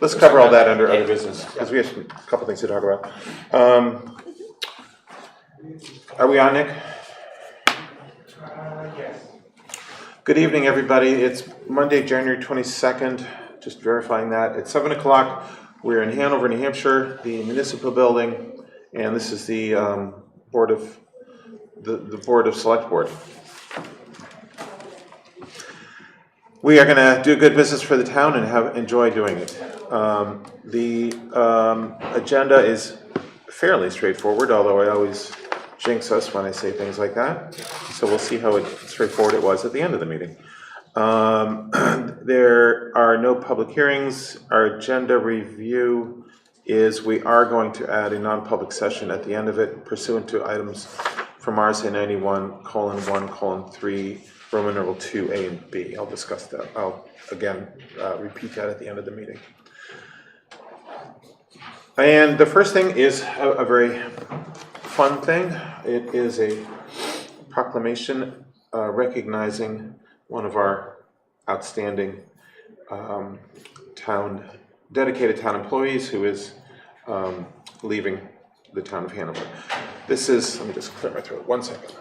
let's cover all that under other business, because we have a couple things to talk about. Are we on, Nick? Yes. Good evening, everybody. It's Monday, January 22nd, just verifying that. It's 7 o'clock. We're in Hanover, New Hampshire, the municipal building, and this is the Board of Selectboard. We are going to do good business for the town and enjoy doing it. The agenda is fairly straightforward, although I always jinx us when I say things like that. So we'll see how straightforward it was at the end of the meeting. There are no public hearings. Our agenda review is we are going to add a non-public session at the end of it pursuant to items from RSA 91:1:3, Roman numeral 2A and B. I'll discuss that. I'll again repeat that at the end of the meeting. And the first thing is a very fun thing. It is a proclamation recognizing one of our outstanding dedicated town employees who is leaving the town of Hanover. This is, let me just clear my throat, 1 second.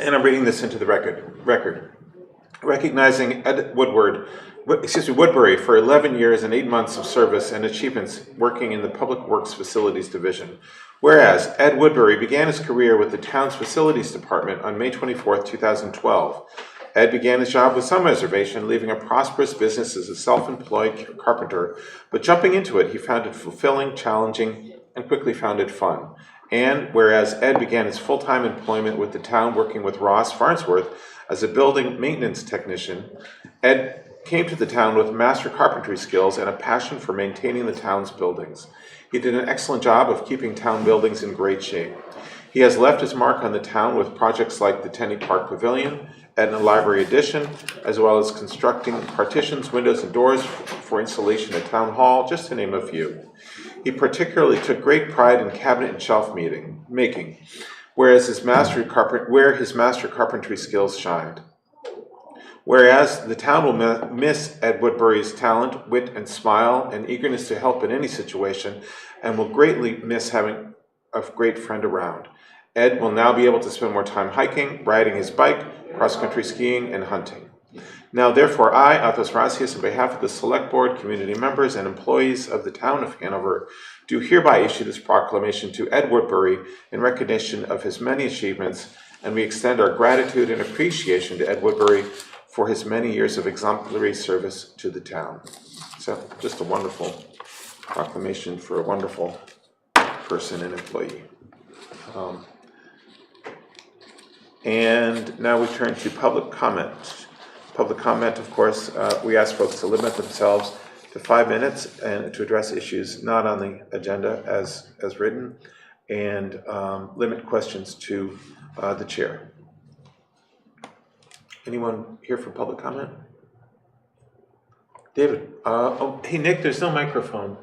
And I'm reading this into the record. Recognizing Ed Woodbury for 11 years and 8 months of service and achievements working in the Public Works Facilities Division. Whereas Ed Woodbury began his career with the town's Facilities Department on May 24, 2012. Ed began his job with some reservation, leaving a prosperous business as a self-employed carpenter, but jumping into it, he found it fulfilling, challenging, and quickly found it fun. And whereas Ed began his full-time employment with the town working with Ross Farnsworth as a building maintenance technician, Ed came to the town with master carpentry skills and a passion for maintaining the town's buildings. He did an excellent job of keeping town buildings in great shape. He has left his mark on the town with projects like the Tenney Park Pavilion, Edna Library Addition, as well as constructing partitions, windows, and doors for installation at Town Hall, just to name a few. He particularly took great pride in cabinet and shelf making, where his master carpentry skills shined. Whereas the town will miss Ed Woodbury's talent, wit, and smile, and eagerness to help in any situation, and will greatly miss having a great friend around. Ed will now be able to spend more time hiking, riding his bike, cross-country skiing, and hunting. Now, therefore, I, Athos Rasius, on behalf of the Select Board, community members, and employees of the town of Hanover, do hereby issue this proclamation to Ed Woodbury in recognition of his many achievements, and we extend our gratitude and appreciation to Ed Woodbury for his many years of exemplary service to the town. So, just a wonderful proclamation for a wonderful person and employee. And now we turn to public comment. Public comment, of course, we ask folks to limit themselves to 5 minutes and to address issues not on the agenda as written, and limit questions to the chair. Anyone here for public comment? David? Oh, hey, Nick, there's no microphone.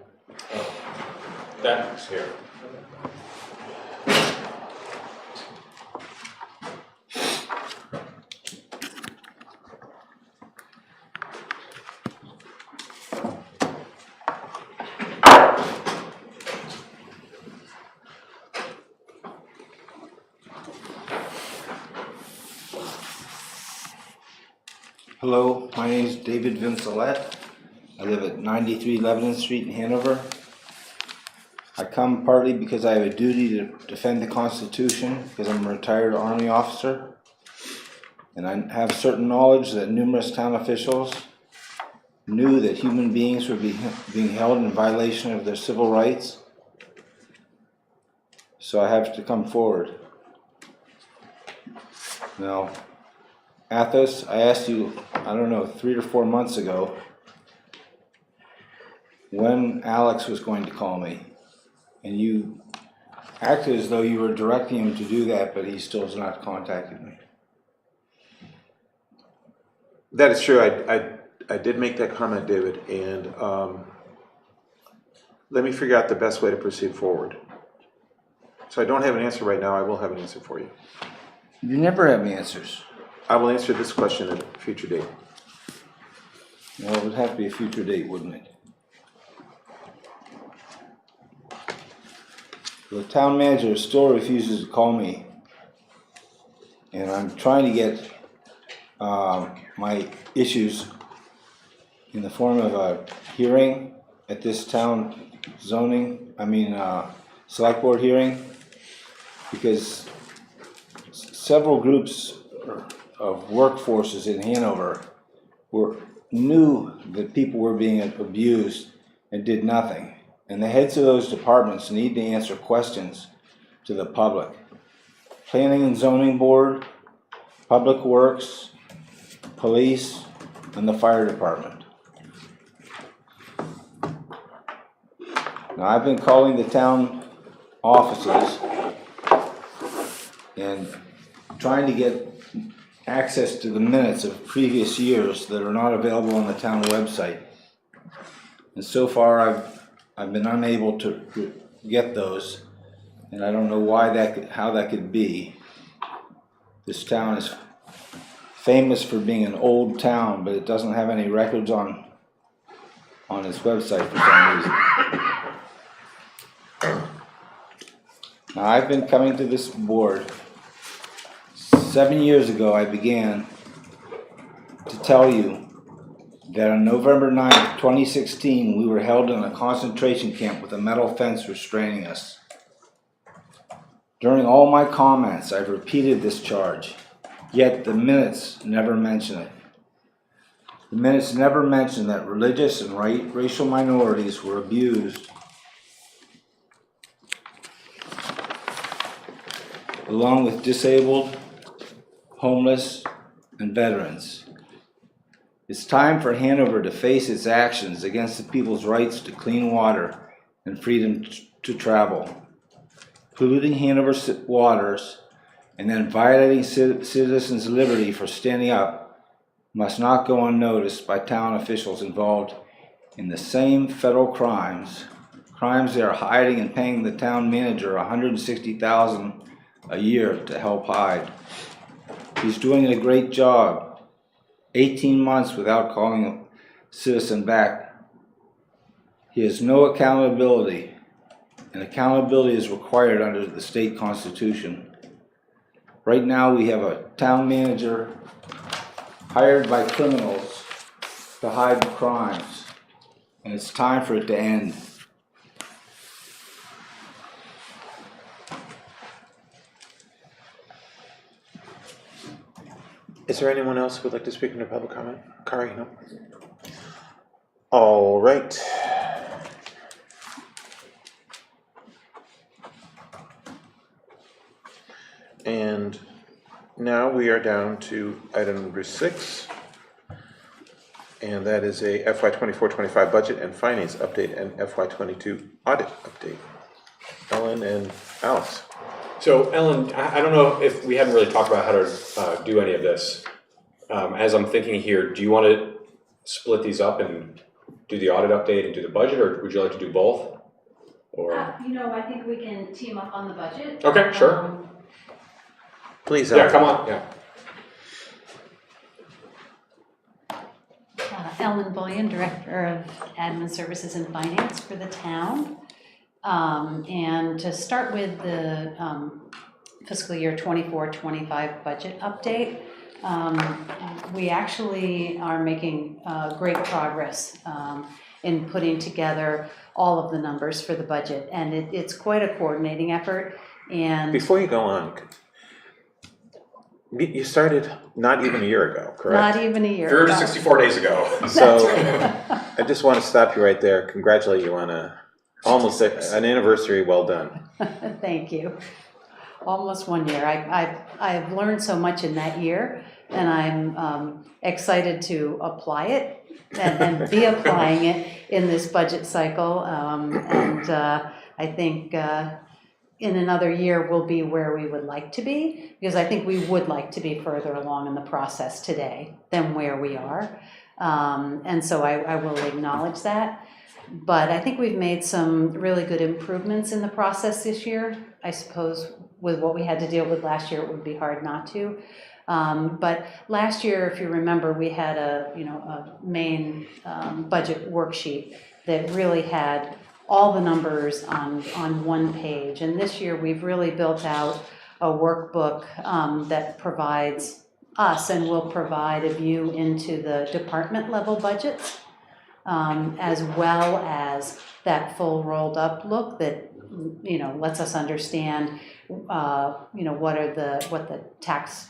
Oh, that's here. Hello, my name is David Vincelette. I live at 93 Lebanon Street in Hanover. I come partly because I have a duty to defend the Constitution, because I'm a retired Army officer, and I have certain knowledge that numerous town officials knew that human beings were being held in violation of their civil rights. So I have to come forward. Now, Athos, I asked you, I don't know, 3 or 4 months ago when Alex was going to call me, and you acted as though you were directing him to do that, but he still has not contacted me. That is true. I did make that comment, David, and let me figure out the best way to proceed forward. So I don't have an answer right now. I will have an answer for you. You never have answers. I will answer this question at a future date. Well, it would have to be a future date, wouldn't it? The town manager still refuses to call me. And I'm trying to get my issues in the form of a hearing at this town select board hearing. Because several groups of workforces in Hanover knew that people were being abused and did nothing. And the heads of those departments need to answer questions to the public. Planning and Zoning Board, Public Works, Police, and the Fire Department. Now, I've been calling the town offices and trying to get access to the minutes of previous years that are not available on the town website. And so far, I've been unable to get those, and I don't know how that could be. This town is famous for being an old town, but it doesn't have any records on its website for some reason. Now, I've been coming to this board. 7 years ago, I began to tell you that on November 9th, 2016, we were held in a concentration camp with a metal fence restraining us. During all my comments, I've repeated this charge, yet the minutes never mention it. The minutes never mention that religious and racial minorities were abused, along with disabled, homeless, and veterans. It's time for Hanover to face its actions against the people's rights to clean water and freedom to travel. Polluting Hanover's waters and then violating citizens' liberty for standing up must not go unnoticed by town officials involved in the same federal crimes they are hiding and paying the town manager $160,000 a year to help hide. He's doing a great job. 18 months without calling a citizen back. He has no accountability, and accountability is required under the state constitution. Right now we have a town manager hired by criminals to hide crimes, and it's time for it to end. Is there anyone else who would like to speak under public comment? Kari, no? All right. And now we are down to item number 6. And that is a FY24-25 budget and finance update and FY22 audit update. Ellen and Alice. So Ellen, I don't know if we haven't really talked about how to do any of this. As I'm thinking here, do you want to split these up and do the audit update and do the budget, or would you like to do both? Or I think we can team up on the budget. Okay, sure. Please, Yeah, come on. Yeah. Ellen Bullion, Director of Admin Services and Finance for the town. And to start with the fiscal year 24-25 budget update, we actually are making great progress in putting together all of the numbers for the budget, and it's quite a coordinating effort. And before you go on, you started not even a year ago, correct? not even a year. 364 days ago. So I just want to stop you right there. Congratulate you on almost an anniversary. Well done. Thank you. Almost 1 year. I've learned so much in that year, and I'm excited to apply it and be applying it in this budget cycle. I think in another year we'll be where we would like to be, because I think we would like to be further along in the process today than where we are. And so I will acknowledge that. But I think we've made some really good improvements in the process this year. I suppose with what we had to deal with last year, it would be hard not to. But last year, if you remember, we had a main budget worksheet that really had all the numbers on one page. And this year, we've really built out a workbook that provides us and will provide a view into the department level budgets, as well as that full rolled up look that lets us understand what the tax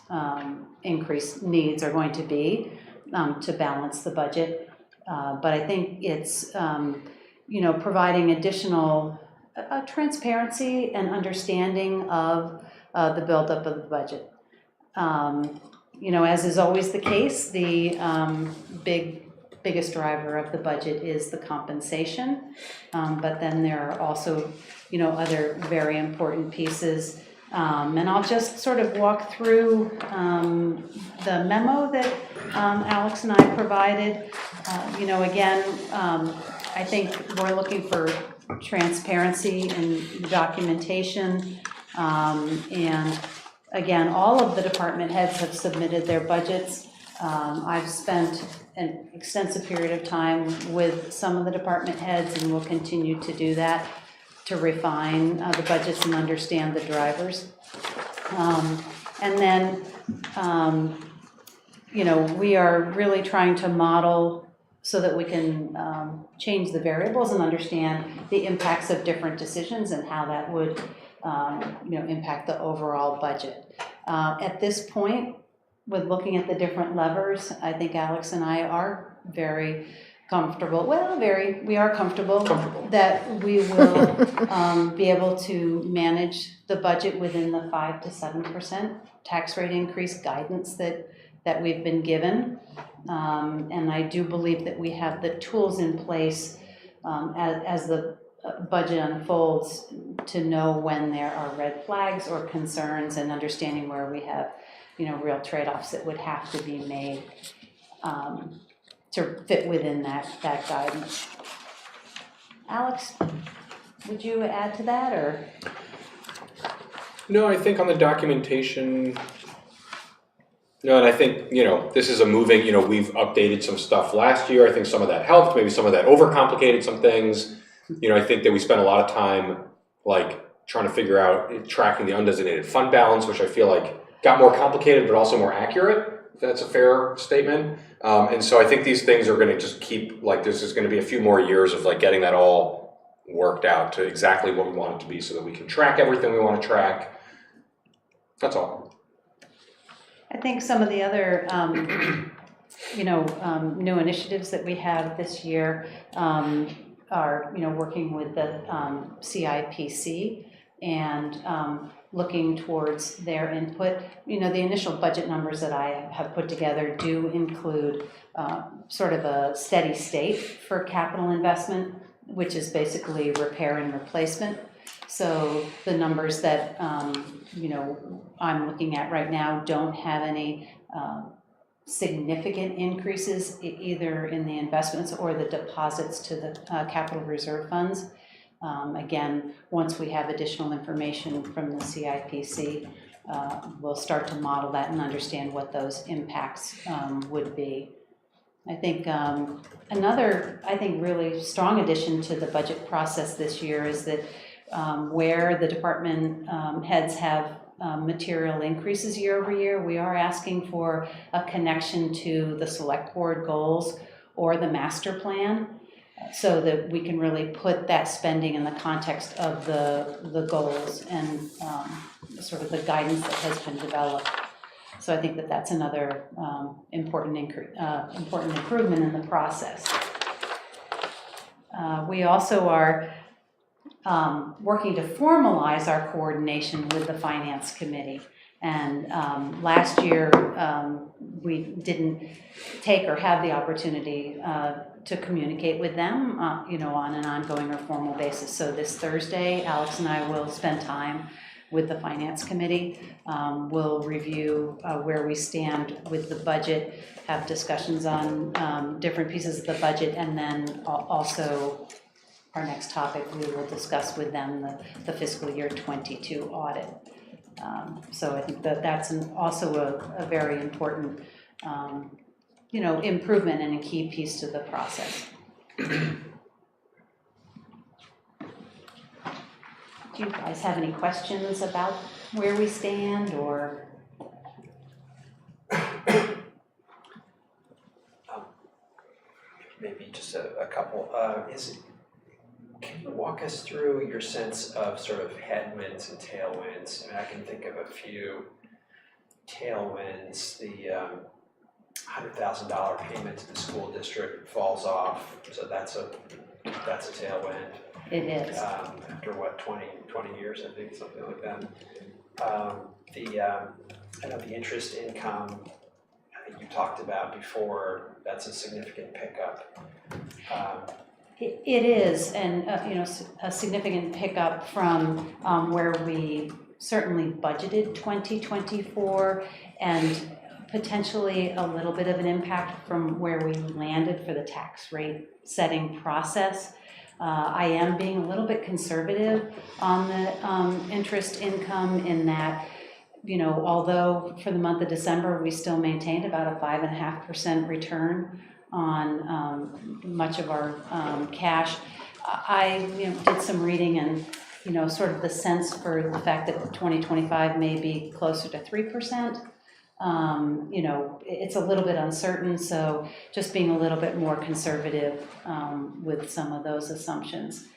increase needs are going to be to balance the budget. But I think it's providing additional transparency and understanding of the buildup of the budget. As is always the case, the biggest driver of the budget is the compensation, but then there are also other very important pieces, and I'll just sort of walk through the memo that Alex and I provided. Again, I think we're looking for transparency in documentation, and again, all of the department heads have submitted their budgets. I've spent an extensive period of time with some of the department heads and will continue to do that to refine the budgets and understand the drivers. And then, we are really trying to model so that we can change the variables and understand the impacts of different decisions and how that would impact the overall budget. At this point, with looking at the different levers, I think Alex and I are very comfortable. We are comfortable that we will be able to manage the budget within the 5 to 7% tax rate increase guidance that we've been given. And I do believe that we have the tools in place as the budget unfolds to know when there are red flags or concerns, and understanding where we have real trade-offs that would have to be made to fit within that guidance. Alex, would you add to that, or? No, I think on the documentation, no, and I think, this is a moving, we've updated some stuff last year. I think some of that helped, maybe some of that overcomplicated some things. I think that we spent a lot of time trying to figure out tracking the undesignated fund balance, which I feel like got more complicated, but also more accurate, if that's a fair statement. And so I think these things are going to just keep, this is going to be a few more years of getting that all worked out to exactly what we want it to be so that we can track everything we want to track. That's all. I think some of the other, new initiatives that we have this year are, working with the CIPC and looking towards their input. The initial budget numbers that I have put together do include sort of a steady state for capital investment, which is basically repair and replacement. So the numbers that I'm looking at right now don't have any significant increases either in the investments or the deposits to the capital reserve funds. Again, once we have additional information from the CIPC, we'll start to model that and understand what those impacts would be. I think another, really strong addition to the budget process this year is that where the department heads have material increases year over year, we are asking for a connection to the select board goals or the master plan, so that we can really put that spending in the context of the goals and sort of the guidance that has been developed. So I think that that's another important improvement in the process. We also are working to formalize our coordination with the Finance Committee. And last year, we didn't take or have the opportunity to communicate with them, on an ongoing or formal basis. So this Thursday, Alex and I will spend time with the Finance Committee. We'll review where we stand with the budget, have discussions on different pieces of the budget, and then also our next topic, we will discuss with them the fiscal year 22 audit. So I think that that's also a very important, improvement and a key piece to the process. Do you guys have any questions about where we stand, or? Maybe just a couple. Can you walk us through your sense of sort of headwinds and tailwinds? I mean, I can think of a few tailwinds. The $100,000 payment to the school district falls off, so that's a tailwind. It is. After what, 20 years, I think, something like that. I know the interest income, I think you talked about before, that's a significant pickup. It is, and a significant pickup from where we certainly budgeted 2024, and potentially a little bit of an impact from where we landed for the tax rate setting process. I am being a little bit conservative on the interest income in that, although for the month of December we still maintained about a 5.5% return on much of our cash. I did some reading, and sort of the sense for the fact that 2025 may be closer to 3%. It's a little bit uncertain, so just being a little bit more conservative with some of those assumptions.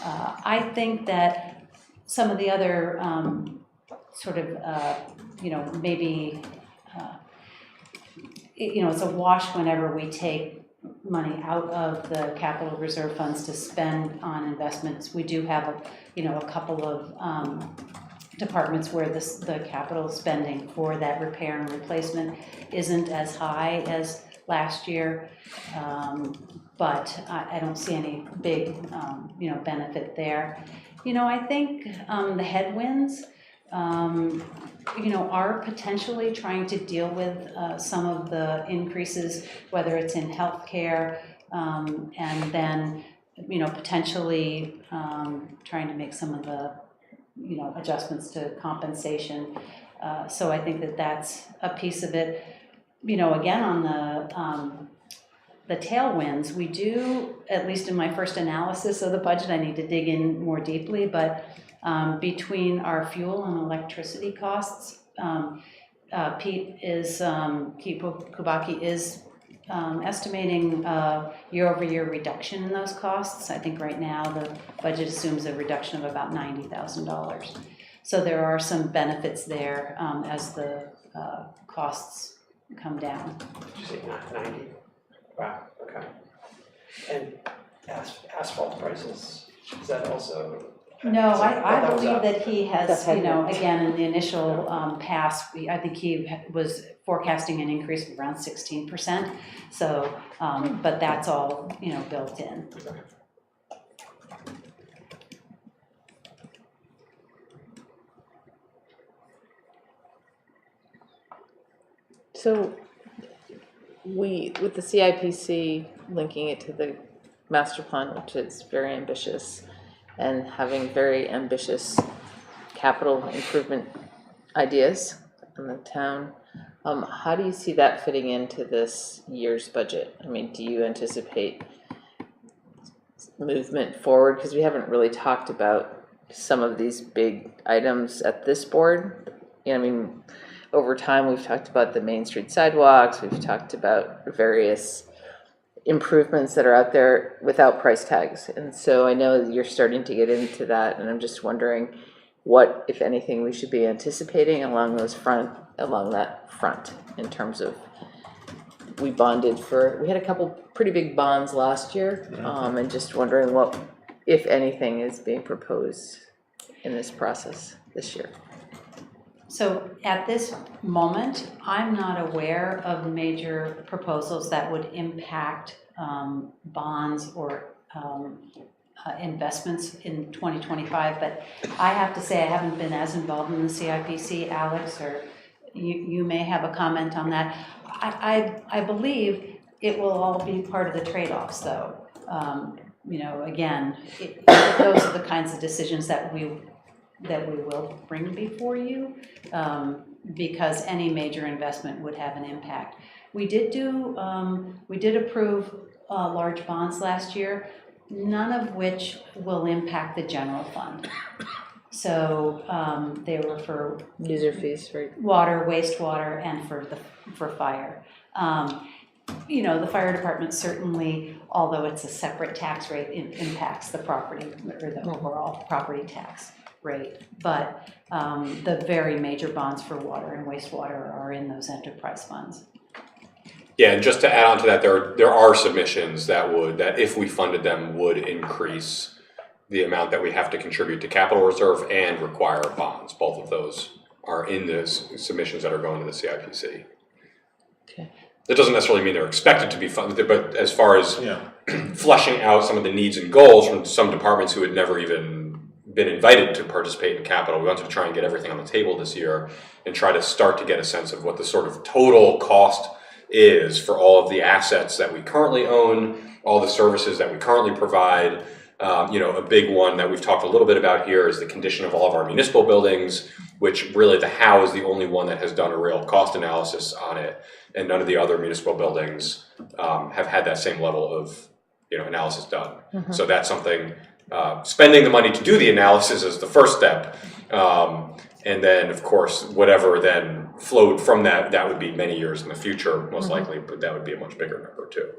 I think that some of the other maybe it's a wash whenever we take money out of the capital reserve funds to spend on investments. We do have a couple of departments where the capital spending for that repair and replacement isn't as high as last year, but I don't see any big benefit there. I think the headwinds are potentially trying to deal with some of the increases, whether it's in healthcare, and then potentially trying to make some of the adjustments to compensation. So I think that that's a piece of it. Again, on the tailwinds, we do, at least in my first analysis of the budget, I need to dig in more deeply, but between our fuel and electricity costs, Pete Kubaki is estimating year-over-year reduction in those costs. I think right now the budget assumes a reduction of about $90,000. So there are some benefits there as the costs come down. Did you say 90? Wow, okay. And asphalt prices, is that also? No, I believe that he has, again, in the initial pass, I think he was forecasting an increase of around 16%. So, but that's all, built in. So with the CIPC linking it to the master plan, which is very ambitious, and having very ambitious capital improvement ideas in the town, how do you see that fitting into this year's budget? I mean, do you anticipate movement forward? Because we haven't really talked about some of these big items at this board. Over time we've talked about the Main Street sidewalks, we've talked about various improvements that are out there without price tags, and so I know you're starting to get into that, and I'm just wondering what, if anything, we should be anticipating along that front in terms of, we had a couple pretty big bonds last year, and just wondering what, if anything, is being proposed in this process this year. So at this moment, I'm not aware of major proposals that would impact bonds or investments in 2025, but I have to say I haven't been as involved in the CIPC. Alex, or you may have a comment on that. I believe it will all be part of the trade-offs, though. Again, those are the kinds of decisions that we that we will bring before you, because any major investment would have an impact. We did approve large bonds last year, none of which will impact the general fund. So they were for User fees for, water, wastewater, and for fire. You know, the fire department certainly, although it's a separate tax rate, it impacts the property or the overall property tax rate. But the very major bonds for water and wastewater are in those enterprise funds. Yeah, and just to add on to that, there are submissions that if we funded them would increase the amount that we have to contribute to capital reserve and require bonds. Both of those are in the submissions that are going to the CIPC. okay. That doesn't necessarily mean they're expected to be funded, but as far as Yeah. fleshing out some of the needs and goals from some departments who had never even been invited to participate in capital, we wanted to try and get everything on the table this year and try to start to get a sense of what the sort of total cost is for all of the assets that we currently own, all the services that we currently provide. A big one that we've talked a little bit about here is the condition of all of our municipal buildings, which really the How is the only one that has done a real cost analysis on it, and none of the other municipal buildings have had that same level of analysis done. Mm-hmm. So that's something, spending the money to do the analysis is the first step. And then, of course, whatever then flowed from that would be many years in the future, most likely, but that would be a much bigger number too.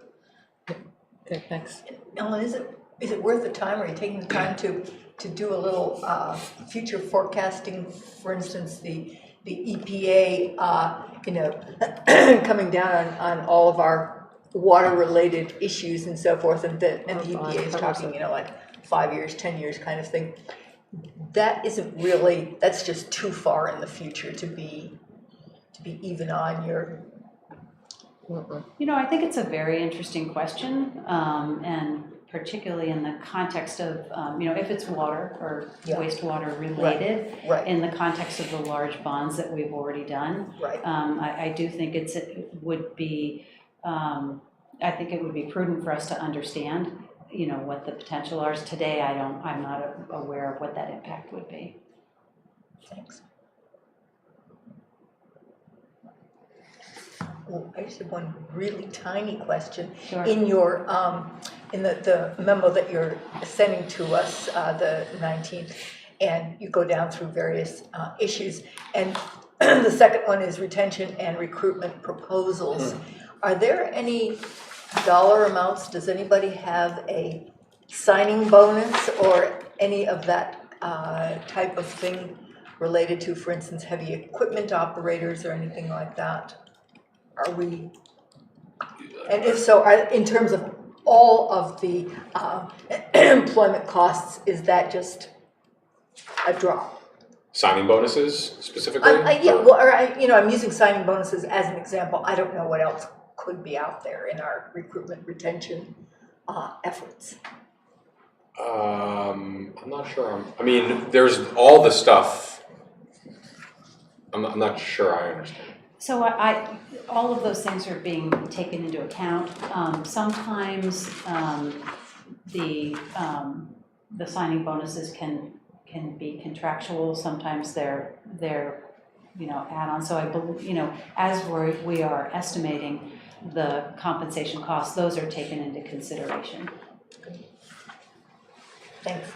Okay, thanks. Ellen, is it worth the time? Are you taking the time to do a little future forecasting? For instance, the EPA, coming down on all of our water-related issues and so forth, and the EPA is talking, like 5 years, 10 years kind of thing. That isn't really. That's just too far in the future to be even on your. I think it's a very interesting question, and particularly in the context of, if it's water or wastewater related, Right. in the context of the large bonds that we've already done. Right. I do think it would be prudent for us to understand, what the potential are. Today, I'm not aware of what that impact would be. Thanks. Well, I just have one really tiny question. Sure. In your in the memo that you're sending to us, the 19th, and you go down through various issues, and the second one is retention and recruitment proposals. Are there any dollar amounts? Does anybody have a signing bonus or any of that type of thing related to, for instance, heavy equipment operators or anything like that? Are we, and if so, in terms of all of the employment costs, is that just a drop? Signing bonuses specifically? I'm using signing bonuses as an example. I don't know what else could be out there in our recruitment retention efforts. I'm not sure. There's all the stuff. I'm not sure I understand. So all of those things are being taken into account. Sometimes the signing bonuses can be contractual. Sometimes they're add-on. So I believe as we are estimating the compensation costs, those are taken into consideration. Thanks.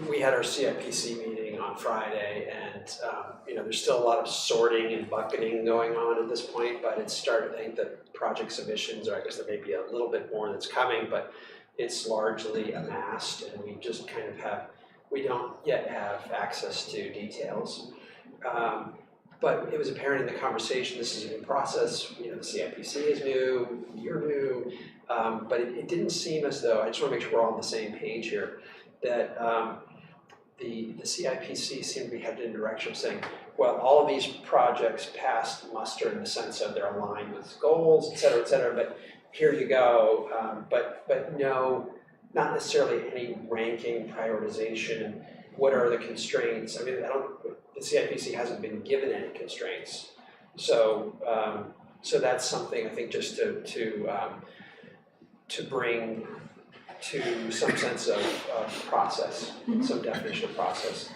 We had our CIPC meeting on Friday, and there's still a lot of sorting and bucketing going on at this point, but it's starting. I think the project submissions, or I guess there may be a little bit more that's coming, but it's largely amassed, and we just kind of we don't yet have access to details. But it was apparent in the conversation, this is a new process, the CIPC is new, you're new, but it didn't seem as though, I just want to make sure we're all on the same page here, that the CIPC seemed to be headed in the direction of saying, well, all of these projects passed muster in the sense of they're aligned with goals, et cetera, but here you go, but no, not necessarily any ranking, prioritization, what are the constraints? The CIPC hasn't been given any constraints, so that's something I think just to bring to some sense of process, some definition of process.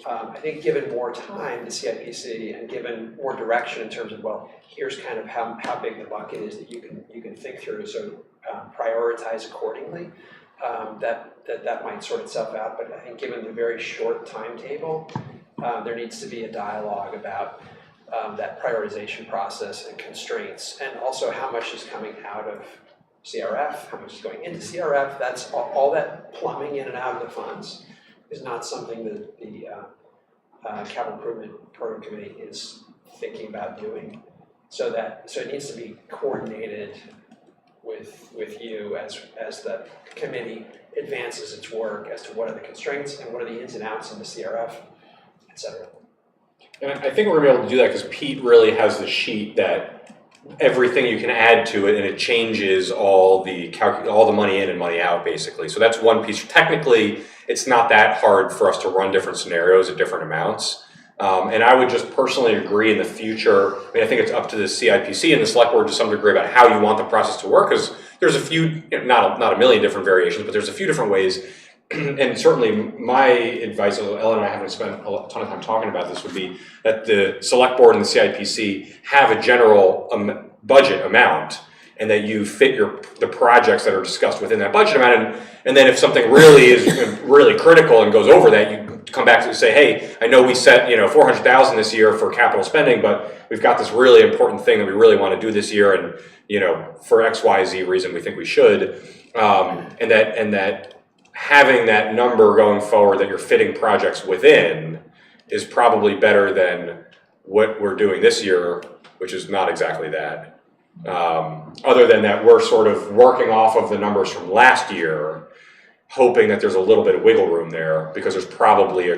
I think given more time to CIPC and given more direction in terms of, well, here's kind of how big the bucket is that you can think through, so prioritize accordingly. That might sort itself out, but I think given the very short timetable, there needs to be a dialogue about that prioritization process and constraints, and also how much is coming out of CRF, how much is going into CRF. That's all that plumbing in and out of the funds is not something that the Capital Improvement Program Committee is thinking about doing. So it needs to be coordinated with you as the committee advances its work as to what are the constraints and what are the ins and outs in the CRF, et cetera. And I think we're gonna be able to do that because Pete really has the sheet that everything you can add to it, and it changes all the money in and money out, basically. So that's one piece. Technically, it's not that hard for us to run different scenarios at different amounts. And I would just personally agree in the future, I mean, I think it's up to the CIPC and the select board to some degree about how you want the process to work, because there's a few, not a million different variations, but there's a few different ways. And certainly my advice, although Ellen and I haven't spent a ton of time talking about this, would be that the select board and the CIPC have a general budget amount, and that you fit the projects that are discussed within that budget amount. And then if something really is really critical and goes over that, you come back to say, hey, I know we set $400,000 this year for capital spending, but we've got this really important thing that we really want to do this year, and for X, Y, Z reason we think we should, and that having that number going forward that you're fitting projects within is probably better than what we're doing this year, which is not exactly that. Other than that, we're sort of working off of the numbers from last year, hoping that there's a little bit of wiggle room there, because there's probably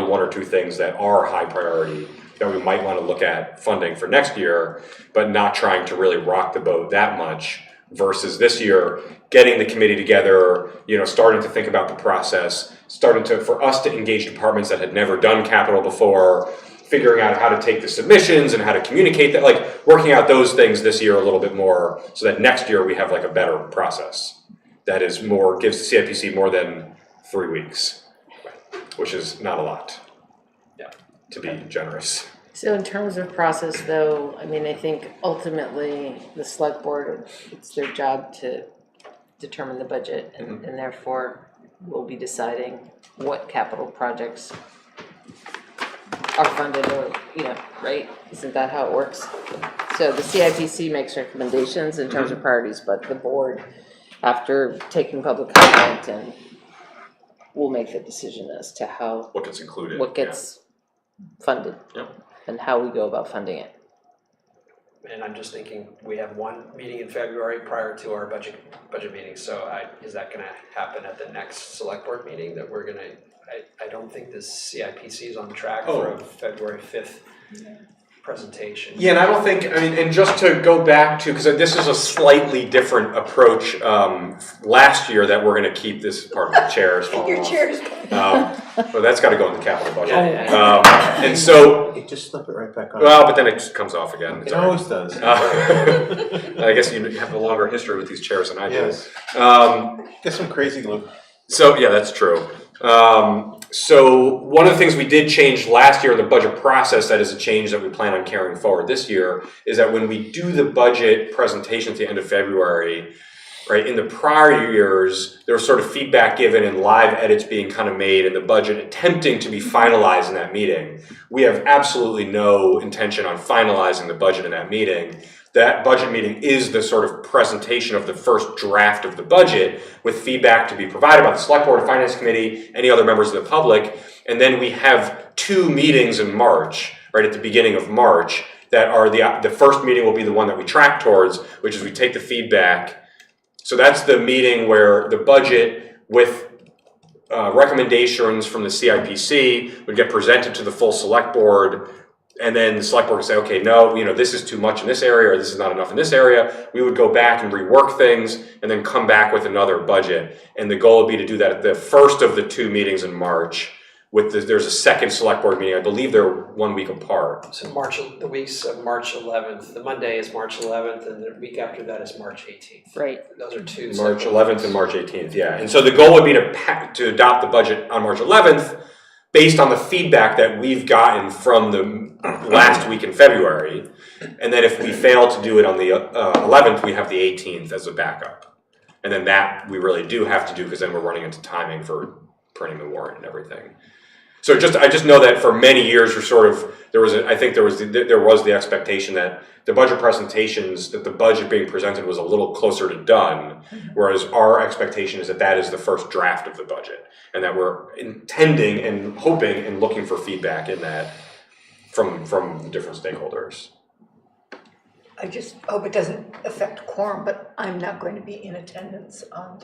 one or two things that are high priority that we might want to look at funding for next year, but not trying to really rock the boat that much, versus this year getting the committee together, starting to think about the process, for us to engage departments that had never done capital before, figuring out how to take the submissions and how to communicate that, like working out those things this year a little bit more, so that next year we have like a better process that gives the CIPC more than 3 weeks, which is not a lot, to be generous. So in terms of process though, I mean, I think ultimately the select board, it's their job to determine the budget, and therefore we'll be deciding what capital projects are funded, or, right? Isn't that how it works? So the CIPC makes recommendations in terms of priorities, but the board, after taking public comment, and will make the decision as to what gets included, what gets funded, and how we go about funding it. And I'm just thinking, we have one meeting in February prior to our budget meeting, so is that gonna happen at the next select board meeting that we're gonna, I don't think the CIPC is on track for a February 5th presentation. Yeah, and I don't think, and just to go back to, because this is a slightly different approach last year, that we're going to keep this part of the chairs falling Your off. chairs. Well, that's got to go in the capital budget. And so you just slip it right back on. Well, but then it just comes off again. It always does. I guess you have a longer history with these chairs than I do. Yes. Get some crazy look. So yeah, that's true. So one of the things we did change last year in the budget process, that is a change that we plan on carrying forward this year, is that when we do the budget presentation at the end of February, right, in the prior years, there was sort of feedback given and live edits being kind of made in the budget, attempting to be finalized in that meeting. We have absolutely no intention on finalizing the budget in that meeting. That budget meeting is the sort of presentation of the first draft of the budget, with feedback to be provided by the Select Board, Finance Committee, any other members of the public. And then we have 2 meetings in March, right at the beginning of March, that are the first meeting will be the one that we track towards, which is we take the feedback. So that's the meeting where the budget with recommendations from the CIPC would get presented to the full Select Board. And then the select board would say, okay, no, this is too much in this area, or this is not enough in this area. We would go back and rework things and then come back with another budget. And the goal would be to do that at the first of the 2 meetings in March, there's a second select board meeting, I believe they're 1 week apart. So the weeks of March 11th, the Monday is March 11th, and the week after that is March 18th. Right. Those are two. March separate 11th weeks. and March 18th, yeah. And so the goal would be to adopt the budget on March 11th based on the feedback that we've gotten from the last week in February. And then if we fail to do it on the 11th, we have the 18th as a backup. And then that we really do have to do because then we're running into timing for printing the warrant and everything. So I just know that for many years there was the expectation that the budget presentations, that the budget being presented was a little closer to done, whereas our expectation is that is the first draft of the budget, and that we're intending and hoping and looking for feedback in that from the different stakeholders. I just hope it doesn't affect quorum, but I'm not going to be in attendance on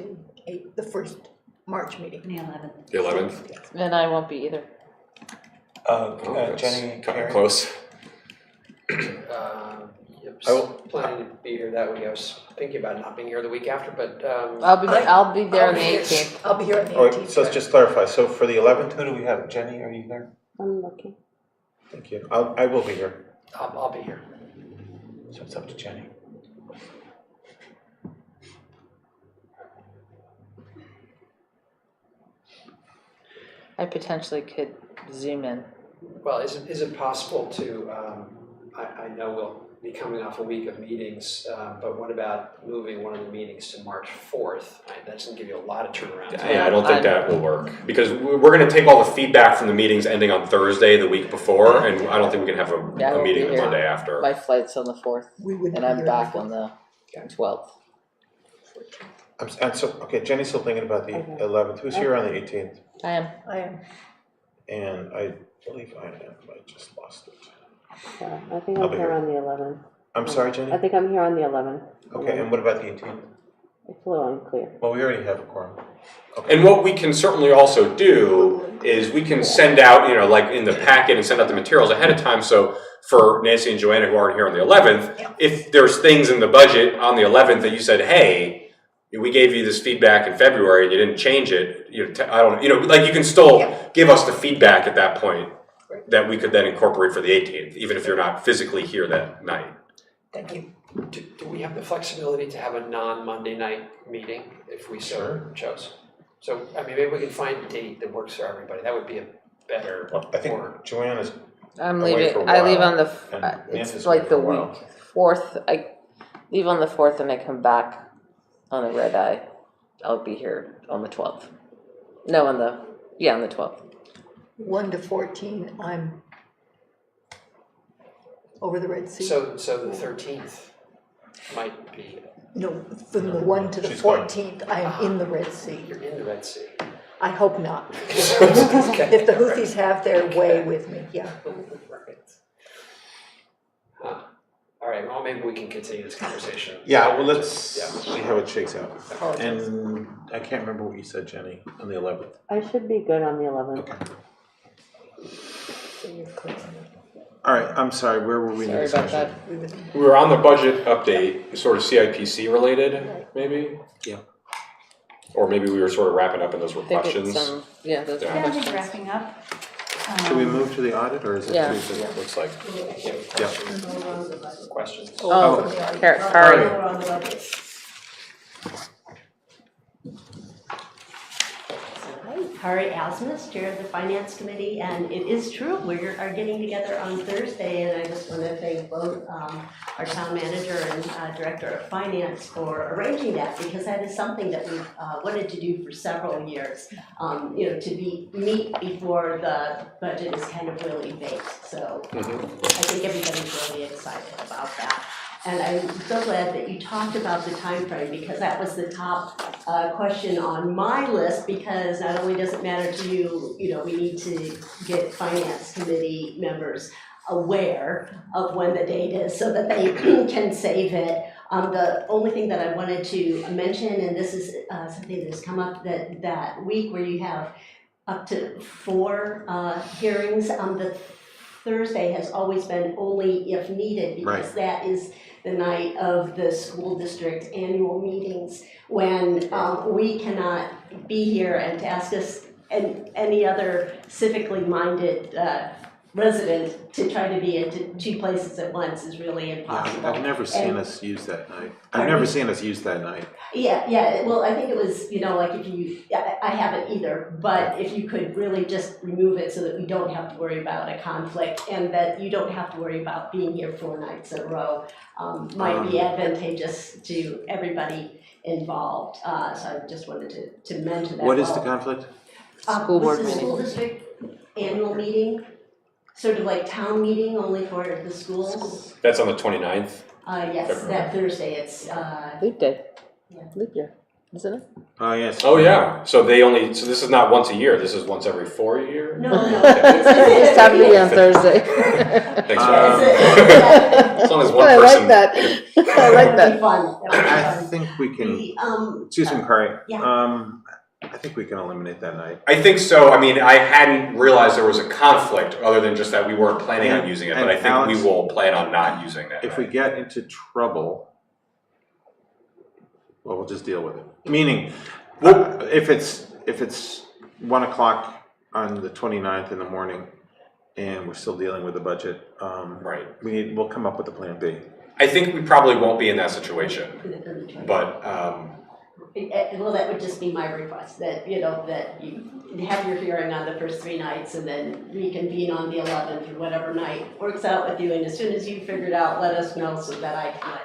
the first March meeting. The 11th. The 11th? And I won't be either. Jenny, Kind Karen? of close. Yep, I will- planning to be here that week. I was thinking about not being here the week after, but I'll be there on the I'll be here. 18th. I'll be here on the All right, 18th. so let's just clarify, so for the 11th, who do we have? Jenny, are you there? I'm looking. Thank you. I will be here, I'll be here. so it's up to Jenny. I potentially could zoom in. Well, is it possible to, I know we'll be coming off a week of meetings, but what about moving one of the meetings to March 4th? That doesn't give you a lot of turnaround time. Yeah, I don't think that will work, because we're gonna take all the feedback from the meetings ending on Thursday, the week before, and I don't think we can have Yeah, I a won't meeting be the here. Monday after. My flight's on the 4th, We wouldn't and be I'm here back on on the 12th. I'm so, okay, Jenny's still thinking about the Okay. 11th. Who's here on the 18th? I am. I am. And I believe I am, I just lost it. Yeah, I think I'll I'm be here here. on the 11th. I'm sorry, Jenny? I think I'm here on the 11th. Okay, and what about the 18th? It's a little unclear. Well, we already have a quorum. Okay. And what we can certainly also do is we can send out, like in the packet and send out the materials ahead of time. So for Nancy and Joanna who aren't here on the 11th, if there's things in the budget on the 11th that you said, hey, we gave you this feedback in February and you didn't change it, you can still give us the feedback at that point that we could then incorporate for the 18th, even if you're not physically here that night. Thank you. Do we have the flexibility to have a non-Monday night meeting if we so chose? So, maybe we can find a date that works for everybody. That would be a better Well, I think order. Joanna's, I'm Away leaving. for a I leave while, on and it's Nancy's like away the for a while. week 4th. I leave on the 4th and I come back on a red eye. I'll be here on the 12th. No, on the 12th. 1 to 14, I'm over the Red Sea. So the 13th might be, No, from the 1 to the She's going. 14th, I am in the Red Sea. you're in the Red Sea. I hope not. Okay. If the Houthis have their way with me, yeah. Right. Huh. All right, well, maybe we can continue this conversation. yeah, well, let's Yeah. see how it shakes out. Apologies. And I can't remember what you said, Jenny, on the 11th. I should be good on the 11th. Okay. So you're clear. All right, I'm sorry, where were we in the Sorry about discussion? that. We were on the budget update, sort of CIPC related, maybe? Yeah. Or maybe we were sort of wrapping up and those were I think questions. it's those Yeah. are Yeah, I think questions. wrapping up. Should we move to the audit, or is it Yeah. Tuesday? Looks like. Yeah. Questions? Oh, From the audience. Kari. Kari Asmus, Chair of the Finance Committee, and it is true, we are getting together on Thursday, and I just want to thank both our town manager and Director of Finance for arranging that, because that is something that we've wanted to do for several years. To meet before the budget is kind of really baked, so I think everybody's really excited about that. And I'm so glad that you talked about the time frame, because that was the top question on my list, because not only does it matter to you, we need to get finance committee members aware of when the date is so that they can save it. The only thing that I wanted to mention, and this is something that has come up that week where you have up to 4 hearings, the Thursday has always been only if needed, because Right. that is the night of the school district annual meetings when we cannot be here, and to ask us and any other civically minded resident to try to be in two places at once is really impossible. I've never seen And- us use that night. I've Pardon never me? seen us use that night. Yeah, well, I think it was, like if you, I haven't either, but if you could really just remove it so that we don't have to worry about a conflict and that you don't have to worry about being here 4 nights in a row, might be advantageous to everybody involved. So I just wanted to mention that. What is the conflict? School board This is the meeting. school district annual meeting, sort of like town meeting only for the schools. That's on the 29th. Yes, that Thursday, it's, Leap day. Yeah. Leap year, isn't it? Oh, yes. Oh, yeah, so this is not once a year, this is once every 4 years? no. It's time to be on Thursday. Thanks Um, for as long as one I person. like that. I like That'd be that. fun. I think we can, excuse me, Kari. Yeah. I think we can eliminate that night. I think so. I mean, I hadn't realized there was a conflict other than just that we weren't planning on using it, but I And think Alex, we will plan on not using that. If we get into trouble, well, we'll just deal with it. Meaning, if it's 1 o'clock on the 29th in the morning and we're still dealing with the budget, Right. we'll come up with a plan B. I think we probably won't be in that situation, but, Well, that would just be my request, that, that you have your hearing on the first 3 nights and then reconvene on the 11th or whatever night works out with you. And as soon as you figure it out, let us know so that I can let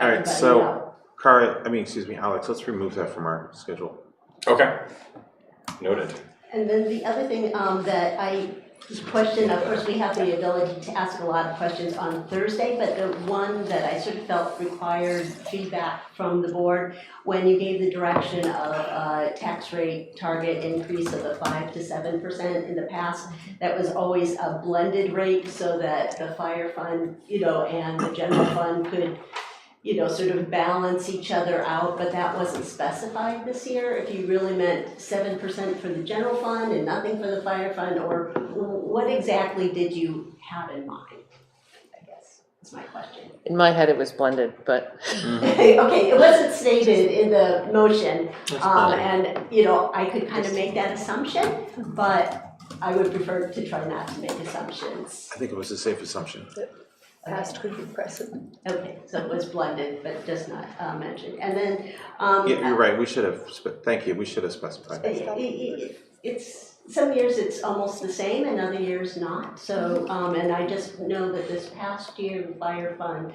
All right, everybody so know. Alex, let's remove that from our schedule. okay. Noted. And then the other thing that I question, of course, we have the ability to ask a lot of questions on Thursday, but the one that I sort of felt required feedback from the board when you gave the direction of a tax rate target increase of the 5 to 7% in the past, that was always a blended rate so that the fire fund, and the general fund could sort of balance each other out, but that wasn't specified this year. If you really meant 7% for the general fund and nothing for the fire fund, or what exactly did you have in mind? I guess is my question. In my head, it was blended, but Okay, it wasn't stated in the motion, fine. and I could kind of make that assumption, but I would prefer to try not to make assumptions. I think it was a safe assumption. Past could be precedent. Okay, so it was blended, but just not mentioned. And then Yeah, you're right, we should have, thank you, we should have specified. It's, some years it's almost the same and other years not. So, and I just know that this past year, the fire fund,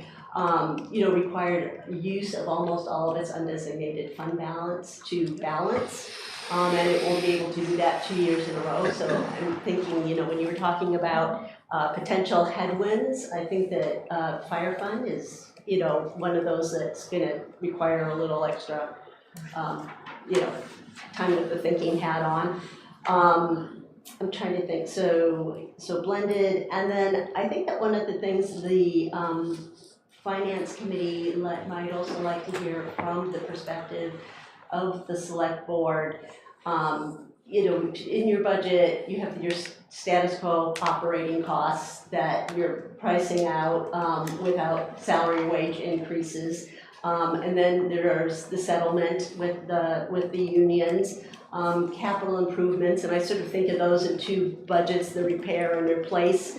required use of almost all of its undesignated fund balance to balance. And it won't be able to do that 2 years in a row. So I'm thinking, when you were talking about potential headwinds, I think that fire fund is, one of those that's gonna require a little extra, time with the thinking hat on. I'm trying to think, so blended, and then I think that one of the things the finance committee might also like to hear from the perspective of the select board. In your budget, you have your status quo operating costs that you're pricing out without salary wage increases. And then there's the settlement with the unions, capital improvements, and I sort of think of those in 2 budgets, the repair and replace,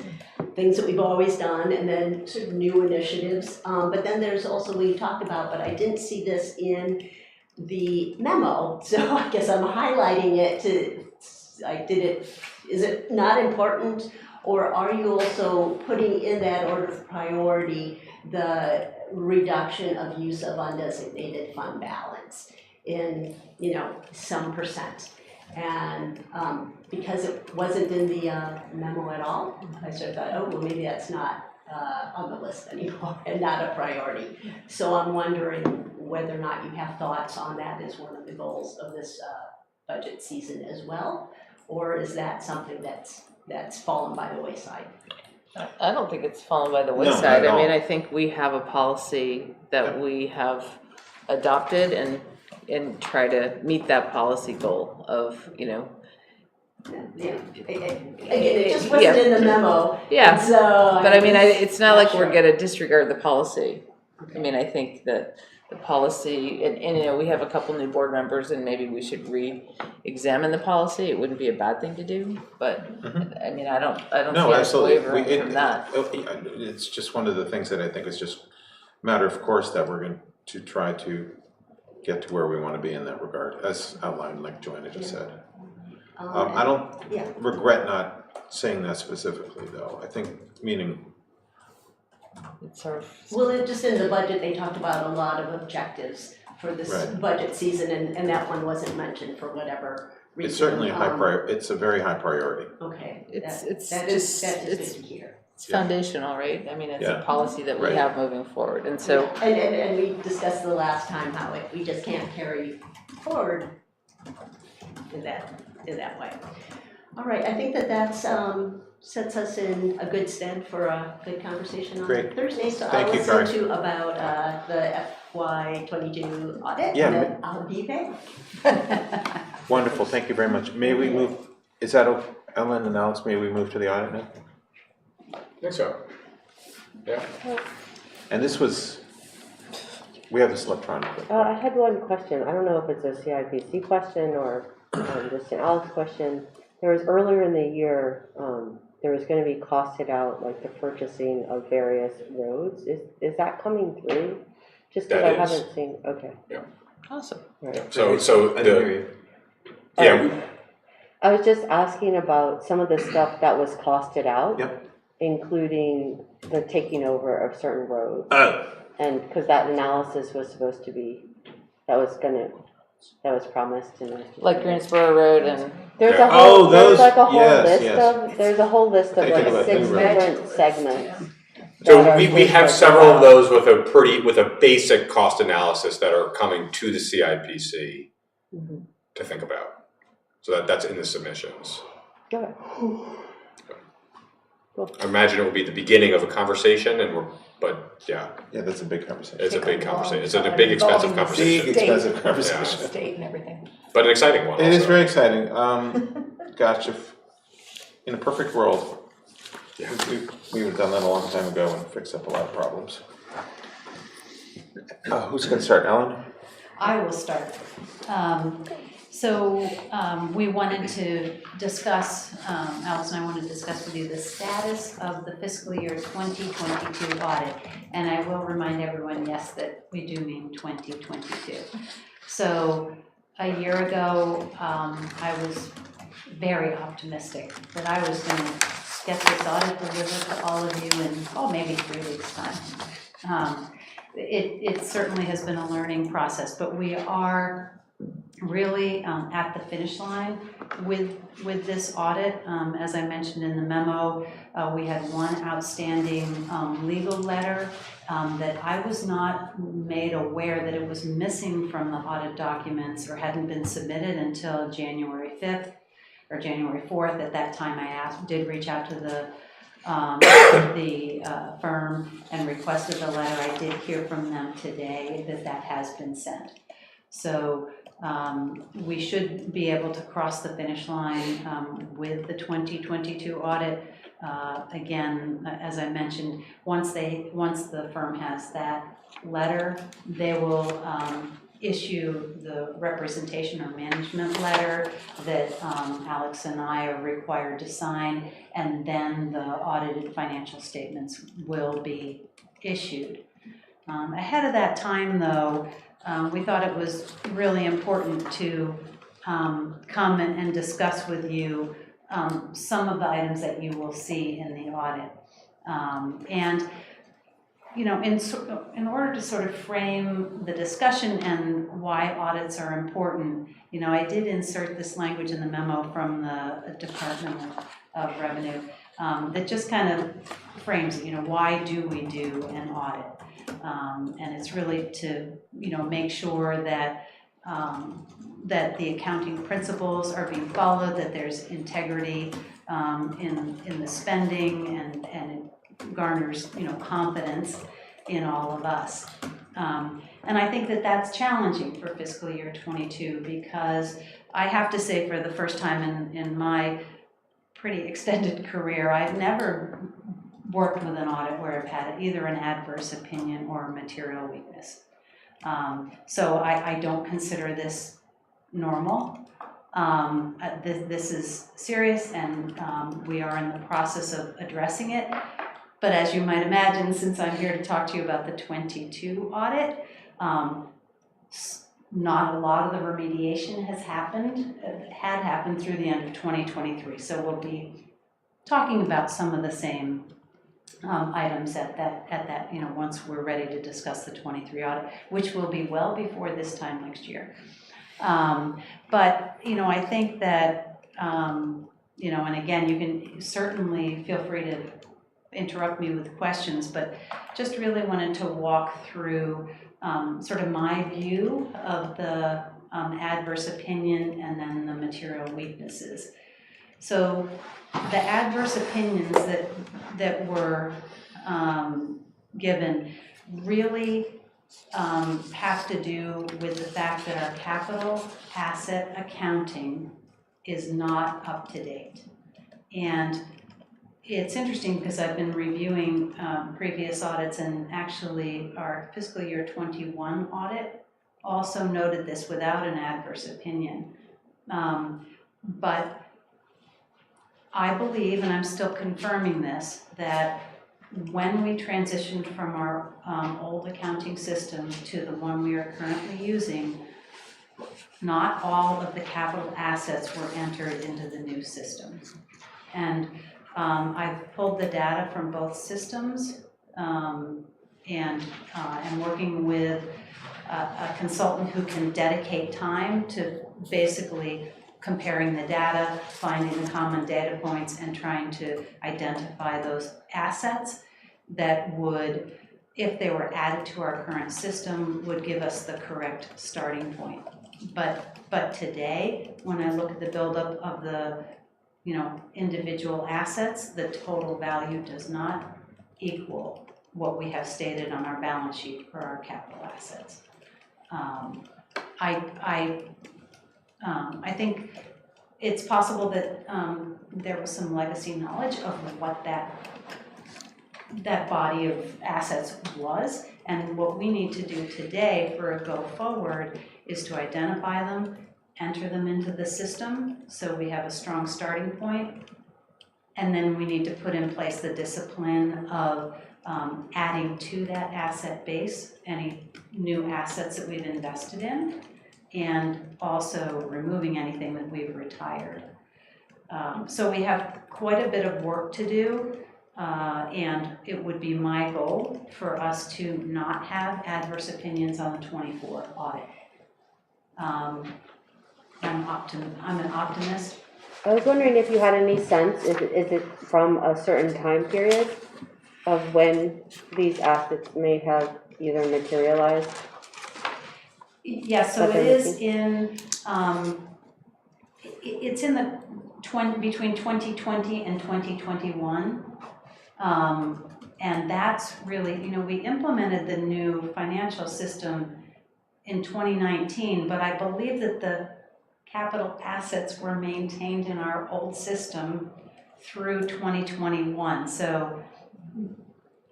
things that we've always done, and then sort of new initiatives. But then there's also, we talked about, but I didn't see this in the memo, so I guess I'm highlighting it is it not important, or are you also putting in that order of priority the reduction of use of undesignated fund balance in, some percent? And because it wasn't in the memo at all, I sort of thought, oh, well, maybe that's not on the list anymore and not a priority. So I'm wondering whether or not you have thoughts on that as one of the goals of this budget season as well, or is that something that's fallen by the wayside? I don't think it's fallen by the not wayside. at I mean, all. I think we have a policy that we have adopted and try to meet that policy goal of, Yeah, again, it just wasn't in the memo. Yeah, So but I mean, it's not like we're sure. gonna disregard the policy. I mean, I think that the policy, and you know, we have a couple new board members and maybe we should re-examine the policy. It wouldn't be a bad thing to do, but I mean, I don't No, see us absolutely. wavering from that. It's just one of the things that I think is just matter of course that we're going to try to get to where we want to be in that regard, as outlined, like Joanna just said. I don't yeah. regret not saying that specifically, though. I think, meaning, It's sort of, Well, just in the budget, they talked about a lot of objectives for this Right. budget season, and that one wasn't mentioned for whatever reason. it's certainly it's a very high priority. Okay, it's that is just, good it's to hear. foundational, right? I mean, it's a Yeah. policy that we Right. have moving forward, and so, And we discussed the last time how we just can't carry forward in that way. All right, I think that's sets us in a good stead for a good conversation on Great. Thursday. So Thank I'll you, listen Karen. to about the FY22 audit, Yeah. and then I'll be there. Wonderful, thank you very much. May we move, is that, Ellen and Alex, may we move to the audit now? I think so. Yeah. And this was, we have this electronically. I had one question. I don't know if it's a CIPC question or just an Alex question. There was earlier in the year, there was going to be costed out, like the purchasing of various roads. Is that coming through? Just because That I is. haven't seen. Okay. awesome. Right. So I didn't hear you. yeah, I was just asking about some of the stuff that was costed out, Yep. including the taking over of certain roads. And because that analysis was supposed to be, that was promised and Like Greensboro Road and, there's Yeah. a whole, Oh, there's like a those- whole yes, list yes. of, there's a whole list of Thinking like about 6 new roads. different segments. so that are we being have taken several of out. those with a basic cost analysis that are coming to the CIPC Mhm. to think about. So that's in the submissions. Okay. I imagine it will be the beginning of a conversation, but yeah, Yeah, that's a big conversation. it's a Take big a long conversation. It's a time big expensive involving the conversation, Big, expensive conversation. State and everything. but an exciting one. It is also. very exciting. Gosh, if, in a perfect world, we would have done that a long time ago and fixed up a lot of problems. Who's gonna start, Ellen? I will start. We wanted to discuss, Alice and I wanted to discuss with you the status of the fiscal year 2022 audit. And I will remind everyone, yes, that we do mean 2022. So a year ago, I was very optimistic that I was going to get this audit delivered to all of you in, maybe 3 weeks' time. It certainly has been a learning process, but we are really at the finish line with this audit. As I mentioned in the memo, we had one outstanding legal letter that I was not made aware that it was missing from the audit documents or hadn't been submitted until January 5th or January 4th. At that time, I did reach out to the firm and requested the letter. I did hear from them today that has been sent. So we should be able to cross the finish line with the 2022 audit. Again, as I mentioned, once the firm has that letter, they will issue the representation or management letter that Alex and I are required to sign, and then the audited financial statements will be issued. Ahead of that time, though, we thought it was really important to come and discuss with you some of the items that you will see in the audit. And you know, in order to sort of frame the discussion and why audits are important, you know, I did insert this language in the memo from the Department of Revenue that just kind of frames, you know, why do we do an audit? And it's really to, you know, make sure that that the accounting principles are being followed, that there's integrity in the spending, and it garners, you know, confidence in all of us. And I think that that's challenging for fiscal year 22, because I have to say, for the first time in my pretty extended career, I've never worked with an audit where I've had either an adverse opinion or a material weakness. So I don't consider this normal. This is serious, and we are in the process of addressing it. But as you might imagine, since I'm here to talk to you about the 22 audit, not a lot of the remediation had happened through the end of 2023. So we'll be talking about some of the same items at that, once we're ready to discuss the 23 audit, which will be well before this time next year. But, I think that, and again, you can certainly feel free to interrupt me with questions, but just really wanted to walk through sort of my view of the adverse opinion and then the material weaknesses. So the adverse opinions that were given really have to do with the fact that our capital asset accounting is not up to date. And it's interesting because I've been reviewing previous audits, and actually our fiscal year 21 audit also noted this without an adverse opinion. But I believe, and I'm still confirming this, that when we transitioned from our old accounting system to the one we are currently using, not all of the capital assets were entered into the new system. And I've pulled the data from both systems, and I'm working with a consultant who can dedicate time to basically comparing the data, finding the common data points, and trying to identify those assets that would, if they were added to our current system, would give us the correct starting point. But today, when I look at the buildup of the individual assets, the total value does not equal what we have stated on our balance sheet for our capital assets. I think it's possible that there was some legacy knowledge of what that body of assets was, and what we need to do today for a go forward is to identify them, enter them into the system so we have a strong starting point, and then we need to put in place the discipline of adding to that asset base any new assets that we've invested in, and also removing anything that we've retired. So we have quite a bit of work to do, and it would be my goal for us to not have adverse opinions on the 24 audit. I'm an optimist. I was wondering if you had any sense, is it from a certain time period of when these assets may have either materialized? Yeah, so it is in, it's in the between 2020 and 2021. And that's really, we implemented the new financial system in 2019, but I believe that the capital assets were maintained in our old system through 2021. So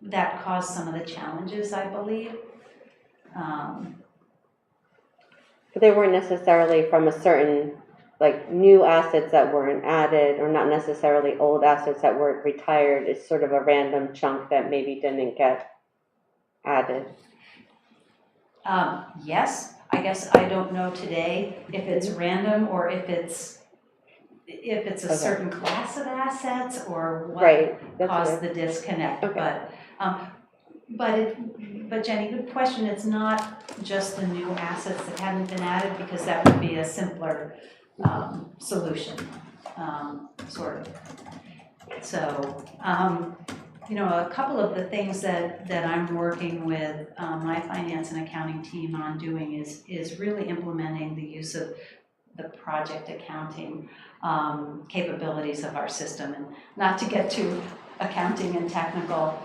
that caused some of the challenges, I believe. But they weren't necessarily from a certain, like, new assets that weren't added, or not necessarily old assets that weren't retired. It's sort of a random chunk that maybe didn't get added. Yes, I guess I don't know today if it's random or if it's a certain class of assets or what caused the disconnect. Okay. But Jenny, good question. It's not just the new assets that hadn't been added, because that would be a simpler solution, sort of. So, a couple of the things that I'm working with my finance and accounting team on doing is really implementing the use of the project accounting capabilities of our system. And not to get too accounting and technical,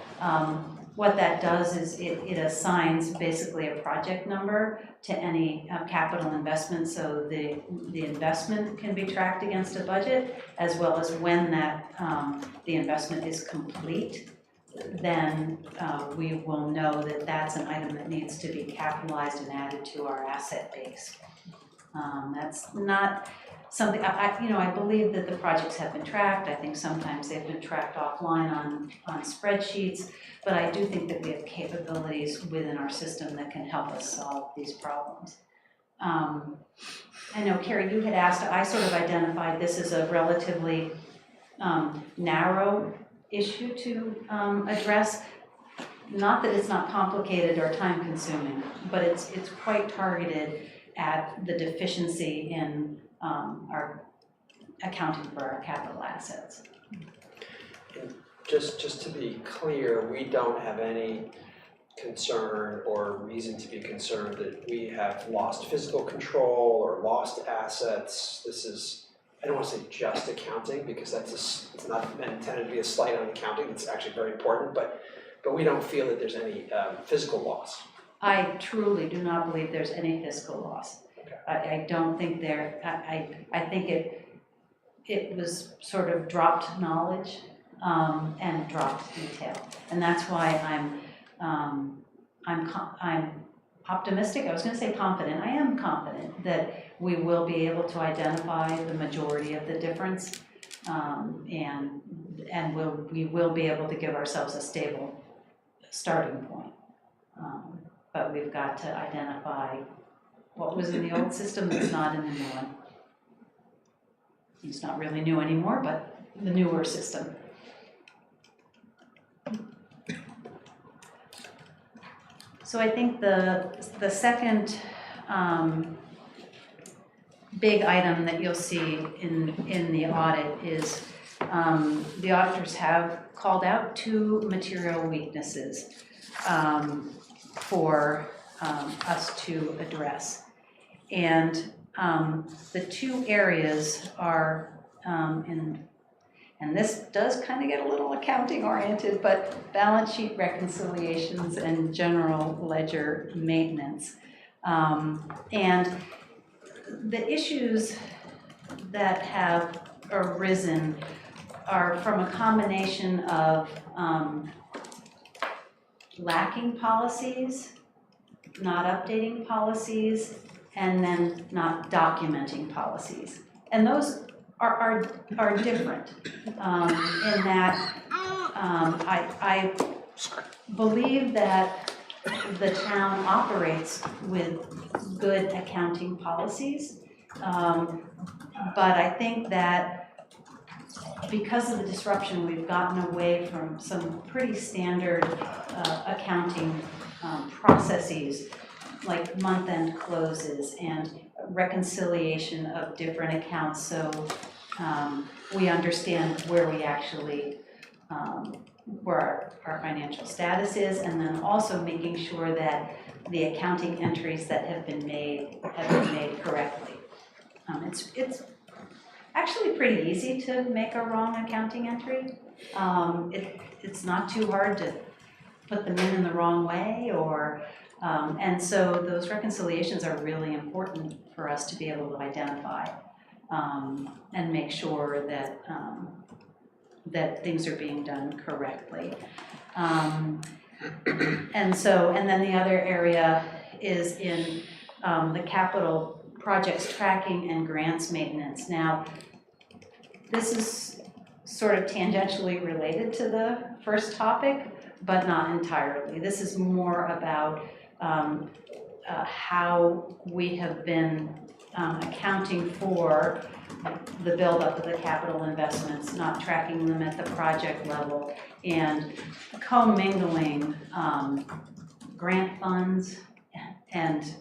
what that does is it assigns basically a project number to any capital investment, so the investment can be tracked against a budget, as well as when that the investment is complete. then we will know that that's an item that needs to be capitalized and added to our asset base. That's not something, I believe that the projects have been tracked. I think sometimes they've been tracked offline on spreadsheets, but I do think that we have capabilities within our system that can help us solve these problems. I know, Carrie, you had asked, I sort of identified this as a relatively narrow issue to address. Not that it's not complicated or time consuming, but it's quite targeted at the deficiency in our accounting for our capital assets. And just to be clear, we don't have any concern or reason to be concerned that we have lost physical control or lost assets. This is, I don't want to say just accounting, because it's not intended to be a slight on accounting. It's actually very important, but we don't feel that there's any physical loss. I truly do not believe there's any fiscal loss. Okay. I don't think I think it was sort of dropped knowledge and dropped detail, and that's why I'm optimistic. I was going to say confident. I am confident that we will be able to identify the majority of the difference, and we will be able to give ourselves a stable starting point. But we've got to identify what was in the old system that's not in the new one. It's not really new anymore, but the newer system. So I think the second big item that you'll see in the audit is the auditors have called out 2 material weaknesses for us to address. And the 2 areas are and this does kind of get a little accounting oriented, but balance sheet reconciliations and general ledger maintenance. And the issues that have arisen are from a combination of lacking policies, not updating policies, and then not documenting policies. And those are different in that I believe that the town operates with good accounting policies, but I think that because of the disruption, we've gotten away from some pretty standard accounting processes, like month-end closes and reconciliation of different accounts, so we understand where we actually, where our financial status is, and then also making sure that the accounting entries that have been made correctly. It's actually pretty easy to make a wrong accounting entry. It's not too hard to put them in the wrong way, or and so those reconciliations are really important for us to be able to identify and make sure that that things are being done correctly. And then the other area is in the capital projects tracking and grants maintenance. Now, this is sort of tangentially related to the first topic, but not entirely. This is more about how we have been accounting for the buildup of the capital investments, not tracking them at the project level, and commingling grant funds and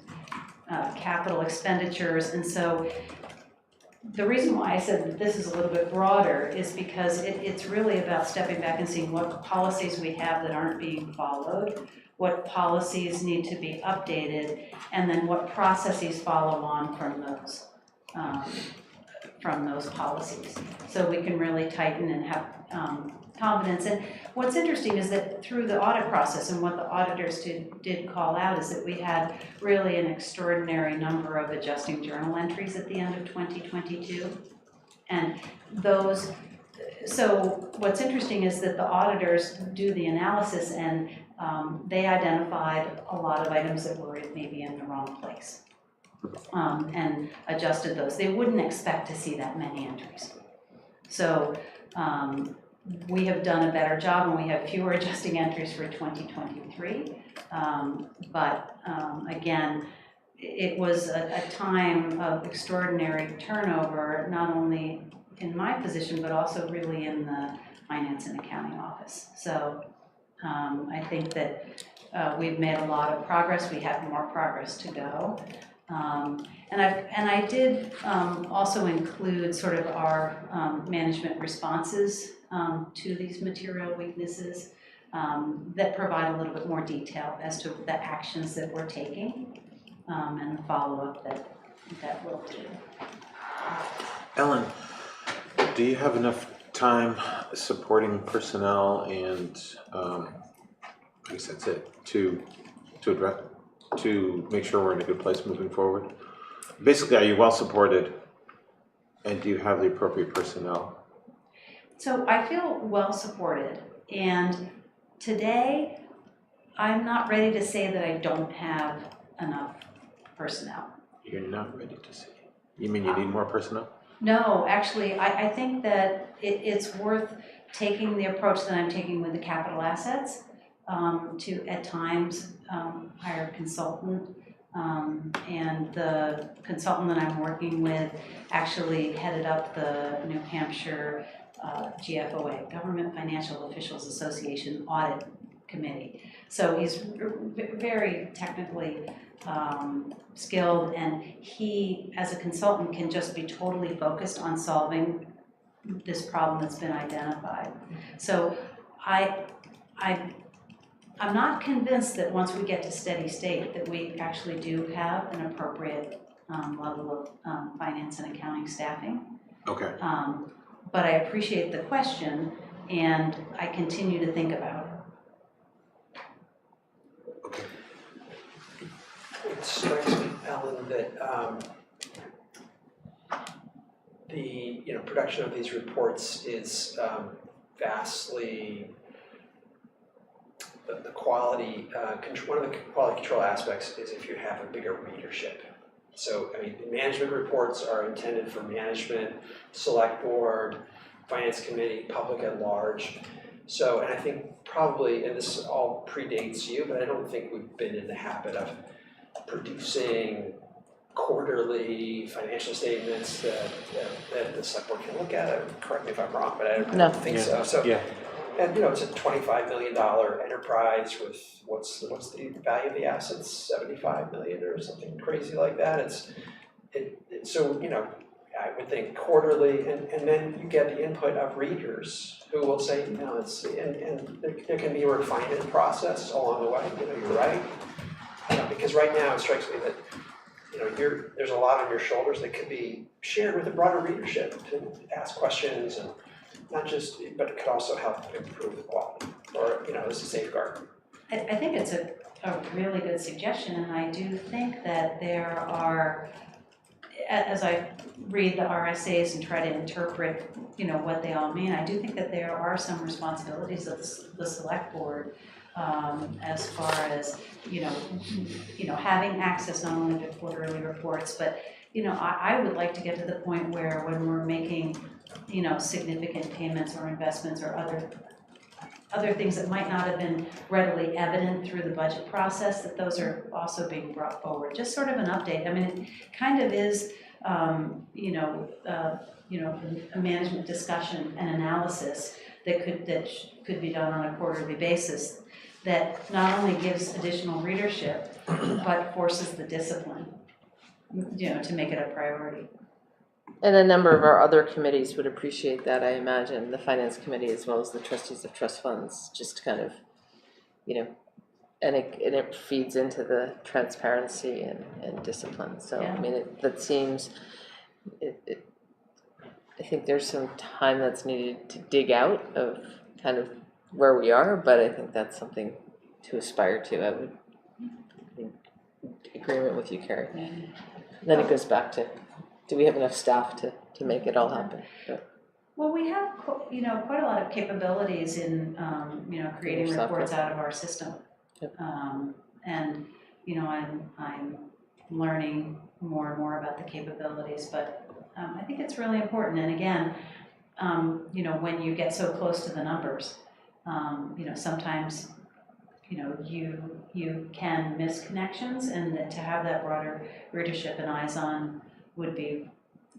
capital expenditures. And so the reason why I said that this is a little bit broader is because it's really about stepping back and seeing what policies we have that aren't being followed, what policies need to be updated, and then what processes follow on from those policies. So we can really tighten and have confidence. And what's interesting is that through the audit process, and what the auditors did call out, is that we had really an extraordinary number of adjusting journal entries at the end of 2022. And those so what's interesting is that the auditors do the analysis and they identified a lot of items that were maybe in the wrong place and adjusted those. They wouldn't expect to see that many entries. So we have done a better job and we have fewer adjusting entries for 2023. But again, it was a time of extraordinary turnover, not only in my position, but also really in the finance and accounting office. So I think that we've made a lot of progress. We have more progress to go. And I did also include sort of our management responses to these material weaknesses that provide a little bit more detail as to the actions that we're taking and the follow-up that we'll do. Ellen, do you have enough time supporting personnel and, I guess that's it, to address, to make sure we're in a good place moving forward? Basically, are you well supported and do you have the appropriate personnel? So I feel well supported, and today I'm not ready to say that I don't have enough personnel. You're not ready to say. You mean you need more personnel? No, actually, I think that it's worth taking the approach that I'm taking with the capital assets to at times hire a consultant. And the consultant that I'm working with actually headed up the New Hampshire GFOA, Government Financial Officials Association Audit Committee. So he's very technically skilled, and he, as a consultant, can just be totally focused on solving this problem that's been identified. So I'm not convinced that once we get to steady state that we actually do have an appropriate level of finance and accounting staffing. Okay. But I appreciate the question, and I continue to think about it. Okay. It strikes me, Ellen, that the production of these reports is vastly the quality. One of the quality control aspects is if you have a bigger readership. So, I mean, management reports are intended for management, select board, finance committee, public at large. So, and I think probably, and this all predates you, but I don't think we've been in the habit of producing quarterly financial statements that the select board can look at. Correct me if I'm wrong, but I don't think so. So, yeah. And it's a $25 million enterprise with what's the value of the assets? 75 million or something crazy like that. So I would think quarterly, and then you get the input of readers who will say, it's and there can be a refinement process along the way. You're right. Because right now it strikes me that there's a lot on your shoulders that could be shared with a broader readership to ask questions and. Not just, but it could also help improve the quality, or as a safeguard. I think it's a really good suggestion, and I do think that there are, as I read the RSAs and try to interpret, what they all mean, I do think that there are some responsibilities of the select board as far as having access not only to quarterly reports, but I would like to get to the point where when we're making significant payments or investments or other things that might not have been readily evident through the budget process, that those are also being brought forward. Just sort of an update. I mean, it kind of is, a management discussion and analysis that could be done on a quarterly basis that not only gives additional readership, but forces the discipline, to make it a priority. And a number of our other committees would appreciate that, I imagine, the finance committee as well as the trustees of trust funds, just kind of, and it feeds into the transparency and discipline. So, Yeah. I mean, that seems, I think there's some time that's needed to dig out of kind of where we are, but I think that's something to aspire to. I would in agreement with you, Carrie. Yeah. Then it goes back to, do we have enough staff to make it all happen? But. Well, we have, quite a lot of capabilities in, creating Your reports software. out of our system. Yep. And, I'm learning more and more about the capabilities, but I think it's really important. And again, when you get so close to the numbers, sometimes, you can miss connections, and that to have that broader readership and eyes on would be,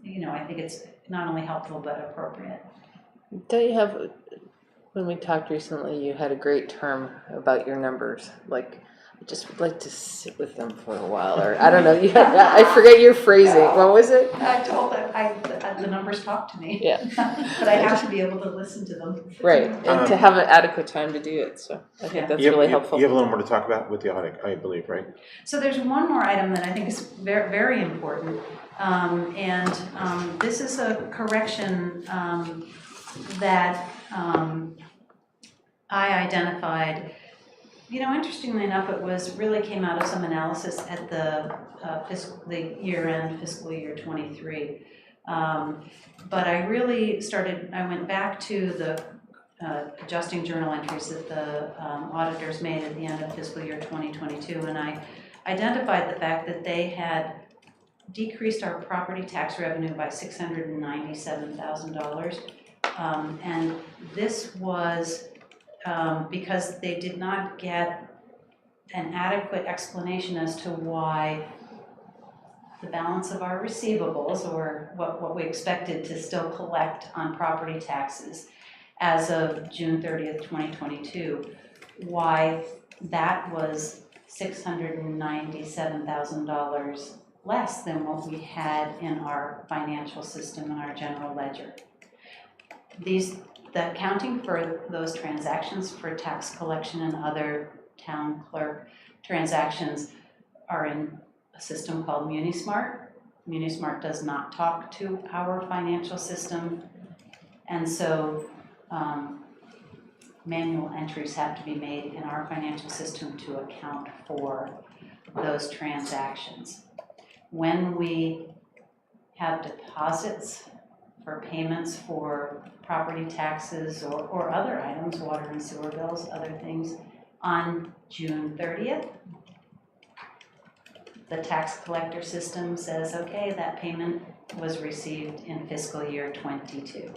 I think it's not only helpful but appropriate. Don't you have, when we talked recently, you had a great term about your numbers, like, I just would like to sit with them for a while, or I don't know, you had, I forget your phrasing, what was it? I told them, the numbers talk to me. Yeah. But I have to be able to listen to them. Right, and to have an adequate time to do it, so I think that's really helpful. You have a little more to talk about with the audit, I believe, right? So there's one more item that I think is very, very important. This is a correction that I identified. Interestingly enough, it really came out of some analysis at the year-end fiscal year 23. But I went back to the adjusting journal entries that the auditors made at the end of fiscal year 2022, and I identified the fact that they had decreased our property tax revenue by $697,000. And this was because they did not get an adequate explanation as to why the balance of our receivables, or what we expected to still collect on property taxes as of June 30th, 2022, why that was $697,000 less than what we had in our financial system and our general ledger. The accounting for those transactions for tax collection and other town clerk transactions are in a system called MuniSmart. MuniSmart does not talk to our financial system, and so manual entries have to be made in our financial system to account for those transactions. When we have deposits for payments for property taxes or other items, water and sewer bills, other things, on June 30th, the tax collector system says, okay, that payment was received in fiscal year 22.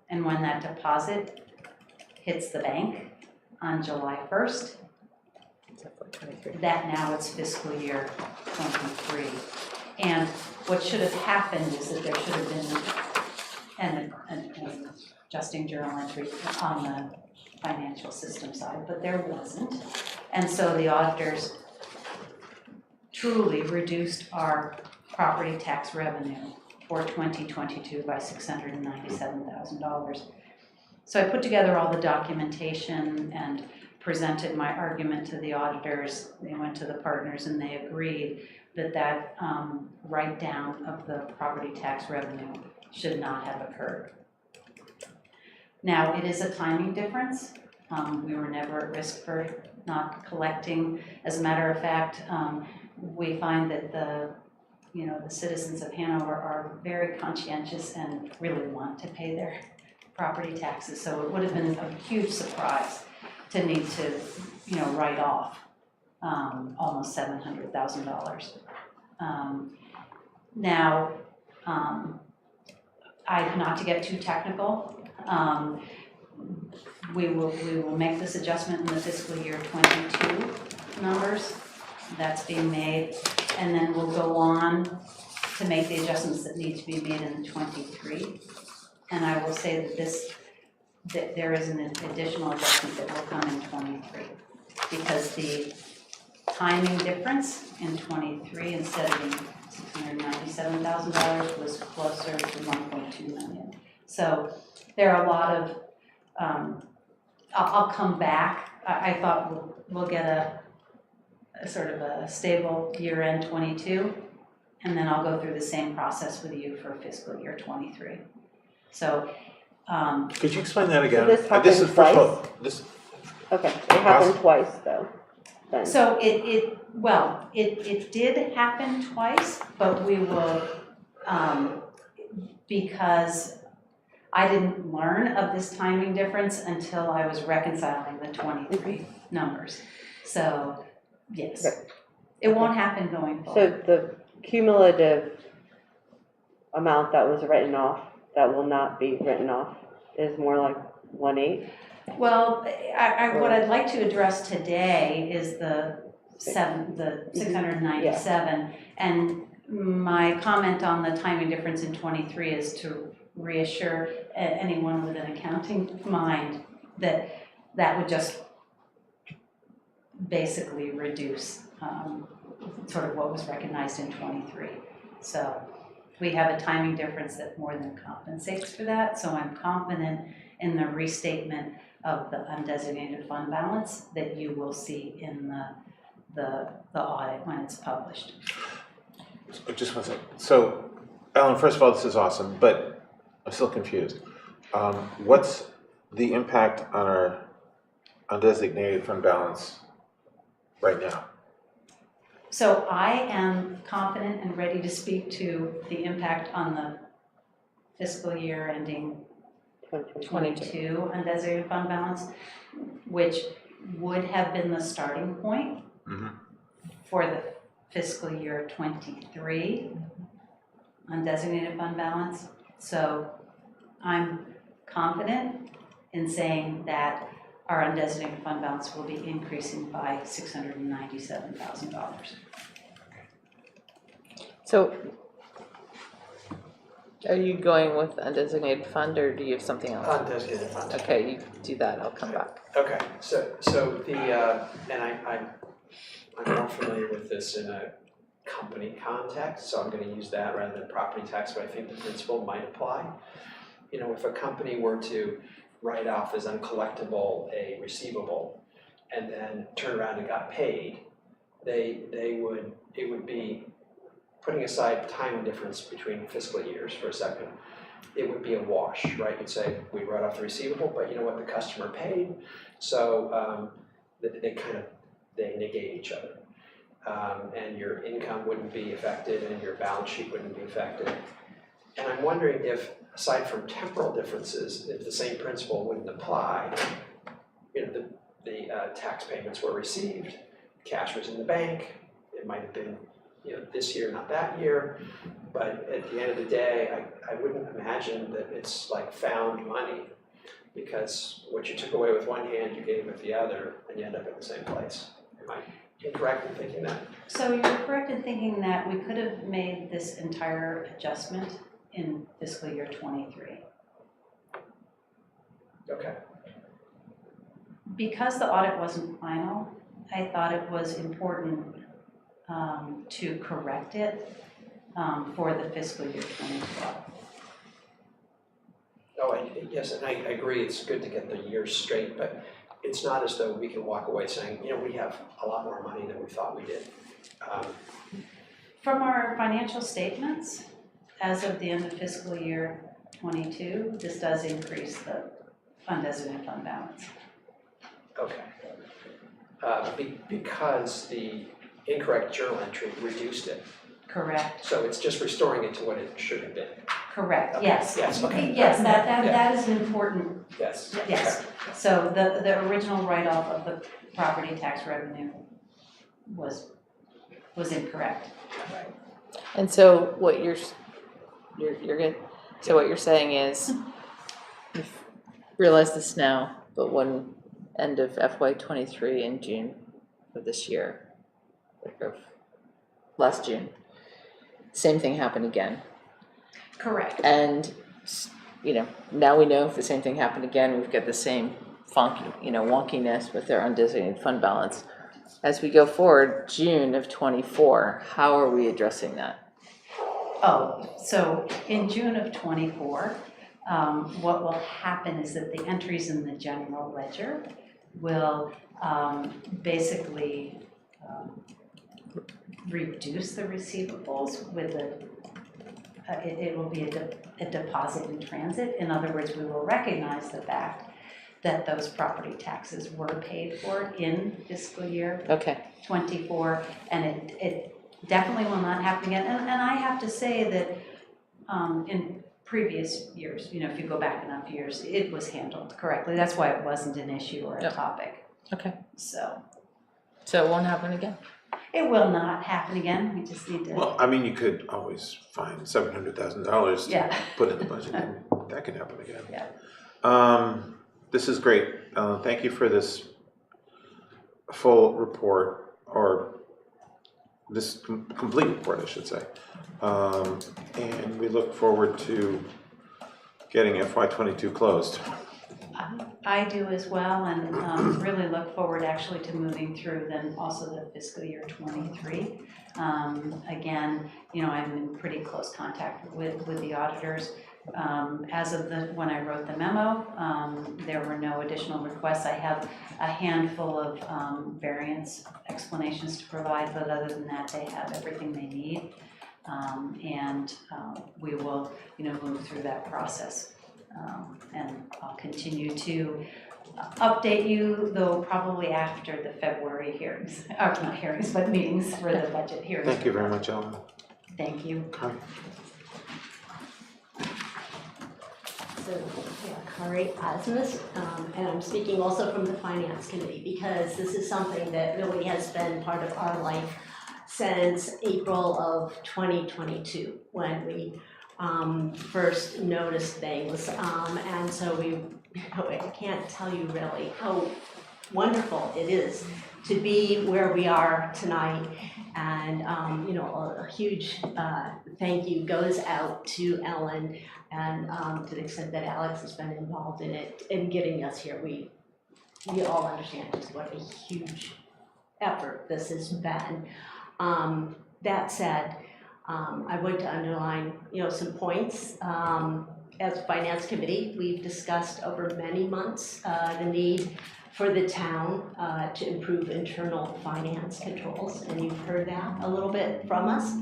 And when that deposit hits the bank on July 1st, that now it's fiscal year 23. And what should have happened is that there should have been an adjusting journal entry on the financial system side, but there wasn't. And so the auditors truly reduced our property tax revenue for 2022 by $697,000. So I put together all the documentation and presented my argument to the auditors. They went to the partners and they agreed that write down of the property tax revenue should not have occurred. Now, it is a timing difference. We were never at risk for not collecting. As a matter of fact, we find that the citizens of Hanover are very conscientious and really want to pay their property taxes. So it would have been a huge surprise to need to, write off almost $700,000. Now, not to get too technical, we will make this adjustment in the fiscal year 22 numbers. That's being made, and then we'll go on to make the adjustments that need to be made in 23. And I will say that there is an additional adjustment that will come in 23, because the timing difference in 23, instead of being $697,000, was closer to $1.2 million. So there are a lot of, I'll come back. I thought we'll get a sort of a stable year-end 22, and then I'll go through the same process with you for fiscal year 23. So, Could you explain that again? So this happened is first of all, twice? Okay, it happened twice though, then. so it did happen twice, but we will, because I didn't learn of this timing difference until I was reconciling the 23 numbers. So, yes, it won't happen going So forward. the cumulative amount that was written off, that will not be written off, is more like 1/8? Well, what I'd like to address today is the 697, and my comment on the timing difference in 23 is to reassure anyone with an accounting mind that that would just basically reduce sort of what was recognized in 23. So we have a timing difference that more than compensates for that, so I'm confident in the restatement of the undesignated fund balance that you will see in the audit when it's published. Just one second. So, Ellen, first of all, this is awesome, but I'm still confused. What's the impact on our undesignated fund balance right now? So I am confident and ready to speak to the impact on the fiscal year ending 22 undesignated fund balance, which would have been the starting point for the fiscal year 23 undesignated fund balance. So I'm confident in saying that our undesignated fund balance will be increasing by $697,000. So are you going with undesignated fund, or do you have something else? Undesignated fund. Okay, you do that, I'll come back. Okay, so the, and I'm more familiar with this in a company context, so I'm gonna use that rather than property tax, but I think the principle might apply. You know, if a company were to write off as uncollectible a receivable and then turn around and got paid, it would be, putting aside time difference between fiscal years for a second, it would be a wash, right? You'd say, we wrote off the receivable, but you know what, the customer paid, so they negate each other. And your income wouldn't be affected and your balance sheet wouldn't be affected. And I'm wondering if, aside from temporal differences, if the same principle wouldn't apply. You know, the tax payments were received, cash was in the bank, it might have been, you know, this year, not that year, but at the end of the day, I wouldn't imagine that it's like found money, because what you took away with one hand, you gave with the other, and you end up in the same place. Am I incorrect in thinking that? So you're correct in thinking that we could have made this entire adjustment in fiscal year 23. Okay. Because the audit wasn't final, I thought it was important to correct it for the fiscal year 2012. Oh, yes, and I agree, it's good to get the years straight, but it's not as though we can walk away saying, you know, we have a lot more money than we thought we did. From our financial statements, as of the end of fiscal year 22, this does increase the undesignated fund balance. Okay. Because the incorrect journal entry reduced it. Correct. So it's just restoring it to what it should have been. Correct. Okay. Yes. Yes. Okay. Yes. That is important. Yes. Yes. Okay. So the original write-off of the property tax revenue was incorrect. And so what you're good. So what you're saying is, you've realized this now, but when end of FY23 in June of this year, or last June, same thing happened again. Correct. And, you know, now we know if the same thing happened again, we've got the same wonkiness with their undesignated fund balance. As we go forward, June of 24, how are we addressing that? Oh, so in June of 24, what will happen is that the entries in the general ledger will basically reduce the receivables with it will be a deposit in transit. In other words, we will recognize the fact that those property taxes were paid for in fiscal year 24, and it definitely will not happen again. And I have to say that in previous years, if you go back enough years, it was handled correctly. That's why it wasn't an issue or a Yep. topic. Okay, So so it won't happen again? it will not happen again. We just need to, Well, I mean, you could always find $700,000 to yeah. put in the budget. That could happen again. Yeah. This is great. Thank you for this full report, or this complete report, I should say. And we look forward to getting FY22 closed. I do as well, and really look forward actually to moving through then also the fiscal year '23. Again, I'm in pretty close contact with the auditors. As of when I wrote the memo, there were no additional requests. I have a handful of variance explanations to provide, but other than that, they have everything they need. And we will, move through that process. And I'll continue to update you, though probably after the February hearings, or not hearings, but meetings for the budget hearings. Thank you very much, Ellen. Thank you. Okay. So, yeah, Kari Asmus, and I'm speaking also from the Finance Committee, because this is something that really has been part of our life since April of 2022, when we first noticed things, and so I can't tell you really how wonderful it is to be where we are tonight, and a huge thank you goes out to Ellen, and to the extent that Alex has been involved in it in getting us here. We all understand just what a huge effort this has been. That said, I would to underline, some points. As a Finance Committee, we've discussed over many months the need for the town to improve internal finance controls, and you've heard that a little bit from us.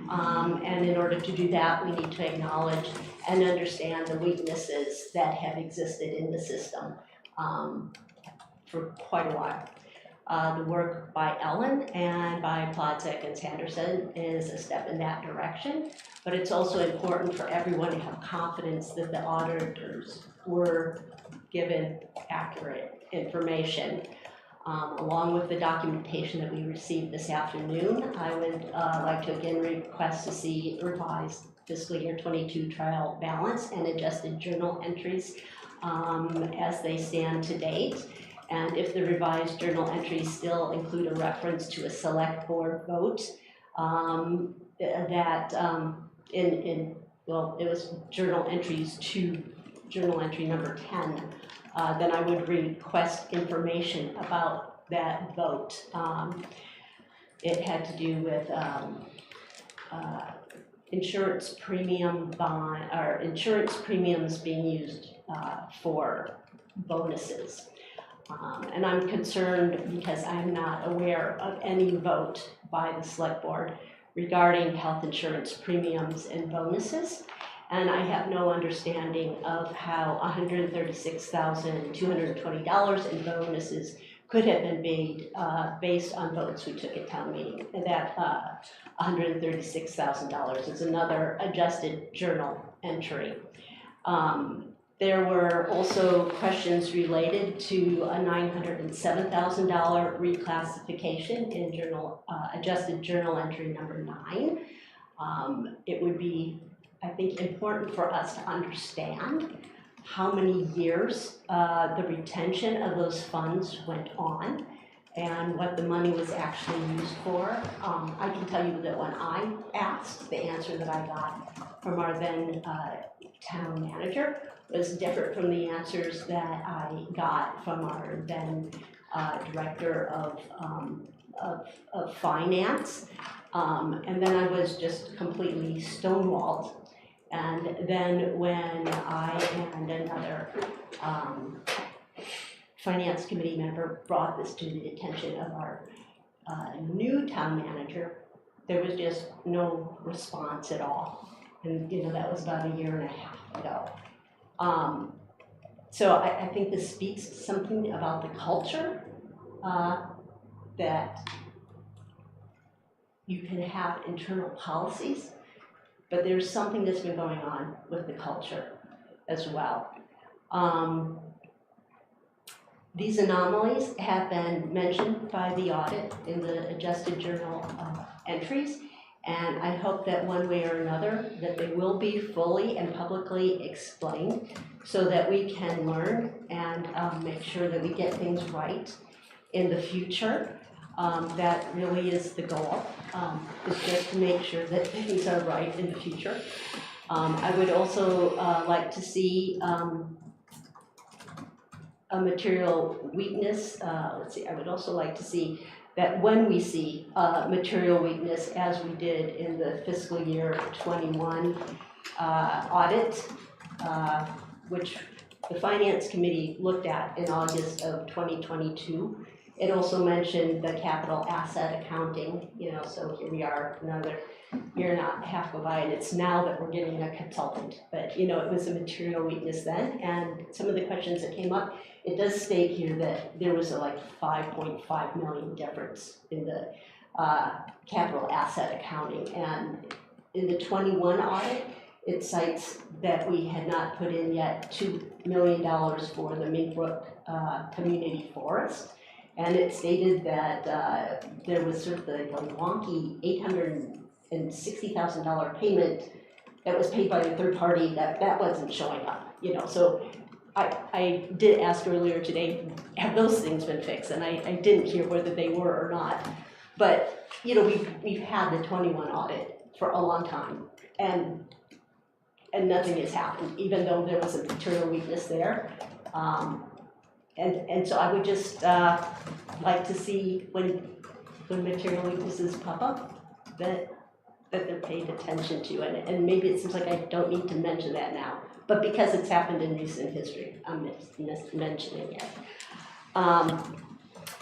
And in order to do that, we need to acknowledge and understand the weaknesses that have existed in the system for quite a while. The work by Ellen and by Plotzek and Sanderson is a step in that direction, but it's also important for everyone to have confidence that the auditors were given accurate information. Along with the documentation that we received this afternoon, I would like to again request to see revised fiscal year 22 trial balance and adjusted journal entries as they stand to date. And if the revised journal entries still include a reference to a select board vote, that it was journal entries to journal entry number 10, then I would request information about that vote. It had to do with insurance premium bond, or insurance premiums being used for bonuses. And I'm concerned because I'm not aware of any vote by the select board regarding health insurance premiums and bonuses. And I have no understanding of how $136,220 in bonuses could have been made based on votes we took at town meeting. And that $136,000 is another adjusted journal entry. There were also questions related to a $907,000 reclassification in adjusted journal entry number 9. It would be, I think, important for us to understand how many years the retention of those funds went on and what the money was actually used for. I can tell you that when I asked, the answer that I got from our then town manager was different from the answers that I got from our then director of finance. And then I was just completely stonewalled. And then when I and another finance committee member brought this to the attention of our new town manager, there was just no response at all. And that was about a year and a half ago. So I think this speaks to something about the culture that you can have internal policies, but there's something that's been going on with the culture as well. These anomalies have been mentioned by the audit in the adjusted journal entries, and I hope that one way or another that they will be fully and publicly explained so that we can learn and make sure that we get things right in the future. That really is the goal, is just to make sure that things are right in the future. I would also like to see a material weakness. I would also like to see that when we see material weakness, as we did in the fiscal year 21 audit, which the Finance Committee looked at in August of 2022. It also mentioned the capital asset accounting, so here we are, another year and a half go by, and it's now that we're getting a consultant. But, it was a material weakness then, and some of the questions that came up, it does state here that there was a $5.5 million difference in the capital asset accounting. And in the 21 audit, it cites that we had not put in yet $2 million for the Minkbrook Community Forest. And it stated that there was sort of the wonky $860,000 payment that was paid by a third party that wasn't showing up, So I did ask earlier today, have those things been fixed? And I didn't hear whether they were or not. But, we've had the 21 audit for a long time, and nothing has happened, even though there was a material weakness there. And so I would just like to see when material weaknesses pop up that they're paid attention to. And maybe it seems like I don't need to mention that now, but because it's happened in recent history, I'm mentioning it.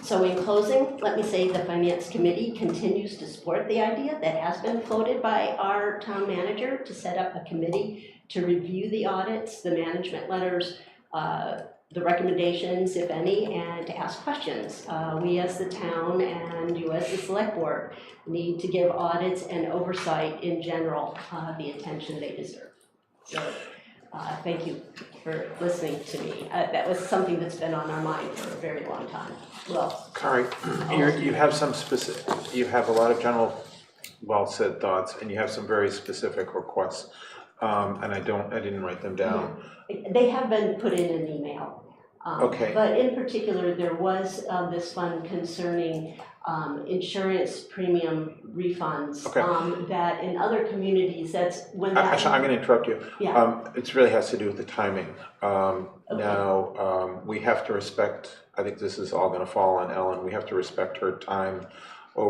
So in closing, let me say the Finance Committee continues to support the idea that has been floated by our town manager to set up a committee to review the audits, the management letters, the recommendations, if any, and to ask questions. We as the town and you as the select board need to give audits and oversight in general the attention they deserve. So thank you for listening to me. That was something that's been on our mind for a very long time. Well, Kari, you have some specific, you have a lot of general, well-said thoughts, and you have some very specific requests, and I didn't write them down. They have been put in an email. Okay. But in particular, there was this one concerning insurance premium refunds. Okay. That in other communities, that's when that. Actually, I'm going to interrupt you. Yeah. It really has to do with the timing. Now, we have to respect, I think this is all going to fall on Ellen, we have to respect her time,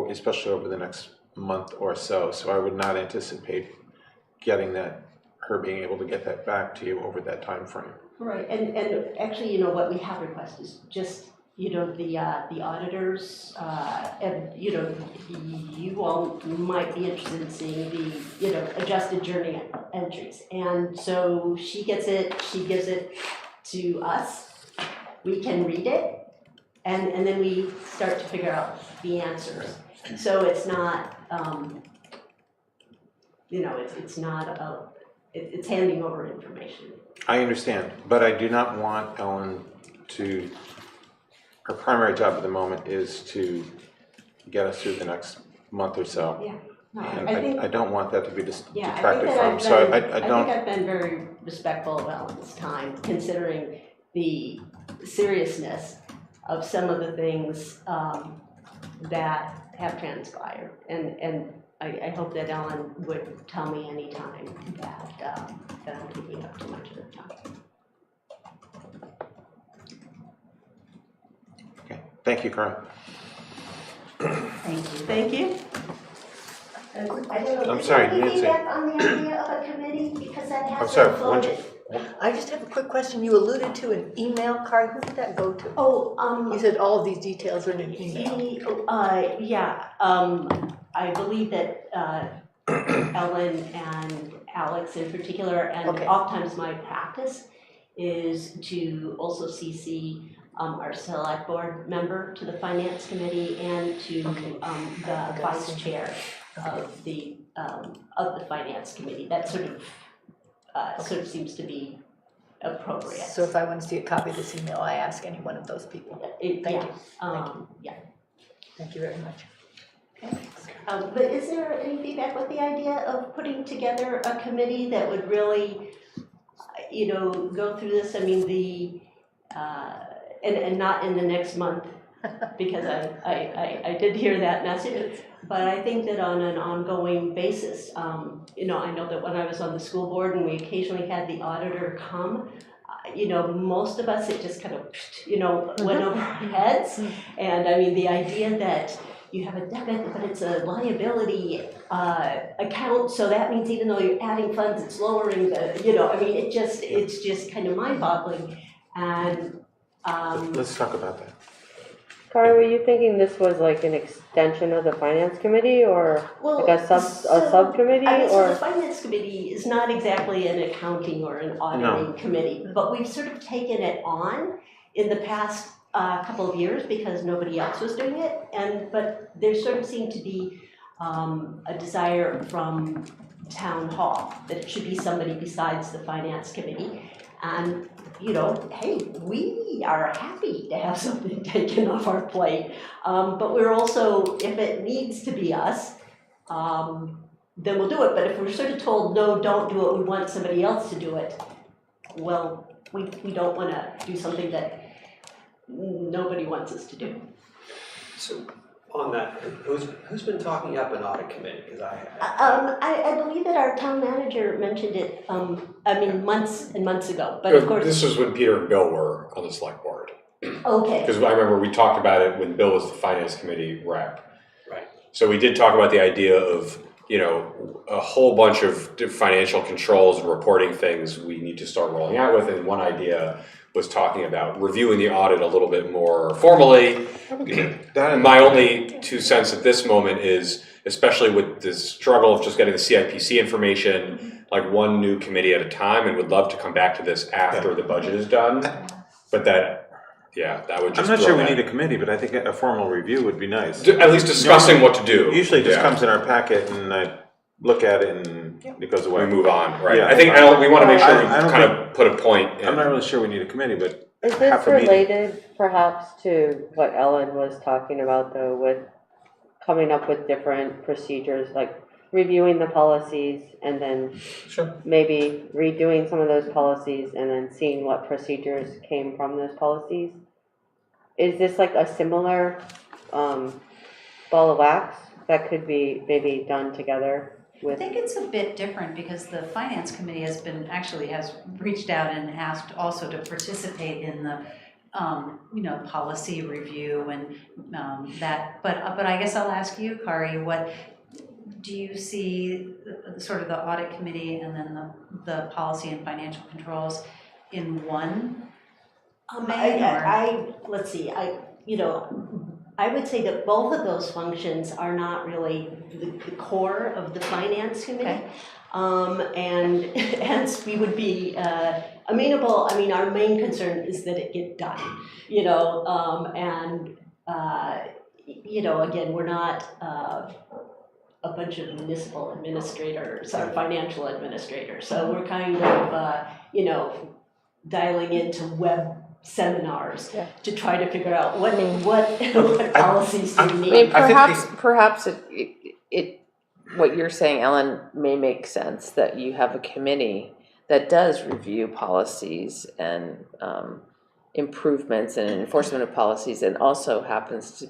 especially over the next month or so. So I would not anticipate her being able to get that back to you over that time frame. Right, and actually, what we have requested is just, the auditors, and, you all might be interested in seeing the, adjusted journey entries. And so she gets it, she gives it to us, we can read it, and then we start to figure out the answers. So it's not, it's not about, it's handing over information. I understand, but I do not want Ellen her primary job at the moment is to get us through the next month or so. Yeah. No, And I don't want that to be I detracted think from, so I don't. think I've been very respectful of Ellen's time, considering the seriousness of some of the things that have transpired. And I hope that Ellen would tell me anytime that I'm taking up too much of her time. Okay, thank you, Karen. Thank you. Thank you. I don't know, I'm sorry, any Nancy. feedback on the idea of a committee, because that I'm has sorry, been floated. I just have a quick question. You alluded to an email, Kari. Who did that go to? Oh, You said all of these details are in an email. I believe that Ellen and Alex in particular, and Okay. oftentimes my practice is to also CC our select board member to the finance committee and to the vice chair of the of the finance committee. That sort of seems to be appropriate. So if I want to see a copy of this email, I ask any one of those people. Thank you. Yeah. Thank you very much. Okay. But is there any feedback with the idea of putting together a committee that would really, go through this? I mean, and not in the next month, because I did hear that message. But I think that on an ongoing basis, I know that when I was on the school board and we occasionally had the auditor come, most of us, it just kind of, went over our heads. And I mean, the idea that you have a debit, but it's a liability account, so that means even though you're adding funds, it's lowering the, it's just kind of mind-boggling. And Let's talk about that. Kari, were you thinking this was like an extension of the finance committee or like a subcommittee So or? the finance committee is not exactly an accounting or an auditing committee, but we've sort of taken it on in the past couple of years because nobody else was doing it. But there sort of seemed to be a desire from town hall that it should be somebody besides the finance committee. And hey, we are happy to have something taken off our plate. But we're also, if it needs to be us, then we'll do it. But if we're sort of told, no, don't do it, we want somebody else to do it, well, we don't want to do something that nobody wants us to do. So on that, who's been talking up an audit committee? Because I believe that our town manager mentioned it, months and months ago, but of course. This was when Peter and Bill were on the select board. Okay. Because I remember we talked about it when Bill was the finance committee rep. Right. So we did talk about the idea of, a whole bunch of financial controls and reporting things we need to start rolling out with. And one idea was talking about reviewing the audit a little bit more formally. My only 2 cents at this moment is, especially with the struggle of just getting the CIPC information, like one new committee at a time, and would love to come back to this after the budget is done. But that would just. I'm not sure we need a committee, but I think a formal review would be nice. At least discussing what to do. Usually it just comes in our packet and I look at it and it goes away. We move on, right? Yeah. I think we want to make sure we I don't kind of put a point in. I'm not really sure we need a committee, but Is half this a meeting. related perhaps to what Ellen was talking about though, with coming up with different procedures, like reviewing the policies and then maybe redoing some of those policies and then seeing what procedures came from those policies? Is this like a similar ball of wax that could be maybe done together I with? think it's a bit different because the finance committee has reached out and asked also to participate in the policy review and that. But I guess I'll ask you, Kari, what do you see sort of the audit committee and then the policy and financial controls in one? Let's see, I would say that both of those functions are not really the core of the finance committee. Okay. And hence we would be amenable. I mean, our main concern is that it get done, again, we're not a bunch of municipal administrators or financial administrators. So we're kind of, dialing into web seminars to try to figure out what policies do we need. I mean, perhaps it what you're saying, Ellen, may make sense that you have a committee that does review policies and improvements and enforcement of policies, and also happens to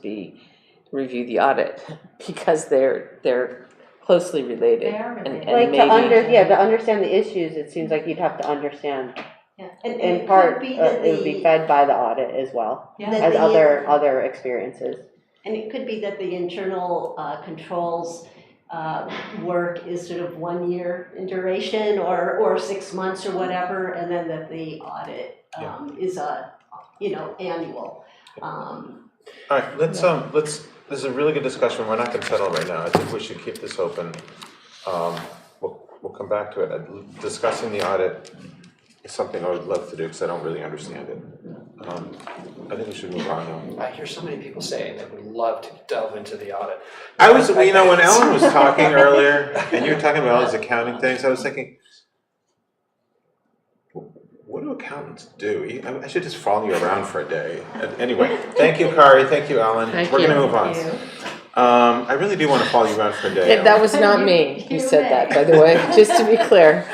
review the audit because they're closely related. And Like maybe, to understand the issues, it seems like you'd have to understand. Yeah. In part, it would be fed by the audit as well as other experiences. And it could be that the internal controls work is sort of 1 year in duration or 6 months or whatever, and then that the audit is annual. All right, this is a really good discussion. We're not going to settle right now. I think we should keep this open. We'll come back to it. Discussing the audit is something I would love to do because I don't really understand it. I think we should move on now. I hear so many people saying they would love to delve into the audit. I was, you know, when Ellen was talking earlier, and you were talking about all these accounting things, I was thinking, what do accountants do? I should just follow you around for a day. Anyway, thank you, Kari, thank you, Ellen. Thank We're you. gonna move on. I really do want to follow you around for a day. That was not me who said that, by the way, just to be clear.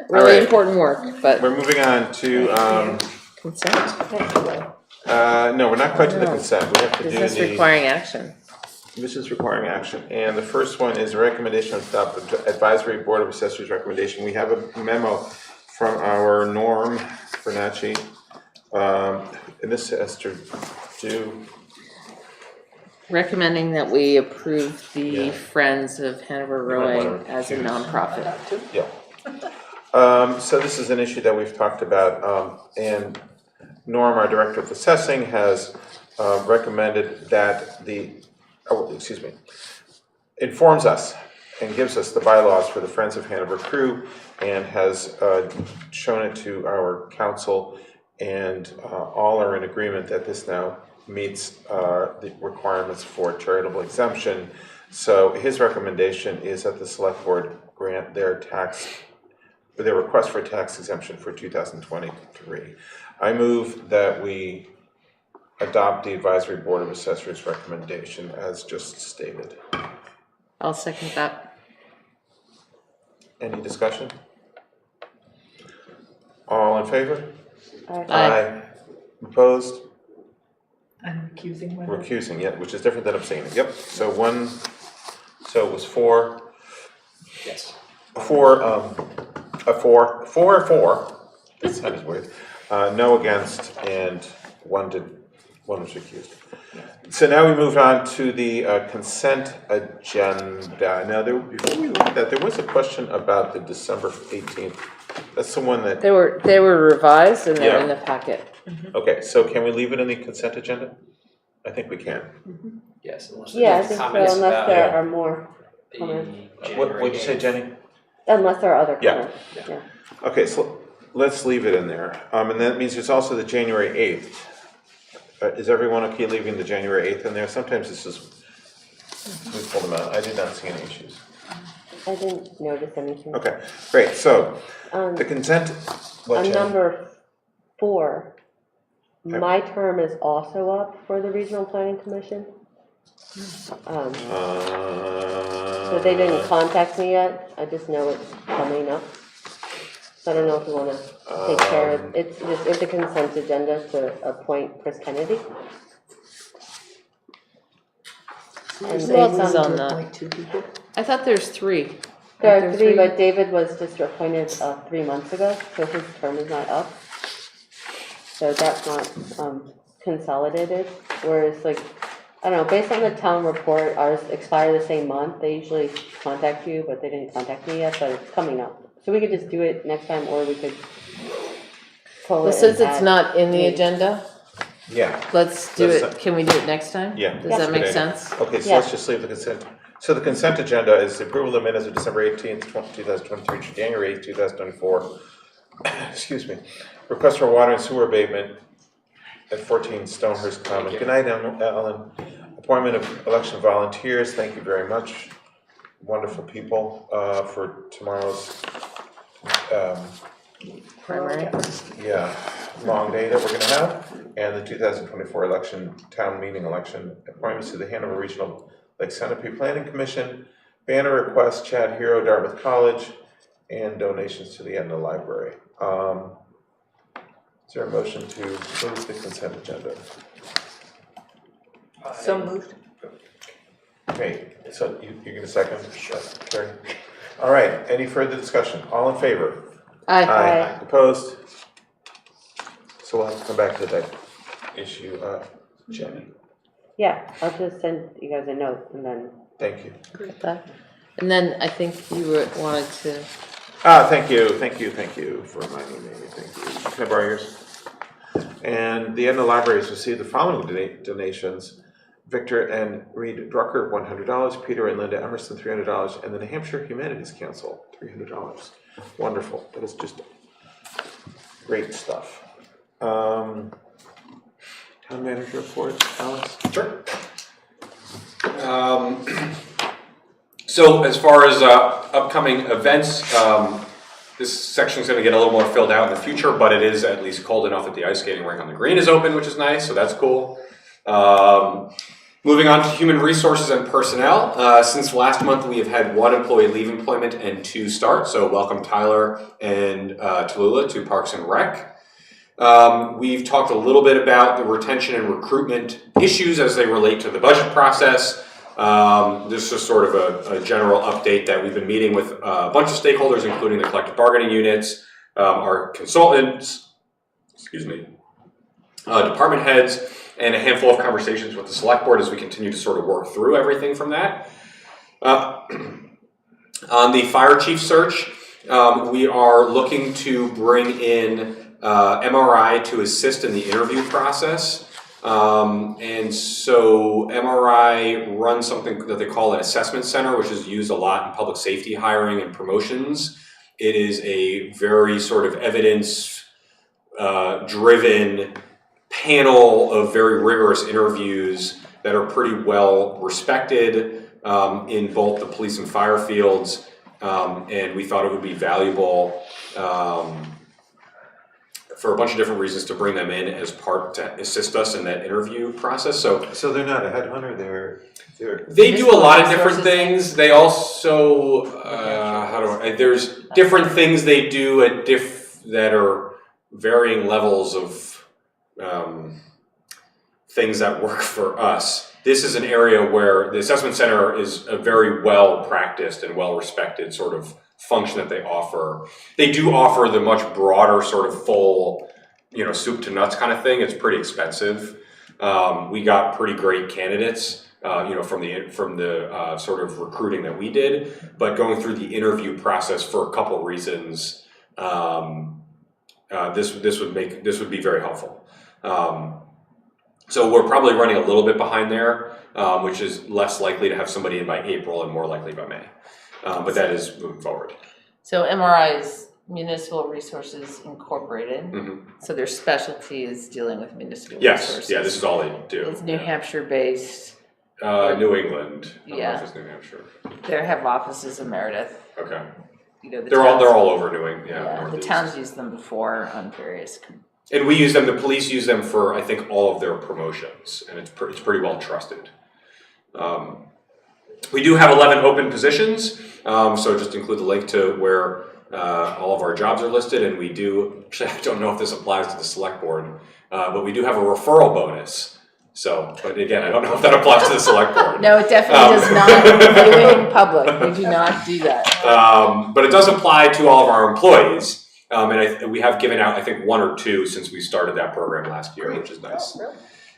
Really right. important work, but We're moving on to, consent, no, we're not quite to the consent. We have to do business the, requiring action. business requiring action. And the first one is a recommendation of the advisory board of assessors recommendation. We have a memo from our Norm Bernacci. And this has to do, Recommending that we approve the Yeah. Friends of Hanover Rowing as a nonprofit. yeah. So this is an issue that we've talked about, and Norm, our director of assessing, has recommended that informs us and gives us the bylaws for the Friends of Hanover crew, and has shown it to our council, and all are in agreement that this now meets the requirements for charitable exemption. So his recommendation is that the select board grant their request for tax exemption for 2023. I move that we adopt the advisory board of assessors recommendation as just stated. I'll second that. Any discussion? All in favor? Aye. Opposed? I'm recusing myself. Recusing, yeah, which is different than abstaining. Yep, so it was four, Yes. four. That sounded weird. No against, and one was recused. So now we move on to the consent agenda. Now, before we look at that, there was a question about the December 18th. That's the one that, They were revised and they're Yeah. in the packet. okay, so can we leave it in the consent agenda? I think we can. Yes, unless Yeah, I there's think so, comments unless about there are more the comments. What'd you say, 8th. Jenny? Unless there are other Yeah. comments, yeah. Okay, so let's leave it in there. And that means there's also the January 8th. Is everyone okay leaving the January 8th in there? Sometimes this is, we pull them out. I did not see any issues. I didn't notice anything. Okay, great. So Um, the consent. what, On Jenny? number 4, Okay. my term is also up for the Regional Planning Commission. So they didn't contact me yet, I just know it's coming up. So I don't know if you wanna take care of, it's just in the consent agenda to appoint Chris Kennedy. And Who else based is on, on that? I thought there's 3. there Aren't are there 3, but David was just appointed 3 months ago, so his term is not up. So that's not consolidated, whereas like, I don't know, based on the town report, ours expire the same month. They usually contact you, but they didn't contact me yet, but it's coming up. So we could just do it next time, or we could pull Well, it. since and it's add not in the me. agenda, Yeah, let's do Let's- it. Can we do it next time? yeah. Does that's that a make good idea. sense? Okay, so Yeah. let's just leave the consent. So the consent agenda is the approval of minutes of December 18th, 2023 to January 8th, 2024. Excuse me. Request for water and sewer abatement at 14 Stonehurst Common. Good night, Ellen. Appointment of election volunteers, thank you very much. Wonderful people for tomorrow's, Primary. long day that we're gonna have. And the 2024 election, town meeting election, appointments to the Hanover Regional Lake Sunapee Planning Commission, banner request, Chad Hero, Dartmouth College, and donations to the Edna Library. Is there a motion to move the consent agenda? So moved. Okay, so you're gonna second? Carrie? All right, any further discussion? All in favor? Aye. Opposed? So we'll have to come back to that issue, Jenny. Yeah, I'll just send you guys a note and then, Thank you. Got that. And then I think you wanted to, Thank you for reminding me, thank you. Can I borrow yours? And the Edna Library has received the following donations. Victor and Reed Drucker, $100, Peter and Linda Emerson, $300, and the New Hampshire Humanities Council, $300. Wonderful, that is just great stuff. Town manager report, Alex? Sure. So as far as upcoming events, this section is going to get a little more filled out in the future, but it is at least cold enough that the ice skating rink on the green is open, which is nice, so that's cool. Moving on to human resources and personnel. Since last month, we have had 1 employee leave employment and 2 start, so welcome Tyler and Tallulah to Parks and Rec. We've talked a little bit about the retention and recruitment issues as they relate to the budget process. This is sort of a general update that we've been meeting with a bunch of stakeholders, including the collective bargaining units, our consultants, department heads, and a handful of conversations with the select board as we continue to sort of work through everything from that. On the fire chief search, we are looking to bring in MRI to assist in the interview process. And so MRI runs something that they call an assessment center, which is used a lot in public safety hiring and promotions. It is a very sort of evidence driven panel of very rigorous interviews that are pretty well respected in both the police and fire fields. And we thought it would be valuable for a bunch of different reasons to bring them in as part to assist us in that interview process. So they're not a headhunter, they do a lot of different things. They also, there's different things they do at that are varying levels of things that work for us. This is an area where the assessment center is a very well practiced and well respected sort of function that they offer. They do offer the much broader sort of full, soup to nuts kind of thing. It's pretty expensive. We got pretty great candidates, from the sort of recruiting that we did, but going through the interview process for a couple reasons, this would be very helpful. So we're probably running a little bit behind there, which is less likely to have somebody in by April and more likely by May. But that is moving forward. So MRI is Municipal Resources Incorporated. Mm-hmm. So their specialty is dealing with municipal resources. Yes, yeah, this is all they do. It's New Hampshire based. New England. I don't know Yeah. if it's New Hampshire. They have offices in Meredith. Okay. They're all over New England. Yeah, the Northeast. towns used them before on various. And we use them. The police use them for I think all of their promotions, and it's pretty well trusted. We do have 11 open positions, so just include the link to where all of our jobs are listed, and we do. Actually, I don't know if this applies to the select board, but we do have a referral bonus. So, but again, I don't know if that applies to the select board. No, it definitely does not. Viewing in public, we do not do that. But it does apply to all of our employees. And we have given out, I think, 1 or 2 since we started that program last year, which is nice.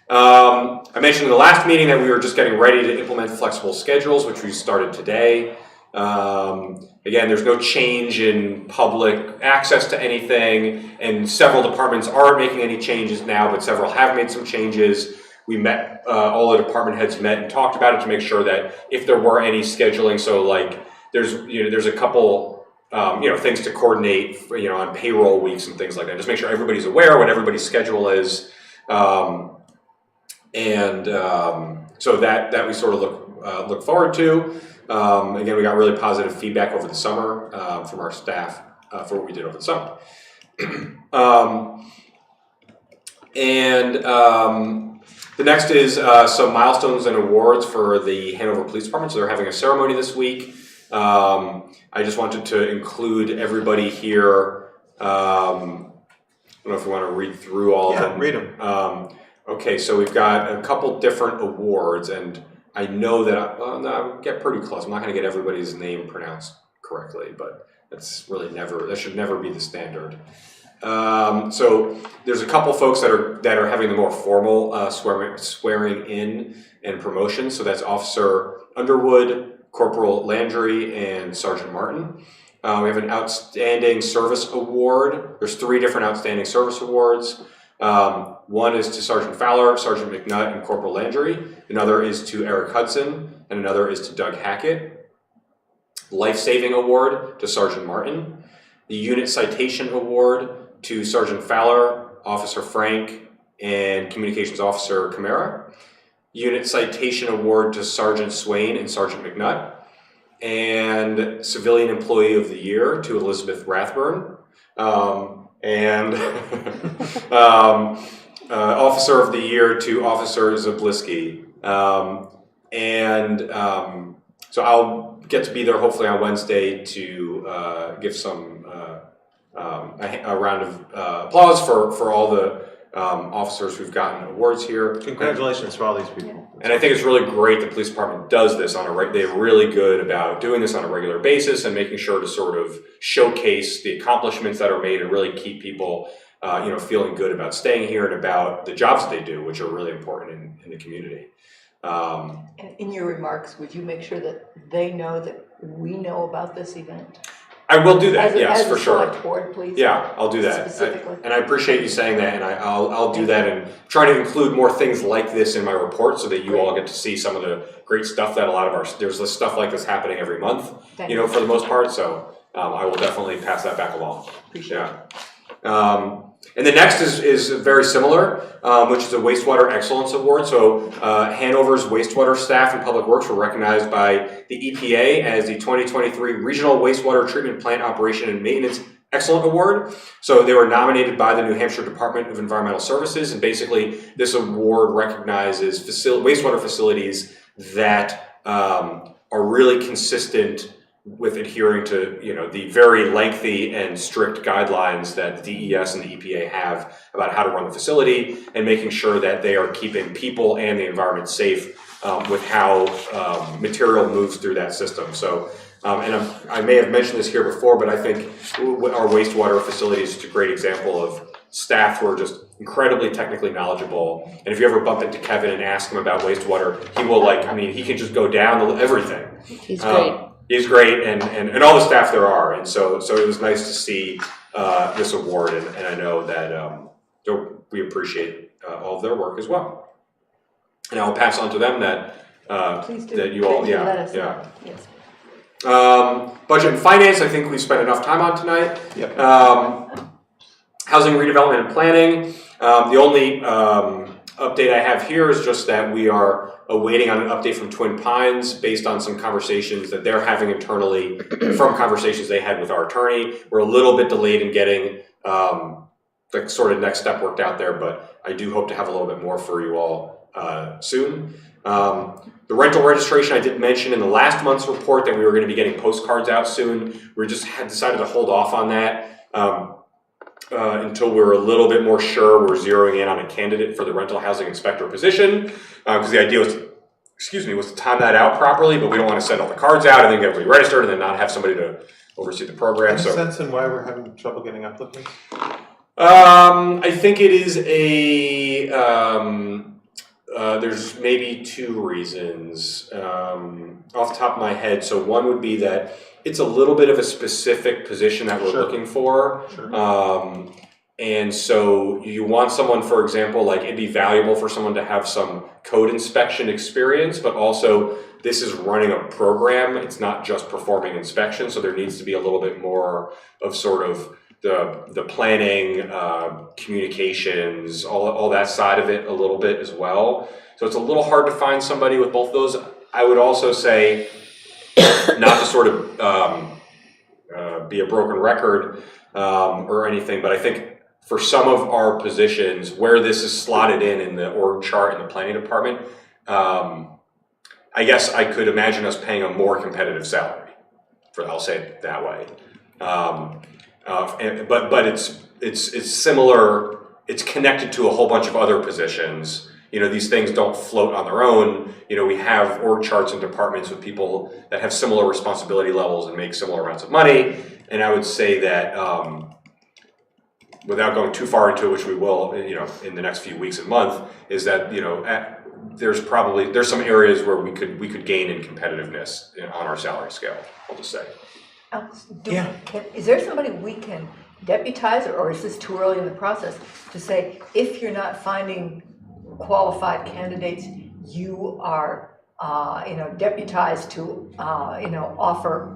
I mentioned in the last meeting that we were just getting ready to implement flexible schedules, which we started today. Again, there's no change in public access to anything, and several departments aren't making any changes now, but several have made some changes. We met, all the department heads met and talked about it to make sure that if there were any scheduling, so like there's a couple things to coordinate, on payroll weeks and things like that. Just make sure everybody's aware what everybody's schedule is. So that we sort of look forward to. Again, we got really positive feedback over the summer from our staff for what we did over the summer. The next is some milestones and awards for the Hanover Police Department. So they're having a ceremony this week. I just wanted to include everybody here. I don't know if you want to read through all of them. Read them. Okay, so we've got a couple different awards, and I know that I get pretty close. I'm not going to get everybody's name pronounced correctly, but that's really that should never be the standard. So there's a couple folks that are having the more formal swearing in and promotion. So that's Officer Underwood, Corporal Landry, and Sergeant Martin. We have an Outstanding Service Award. There's 3 different Outstanding Service Awards. One is to Sergeant Fowler, Sergeant McNutt, and Corporal Landry. Another is to Eric Hudson, and another is to Doug Hackett. Life Saving Award to Sergeant Martin. The Unit Citation Award to Sergeant Fowler, Officer Frank, and Communications Officer Camara. Unit Citation Award to Sergeant Swain and Sergeant McNutt. And Civilian Employee of the Year to Elizabeth Rathburn. And Officer of the Year to Officer Zablisky. So I'll get to be there hopefully on Wednesday to give some a round of applause for all the officers who've gotten awards here. Congratulations for all these people. And I think it's really great the police department does this on they're really good about doing this on a regular basis and making sure to sort of showcase the accomplishments that are made and really keep people feeling good about staying here and about the jobs that they do, which are really important in the community. And in your remarks, would you make sure that they know that we know about this event? I will do that, yes, for sure. As a select board, please. Yeah, I'll do that. Specifically. And I appreciate you saying that, and I'll do that and try to include more things like this in my report so that you all get to see some of the great stuff that there's this stuff like this happening every month, for the most part, so I will definitely pass that back along. Appreciate it. And the next is very similar, which is a Wastewater Excellence Award. So Hanover's wastewater staff and public works were recognized by the EPA as the 2023 Regional Wastewater Treatment Plant Operation and Maintenance Excellent Award. So they were nominated by the New Hampshire Department of Environmental Services, and basically this award recognizes wastewater facilities that are really consistent with adhering to the very lengthy and strict guidelines that the DES and the EPA have about how to run the facility and making sure that they are keeping people and the environment safe with how material moves through that system. So, I may have mentioned this here before, but I think our wastewater facility is just a great example of staff who are just incredibly technically knowledgeable. And if you ever bump into Kevin and ask him about wastewater, he will he can just go down everything. He's great. He's great, and all the staff there are, and so it was nice to see this award, and I know that we appreciate all of their work as well. And I'll pass on to them that Please do. that you all, Let us know. yeah. Yes. Budget and finance, I think we spent enough time on tonight. Yep. Housing redevelopment and planning. The only update I have here is just that we are awaiting on an update from Twin Pines based on some conversations that they're having internally from conversations they had with our attorney. We're a little bit delayed in getting the sort of next step worked out there, but I do hope to have a little bit more for you all soon. The rental registration, I did mention in the last month's report that we were going to be getting postcards out soon. We just had decided to hold off on that until we're a little bit more sure we're zeroing in on a candidate for the rental housing inspector position. Because the idea was to time that out properly, but we don't want to send all the cards out and then get everybody registered and then not have somebody to oversee the program. Any sense in why we're having trouble getting applicants? I think it is there's maybe two reasons off the top of my head. So one would be that it's a little bit of a specific position that we're looking for. Sure. And so you want someone, for example, it'd be valuable for someone to have some code inspection experience, but also this is running a program. It's not just performing inspections. So there needs to be a little bit more of sort of the planning, communications, all that side of it a little bit as well. So it's a little hard to find somebody with both those. I would also say, not to sort of be a broken record or anything, but I think for some of our positions where this is slotted in the org chart in the planning department, I guess I could imagine us paying a more competitive salary. I'll say it that way. But it's similar. It's connected to a whole bunch of other positions. These things don't float on their own. We have org charts and departments with people that have similar responsibility levels and make similar amounts of money. And I would say that, without going too far into it, which we will, in the next few weeks and month, is that there's some areas where we could gain in competitiveness on our salary scale. I'll just say. Alex, is there somebody we can deputize, or is this too early in the process to say, if you're not finding qualified candidates, you are, deputized to, offer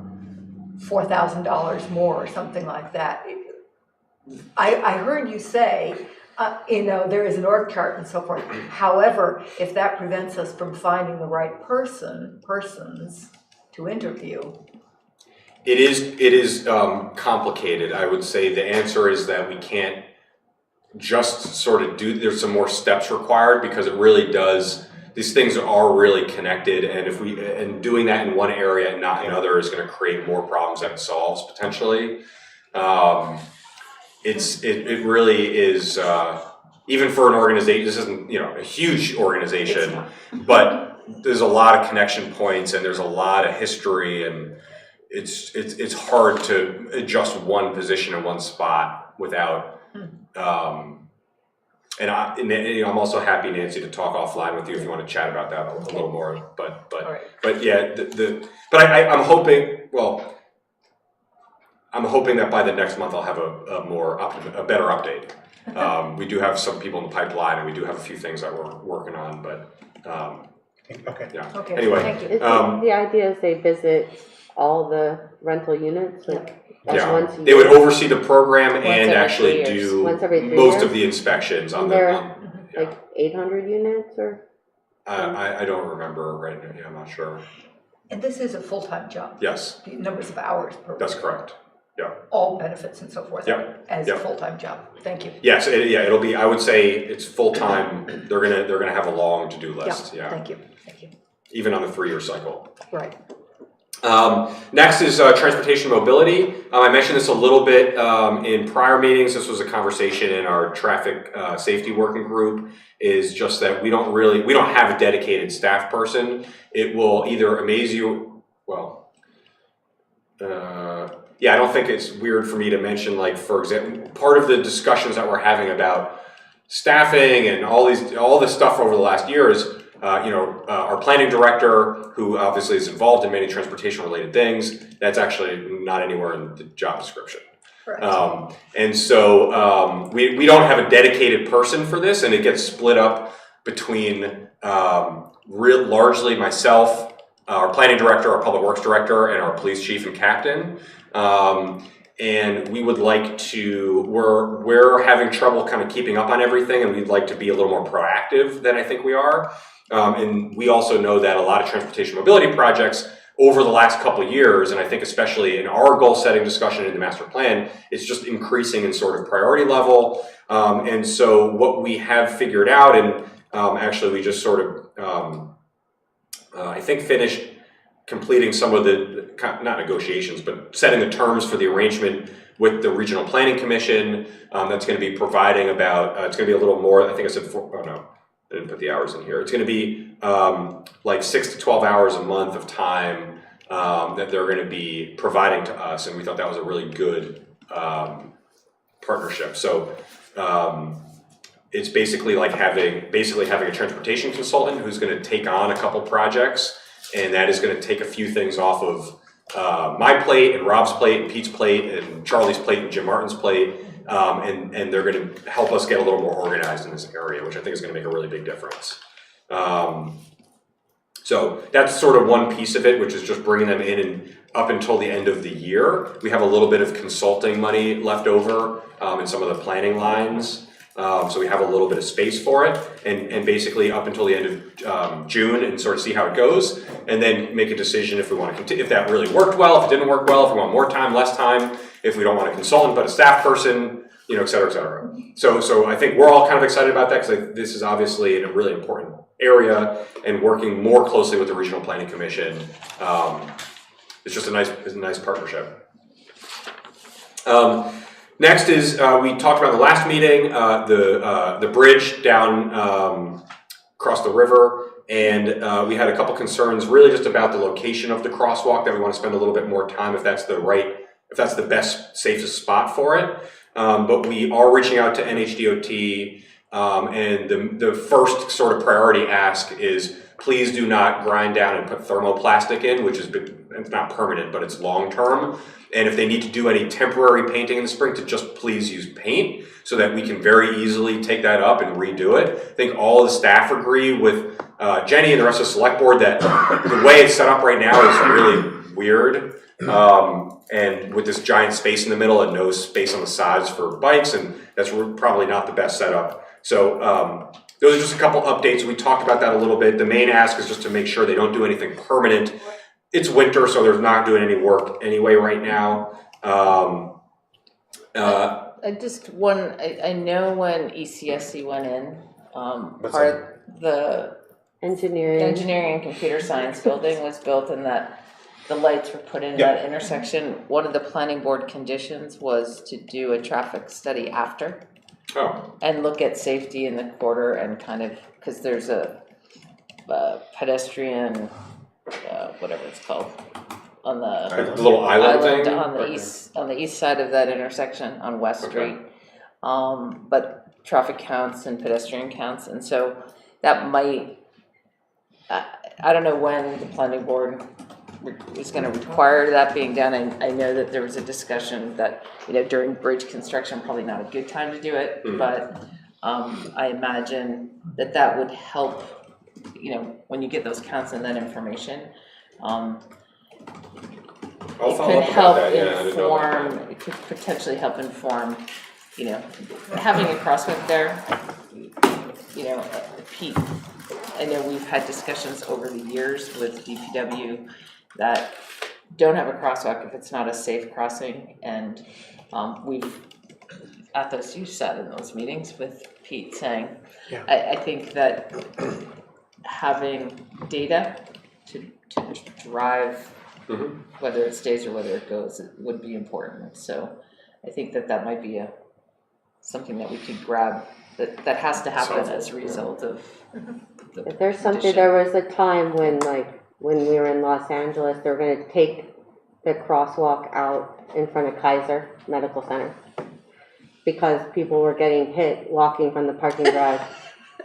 $4,000 more or something like that? I heard you say There is an org chart and so forth. However, if that prevents us from finding the right persons to interview. It is complicated. I would say the answer is that we can't just sort of there's some more steps required, because it really does, these things are really connected, and doing that in one area and not in other is going to create more problems than it solves potentially. It really is, even for an organization, this isn't, a huge organization, but there's a lot of connection points and there's a lot of history, and it's hard to adjust one position in one spot without, and I'm also happy, Nancy, to talk offline with you if you want to chat about that a little more. But yeah, I'm hoping. Well, I'm hoping that by the next month I'll have a better update. We do have some people in the pipeline, and we do have a few things that we're working on. But Okay. yeah. Okay, Anyway, thank you. Is the idea is they visit all the rental units, like once a year? they would oversee the program and every actually 3 years. do Once every 3 most years? of the inspections on And the. they're like 800 units or? I don't remember right now. Yeah, I'm not sure. And this is a full-time job. Yes, The numbers of hours per week. that's correct. Yeah. All benefits and so forth. Yeah. As a Yeah. full-time job. Thank you. Yes, it'll be. I would say it's full time. They're gonna have a long to do list. Yeah. Thank you. Thank you. Even on the 3-year cycle. Right. Next is transportation mobility. I mentioned this a little bit in prior meetings. This was a conversation in our traffic safety working group. Is just that we don't have a dedicated staff person. It will either amaze you. Well, yeah, I don't think it's weird for me to mention, like, for example, part of the discussions that we're having about staffing and all this stuff over the last year is. Our planning director, who obviously is involved in many transportation related things, that's actually not anywhere in the job description. Correct. And so we don't have a dedicated person for this, and it gets split up between largely myself, our planning director, our public works director, and our police chief and captain. And we would like to, we're having trouble kind of keeping up on everything, and we'd like to be a little more proactive than I think we are. And we also know that a lot of transportation mobility projects over the last couple of years, and I think especially in our goal setting discussion in the master plan, it's just increasing in sort of priority level. And so what we have figured out, and actually we just sort of, I think finished completing some of the, not negotiations, but setting the terms for the arrangement with the Regional Planning Commission. That's going to be providing about, it's going to be a little more, I think I said I didn't put the hours in here. It's going to be like 6 to 12 hours a month of time that they're going to be providing to us, and we thought that was a really good partnership. So it's basically like having a transportation consultant who's going to take on a couple projects, and that is going to take a few things off of my plate and Rob's plate and Pete's plate and Charlie's plate and Jim Martin's plate. And they're going to help us get a little more organized in this area, which I think is going to make a really big difference. So that's sort of one piece of it, which is just bringing them in and up until the end of the year. We have a little bit of consulting money left over in some of the planning lines. So we have a little bit of space for it, and basically up until the end of June, and sort of see how it goes, and then make a decision if we want to continue, if that really worked well, if it didn't work well, if we want more time, less time, if we don't want a consultant but a staff person, et cetera, et cetera. So I think we're all kind of excited about that, because this is obviously in a really important area, and working more closely with the Regional Planning Commission. It's just a nice partnership. Next is, we talked about in the last meeting, the bridge down across the river, and we had a couple concerns really just about the location of the crosswalk, that we want to spend a little bit more time if that's the best, safest spot for it. But we are reaching out to NHDOT, and the first sort of priority ask is, please do not grind down and put thermoplastic in, which is, it's not permanent, but it's long-term. And if they need to do any temporary painting in the spring, to just please use paint, so that we can very easily take that up and redo it. I think all of the staff agree with Jenny and the rest of the select board that the way it's set up right now is really weird. and with this giant space in the middle and no space on the sides for bikes, and that's probably not the best setup. So those are just a couple updates. We talked about that a little bit. The main ask is just to make sure they don't do anything permanent. It's winter, so they're not doing any work anyway right now. I know when ECSC went in, part of the Engineering. engineering and computer science building was built and that the lights were put in that intersection. One of the planning board conditions was to do a traffic study after. Oh. And look at safety in the quarter and kind of, because there's a pedestrian, whatever it's called, on the little island thing? on the east side of that intersection on West Street. But traffic counts and pedestrian counts, and so that might, I don't know when the planning board is going to require that being done. I know that there was a discussion that, during bridge construction, probably not a good time to do it, but I imagine that would help, when you get those counts and that information. I'll follow up about that. Yeah, I didn't know that. It could potentially help inform, having a crosswalk there, Pete, I know we've had discussions over the years with DPW that don't have a crosswalk if it's not a safe crossing, and you sat in those meetings with Pete saying, I think that having data to drive whether it stays or whether it goes, it would be important. So I think that might be something that we could grab that has to happen as a result of the If there's something, condition. there was a time when we were in Los Angeles, they were going to take the crosswalk out in front of Kaiser Medical Center because people were getting hit walking from the parking garage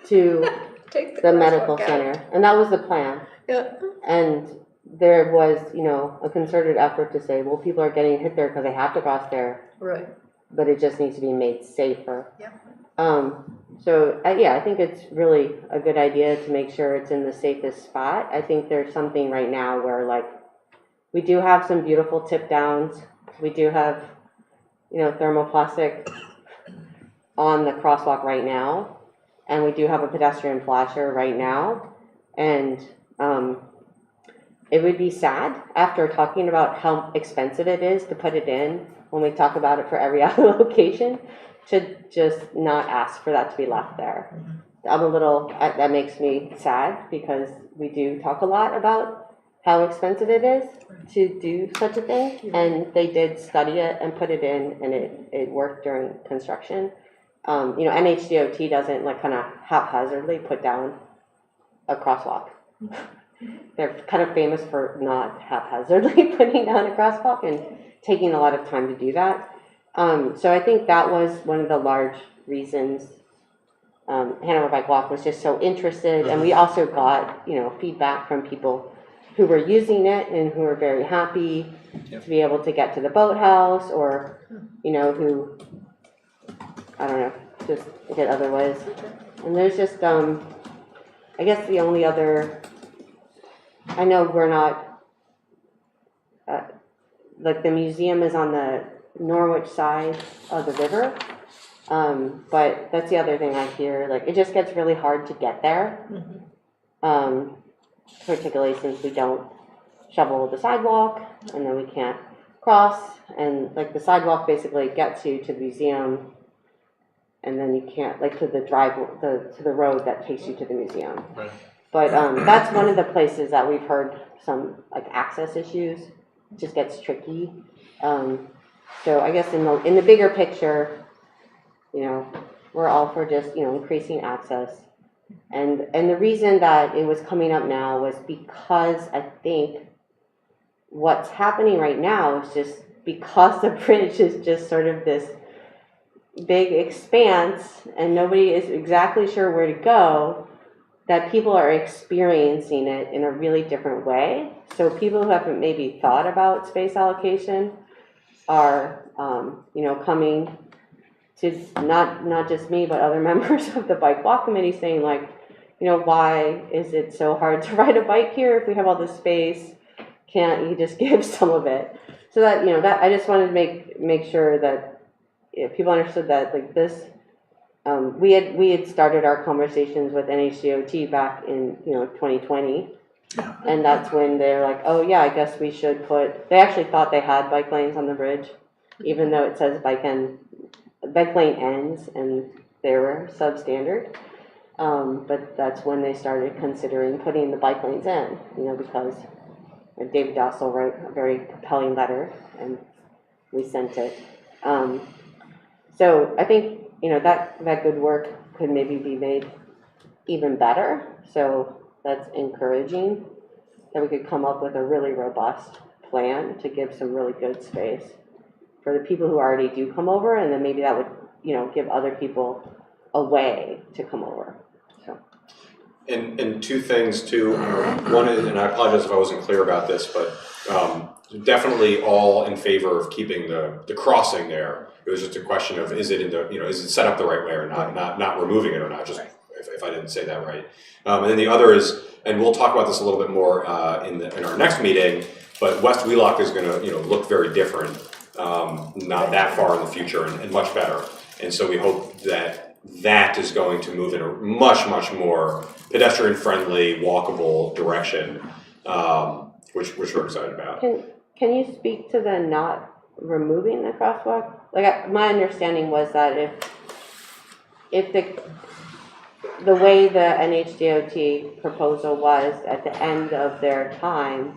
to the medical center, and that was the plan. Yeah. And there was, a concerted effort to say, well, people are getting hit there because they have to cross there, Right. but it just needs to be made safer. Yeah. I think it's really a good idea to make sure it's in the safest spot. I think there's something right now where we do have some beautiful tip downs. We do have, thermoplastic on the crosswalk right now. And we do have a pedestrian flasher right now. And it would be sad after talking about how expensive it is to put it in when we talk about it for every other location to just not ask for that to be left there. That makes me sad because we do talk a lot about how expensive it is to do such a thing. And they did study it and put it in, and it worked during construction. NHDOT doesn't kind of haphazardly put down a crosswalk. They're kind of famous for not haphazardly putting down a crosswalk and taking a lot of time to do that. So I think that was one of the large reasons Hanover Bike Walk was just so interested. And we also got, feedback from people who were using it and who were very happy to be able to get to the boathouse or, who, I don't know, just get other ways. And there's just, I guess the only other, I know we're not, the museum is on the Norwich side of the river, but that's the other thing I hear, it just gets really hard to get there, particularly since we don't shovel the sidewalk, and then we can't cross, and the sidewalk basically gets you to the museum, and then you can't, to the road that takes you to the museum. Right. But that's one of the places that we've heard some access issues. It just gets tricky. So I guess in the bigger picture, we're all for just increasing access. And the reason that it was coming up now was because I think what's happening right now is just because the bridge is just sort of this big expanse and nobody is exactly sure where to go, that people are experiencing it in a really different way. So people who haven't maybe thought about space allocation are, coming to not just me, but other members of the Bike Walk Committee saying why is it so hard to ride a bike here if we have all this space? Can't you just give some of it? So that, you know, that, I just wanted to make sure that people understood that, like, this, we had started our conversations with NHDOT back in, 2020. And that's when they're like, oh yeah, I guess we should they actually thought they had bike lanes on the bridge, even though it says bike lane ends, and they were substandard. But that's when they started considering putting the bike lanes in, because David Dossel wrote a very compelling letter, and we sent it. So I think, that good work could maybe be made even better. So that's encouraging that we could come up with a really robust plan to give some really good space for the people who already do come over, and then maybe that would, give other people a way to come over. So. And two things too. One is, and I apologize if I wasn't clear about this, but definitely all in favor of keeping the crossing there. It was just a question of, is it is it set up the right way or not? Not removing it or not, just if I didn't say that right. And then the other is, and we'll talk about this a little bit more in our next meeting, but West Wheelock is going to look very different, not that far in the future, and much better. And so we hope that is going to move in a much, much more pedestrian-friendly, walkable direction, which we're excited about. Can you speak to the not removing the crosswalk? Like, my understanding was that if the way the NHDOT proposal was, at the end of their time,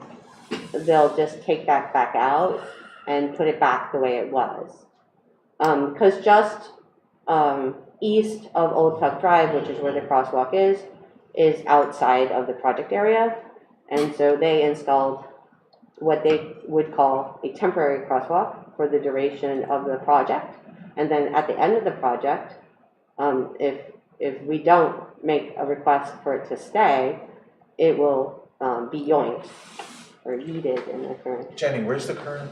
they'll just take that back out and put it back the way it was. Because just east of Old Tuck Drive, which is where the crosswalk is outside of the project area. And so they installed what they would call a temporary crosswalk for the duration of the project. And then at the end of the project, if we don't make a request for it to stay, it will be yoinked or yeeted in the current. Jenny, where's the current?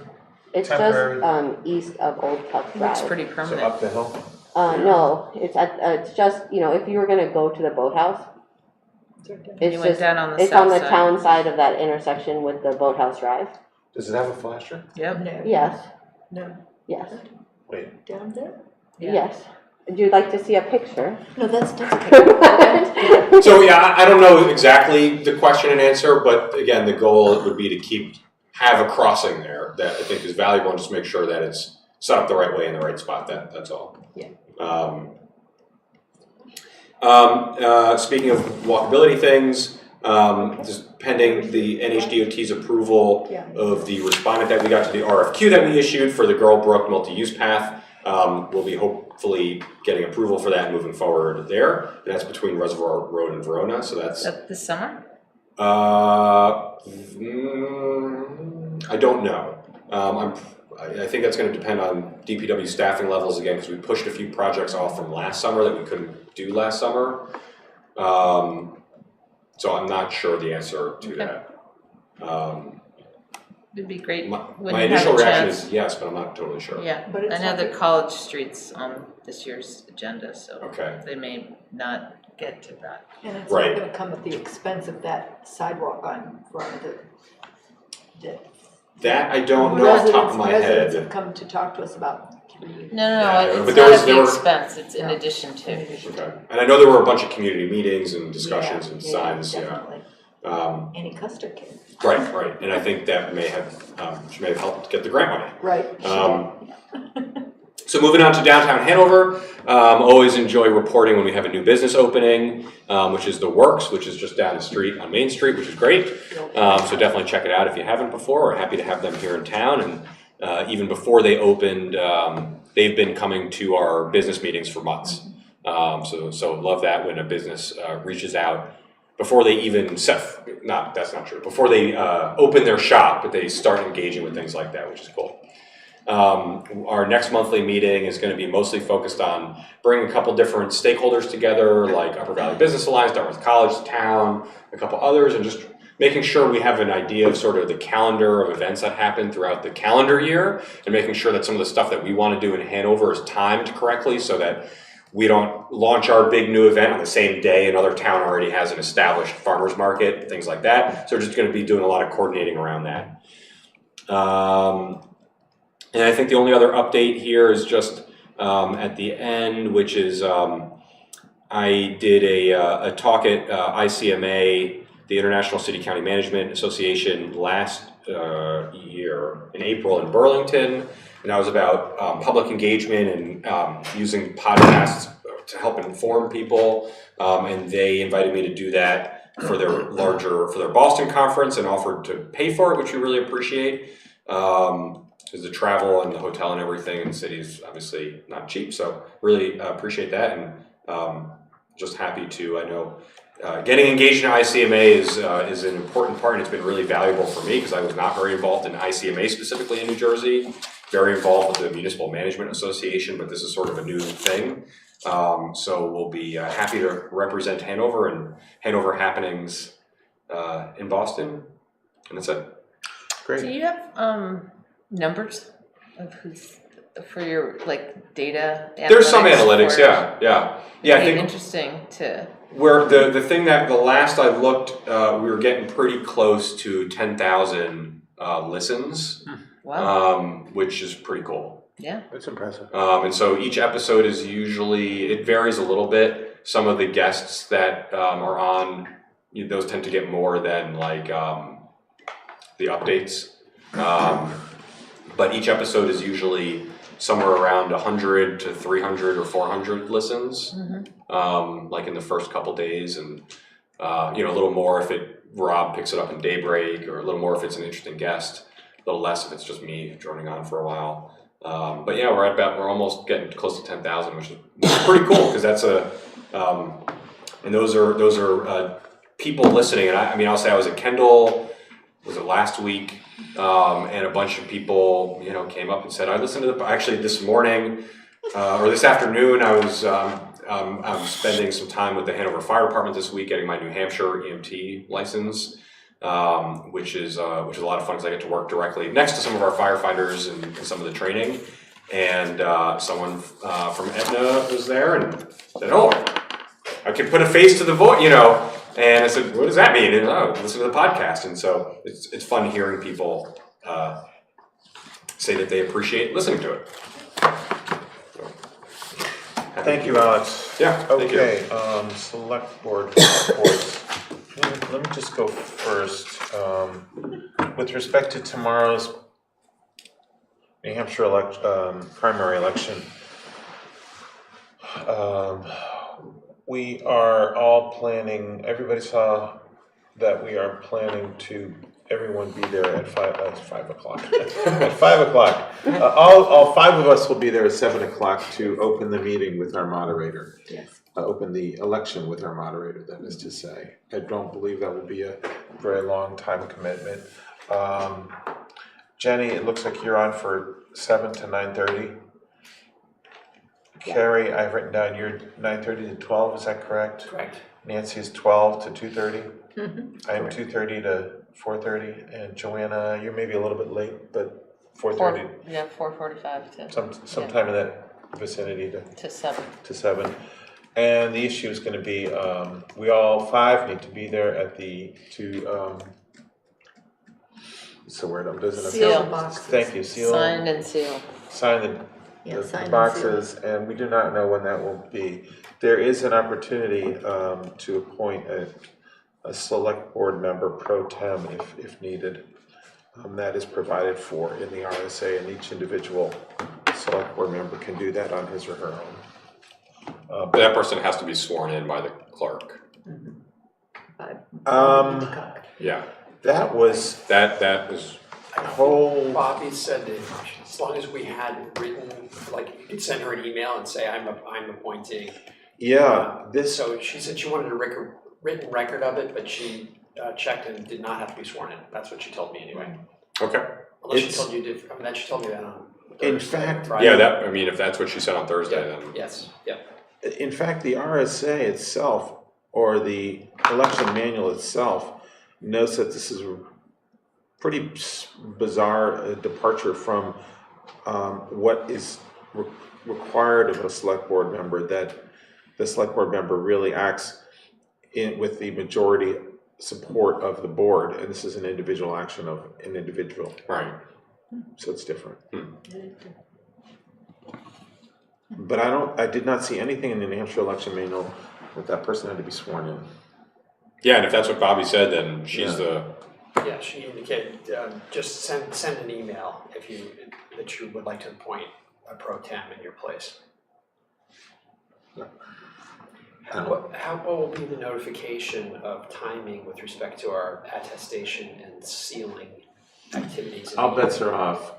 It's temporary? just east of Old Tuck Drive. Looks pretty So permanent. up the hill? No, it's just, if you were gonna go to the boathouse, it's You went just, down on the it's on south the side. town side of that intersection with the boathouse drive. Does it have a flasher? Yep. No. Yes, No, yes, Wait, down there? Yeah. yes. Would you like to see a picture? No, that's So yeah, I don't know exactly the question and answer, but again, the goal would be to have a crossing there that I think is valuable, and just make sure that it's set up the right way in the right spot. That's all. Yeah. Speaking of walkability things, just pending the NHDOT's approval of the respondent that we got to the RFQ that we issued for the Girl Brook multi-use path. We'll be hopefully getting approval for that moving forward there. And that's between Reservoir Road and Verona, so that's... Is that this summer? I don't know. I think that's going to depend on DPW staffing levels again, because we pushed a few projects off from last summer that we couldn't do last summer. So I'm not sure the answer to that. It'd be great My when you have initial a reaction chance. is yes, but I'm not totally sure. Yeah, But it's I know not- that College Street's on this year's agenda, so Okay. they may not get to that. And it's Right. not gonna come at the expense of that sidewalk on front of That I don't know off the top of my Residents have head. come to talk to us about. No, Yeah, it's but not there was- at there the were- expense, it's in No. addition to. Okay. And I know there were a bunch of community meetings and discussions and signs. Yeah. Definitely. Any Custer kid. Right. And I think that she may have helped get the grant money. Right. So moving on to downtown Hanover, always enjoy reporting when we have a new business opening, which is The Works, which is just down the street on Main Street, which is great. So definitely check it out if you haven't before. We're happy to have them here in town. And even before they opened, they've been coming to our business meetings for months. So love that when a business reaches out before they even that's not true, before they open their shop, but they start engaging with things like that, which is cool. Our next monthly meeting is going to be mostly focused on bringing a couple different stakeholders together, like Upper Valley Business Alliance, Dartmouth College, Town, a couple others, and just making sure we have an idea of sort of the calendar of events that happen throughout the calendar year, and making sure that some of the stuff that we want to do in Hanover is timed correctly so that we don't launch our big new event on the same day another town already has an established farmer's market, things like that. So we're just going to be doing a lot of coordinating around that. And I think the only other update here is just at the end, which is I did a talk at ICMA, the International City County Management Association, last year in April in Burlington, and that was about public engagement and using podcasts to help inform people. And they invited me to do that for their Boston conference and offered to pay for it, which we really appreciate. Because the travel and the hotel and everything in the city is obviously not cheap, so really appreciate that, and just happy to. I know getting engaged in ICMA is an important part, and it's been really valuable for me because I was not very involved in ICMA specifically in New Jersey, very involved with the Municipal Management Association, but this is sort of a new thing. So we'll be happy to represent Hanover and Hanover happenings in Boston, and that's it. Great. Do you have numbers of who's for your like data analytics? There's some analytics, yeah. I think interesting to where the thing that the last I looked, we were getting pretty close to 10,000 listens, wow. which is pretty cool. Yeah, That's impressive. And so each episode is usually, it varies a little bit. Some of the guests that are on, those tend to get more than like the updates. But each episode is usually somewhere around 100 to 300 or 400 listens, like in the first couple days, and a little more if Rob picks it up in Daybreak, or a little more if it's an interesting guest, a little less if it's just me droning on for a while. But yeah, we're almost getting close to 10,000, which is pretty cool because that's and those are people listening. And I'll say I was at Kendall, was it last week? And a bunch of people, came up and said, I listened to actually this morning, or this afternoon, I was, I'm spending some time with the Hanover Fire Department this week, getting my New Hampshire EMT license, which is a lot of fun because I get to work directly next to some of our firefighters and some of the training. And someone from Aetna was there and said, oh, I can put a face to the voice, And I said, what does that mean? And listen to the podcast. And so it's fun hearing people say that they appreciate listening to it. Thank you, Alex. Yeah, thank you. Okay, select board reports. Let me just go first. With respect to tomorrow's New Hampshire primary election, we are all planning, everybody saw that we are planning to everyone be there at 5 o'clock. At 5 o'clock. All five of us will be there at 7 o'clock to open the meeting with our moderator. Yes. Open the election with our moderator, that is to say. I don't believe that will be a very long time commitment. Jenny, it looks like you're on for 7 to 9:30. Carrie, I've written down you're 9:30 to 12, is that correct? Correct. Nancy is 12 to 2:30. Mm-hmm. I am 2:30 to 4:30, and Joanna, you're maybe a little bit late, but 4:30. 4:45 to Sometime in that vicinity to 7. to 7. And the issue is going to be, we all five need to be there at what's the word, doesn't it? Seal the boxes. Thank you, seal. Signed and sealed. Sign the sign and boxes, and we do not know when that will be. There is an opportunity to appoint a select board member pro tem if needed. That is provided for in the RSA, and each individual select board member can do that on his or her own. But that person has to be sworn in by the clerk. Yeah, That was that is. a whole. Bobby said that as long as we had written, like you could send her an email and say, I'm appointing. Yeah, So she said she wanted a written record of it, but she checked and did not have to be sworn in. That's what she told me anyway. Okay. Unless she told you then she told me that on In Thursday, fact, Friday. Yeah, if that's what she said on Thursday, then. Yes, yeah. In fact, the RSA itself, or the election manual itself, notes that this is a pretty bizarre departure from what is required of a select board member, that the select board member really acts with the majority support of the board, and this is an individual action of an individual. Right. So it's different. But I did not see anything in the New Hampshire election manual that person had to be sworn in. Yeah, and if that's what Bobby said, then she's Yeah. Yeah, she indicated, just send an email if that you would like to appoint a pro tem in your place. What will be the notification of timing with respect to our attestation and sealing activities? All bets are off.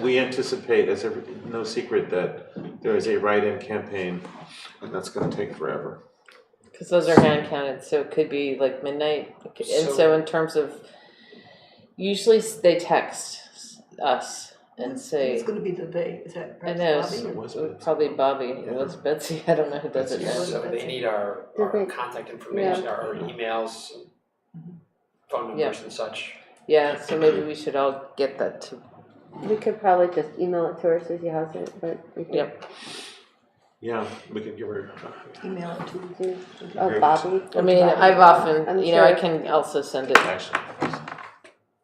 We anticipate, no secret, that there is a write-in campaign, and that's going to take forever. Because those are hand counted, so it could be like midnight. And so in terms of, usually they text us and say, It's gonna be the they, is that I perhaps know, Bobby? It was it's probably Bobby, it was Betsy, I don't know who does it now. So they need our contact information, our emails, phone numbers and such. Yeah, so maybe we should all get that to, We could probably just email it to her, Susie has it, but we could yep. Yeah, we can give her. Email it to. do, oh, Bobby. I mean, I've often, I'm I sure. can also send it Actually,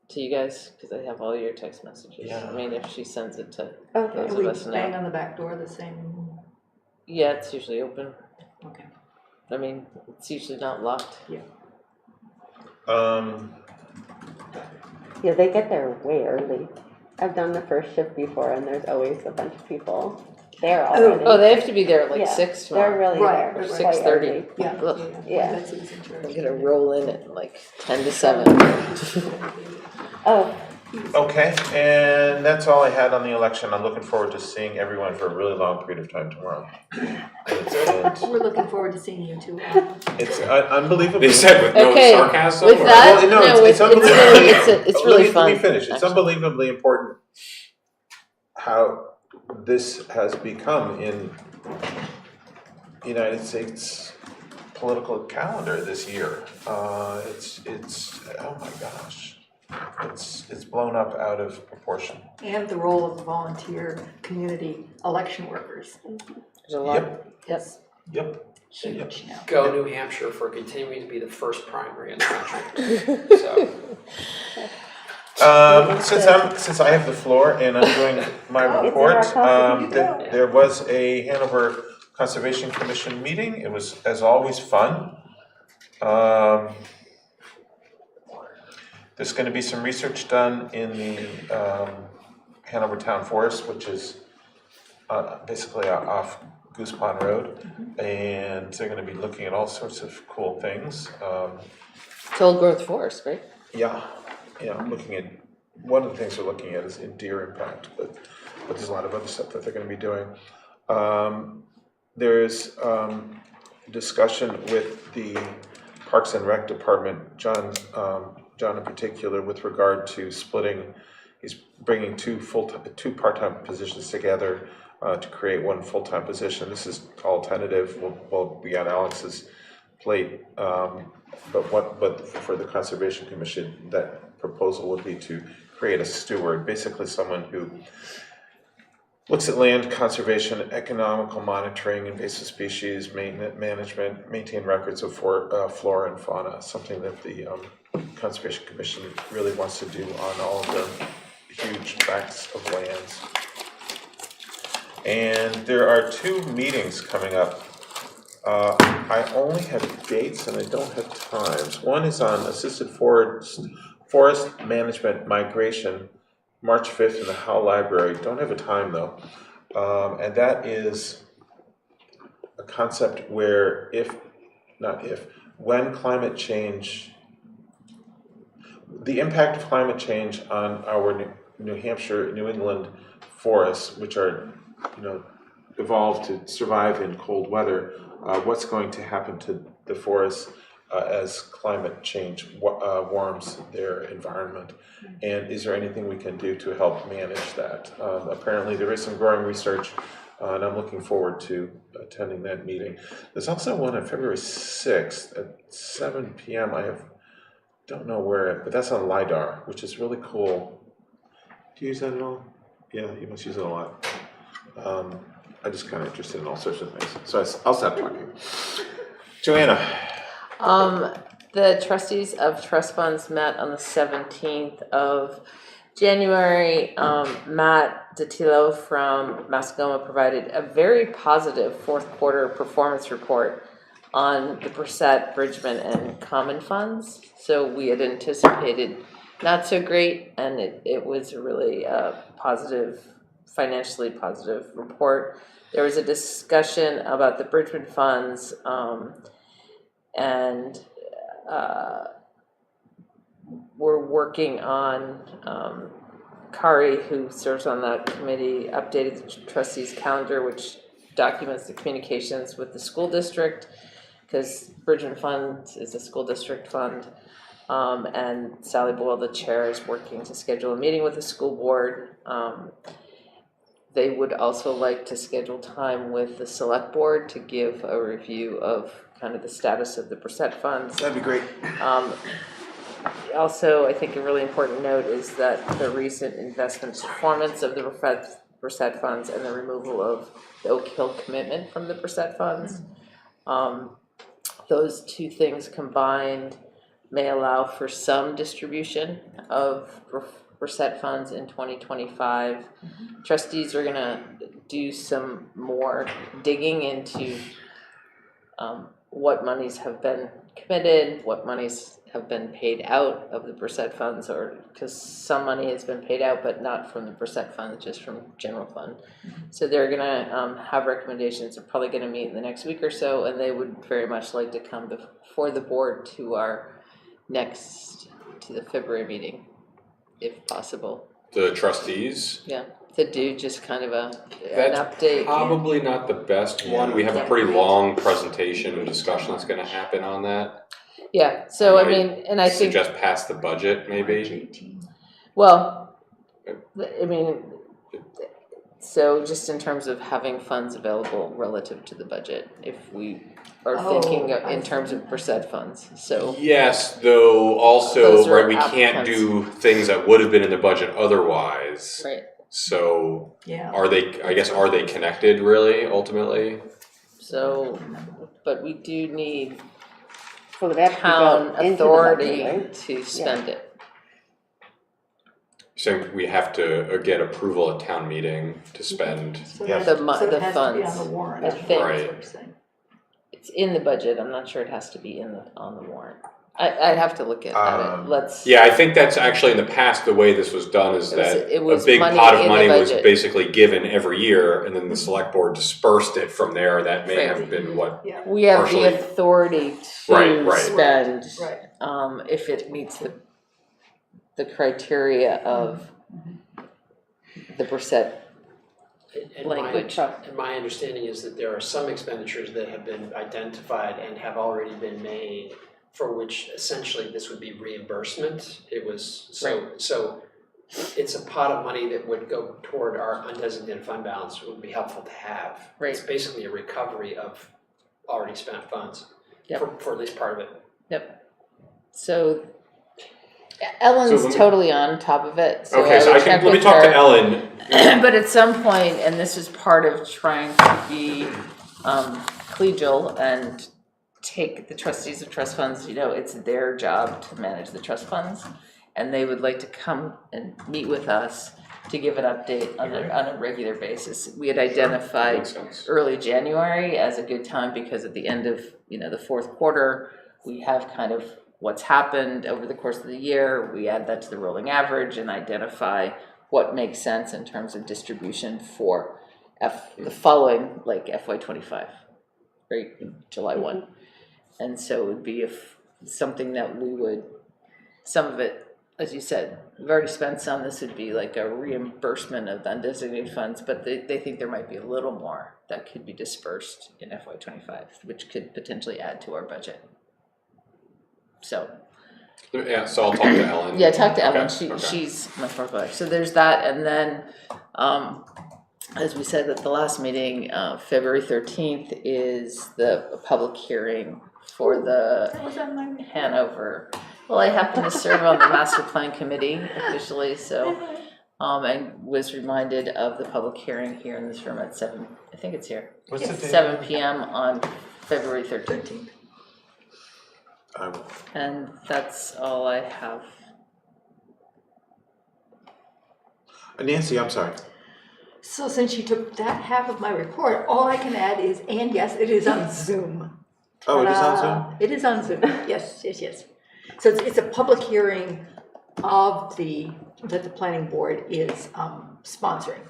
to you guys, because I have all your text messages. Yeah. I mean, if she sends it to Okay. those And of we us bang now. on the back door the same, Yeah, it's usually open. okay. I mean, it's usually not locked. Yeah, they get there way early. I've done the first shift before and there's always a bunch of people there already. Oh, they have to be there at like Yeah, 6 They're tomorrow. really Right, there. right, quite 6:30. early. Yeah, Ugh. Yeah. Betsy's in charge. I'm gonna roll in at like 10 to 7. Oh, okay, and that's all I had on the election. I'm looking forward to seeing everyone for a really long period of time tomorrow. We're looking forward to seeing you too. It's unbelievably. They said with no Okay, sarcasm. with or- that, Well, no, no, it's it's really, it's really fun. Let me finish. It's actually. unbelievably important how this has become in the United States political calendar this year. It's oh my gosh, it's blown up out of proportion. And the role of the volunteer community election workers. There's a lot. It's Yep. huge now. Go New Hampshire for continuing to be the first primary in the country. So, Since I have the floor and I'm doing my in report, our constitution. there was a Hanover Conservation Commission meeting. It was, as always, fun. There's going to be some research done in the Hanover Town Forest, which is basically off Goose Pond Road, and they're going to be looking at all sorts of cool things. It's old growth forest, right? Yeah, looking at, one of the things they're looking at is deer impact, but there's a lot of other stuff that they're gonna be doing. There's discussion with the Parks and Rec Department, John in particular, with regard to splitting, he's bringing two part-time positions together to create one full-time position. This is all tentative, will be on Alex's plate, but for the Conservation Commission, that proposal would be to create a steward, basically someone who looks at land conservation, economical monitoring, invasive species management, maintain records of flora and fauna, something that the Conservation Commission really wants to do on all of their huge tracts of lands. And there are 2 meetings coming up. I only have dates and I don't have times. One is on assisted forest management migration, March 5th in the Howe Library. Don't have a time though. And that is a concept where when climate change, the impact of climate change on our New Hampshire, New England forests, which are, evolved to survive in cold weather, what's going to happen to the forests as climate change warms their environment, and is there anything we can do to help manage that? Apparently there is some growing research, and I'm looking forward to attending that meeting. There's also one on February 6th at 7 p.m. don't know where, but that's on LiDAR, which is really cool. Do you use that at all? Yeah, you must use it a lot. I'm just kind of interested in all sorts of things. So I'll stop talking. Joanna. The trustees of trust funds met on the 17th of January, Matt Dattilo from Mascoma provided a very positive fourth quarter performance report on the Brissette, Bridgman, and Common funds. So we had anticipated not so great, and it was a really positive, financially positive report. There was a discussion about the Bridgman funds, and we're working on Kari, who serves on that committee, updated the trustees calendar, which documents the communications with the school district, because Bridgman Fund is a school district fund. And Sally Boyle, the chair, is working to schedule a meeting with the school board. They would also like to schedule time with the select board to give a review of kind of the status of the Brissette funds. That'd be great. Also, I think a really important note is that the recent investment performance of the Brissette funds and the removal of the Oak Hill commitment from the Brissette funds. Those two things combined may allow for some distribution of Brissette funds in 2025. Trustees are gonna do some more digging into what monies have been committed, what monies have been paid out of the Brissette funds, or because some money has been paid out, but not from the Brissette fund, just from general fund. So they're gonna have recommendations. They're probably gonna meet in the next week or so, and they would very much like to come before the board to the February meeting, if possible. The trustees? Yeah, to do just kind of an That's update. probably not the best one. We have a pretty long presentation and discussion that's gonna happen on that. Yeah, so I mean, and I think, Suggest past the budget, maybe? well, I mean, so just in terms of having funds available relative to the budget, if we are thinking in terms of Brissette funds, so. Yes, though also, Those are right, we can't applicants. do things that would have been in the budget otherwise. Right. So Yeah. are they connected really, ultimately? So, but we do need So would that have to town go into the authority budget, right? to spend it. So we have to get approval at town meeting to spend. So Yes. it The has- so it the has to be funds, on the warrant. I think. Right. It's in the budget, I'm not sure it has to be on the warrant. I'd have to look at it, let's. Yeah, I think that's actually in the past, the way this was done is that It was a big money pot of in the money was budget. basically given every year, and then the select board dispersed it from there. That may Right. have been what. We have partially- the authority Right, to right. spend, Right. if it meets the criteria of the Brissette And language. my understanding is that there are some expenditures that have been identified and have already been made for which essentially this would be reimbursement. It was, so it's a pot of money that would go toward our undesignated fund balance, would be helpful to have. Right. It's basically a recovery of already spent funds Yep. for at least part of it. So Ellen's So let me- totally on top of it, so Okay, so I would I check can, let me with talk her. to Ellen. But at some point, and this is part of trying to be collegial and take the trustees of trust funds, it's their job to manage the trust funds. And they would like to come and meet with us to give an update on a regular basis. We had identified Makes sense. early January as a good time because at the end of, the fourth quarter, we have kind of what's happened over the course of the year. We add that to the rolling average and identify what makes sense in terms of distribution for the following, like FY25, right, July 1. And so it would be something that we would, some of it, as you said, we've already spent some. This would be like a reimbursement of the undesignated funds, but they think there might be a little more that could be dispersed in FY25, which could potentially add to our budget. So. Yeah, so I'll talk to Ellen. Yeah, talk to Ellen. Okay, okay. She's much more familiar. So there's that, and then, as we said at the last meeting, February 13th is the public hearing for the Hanover. Well, I happen to serve on the master plan committee officially, so I was reminded of the public hearing here in this room at 7. I think it's here. What's the date? 7 p.m. on February 13th. And that's all I have. Nancy, I'm sorry. So since you took that half of my report, all I can add is, and yes, it is on Zoom. Oh, it is on Zoom? It is on Zoom, yes. So it's a public hearing of that the planning board is sponsoring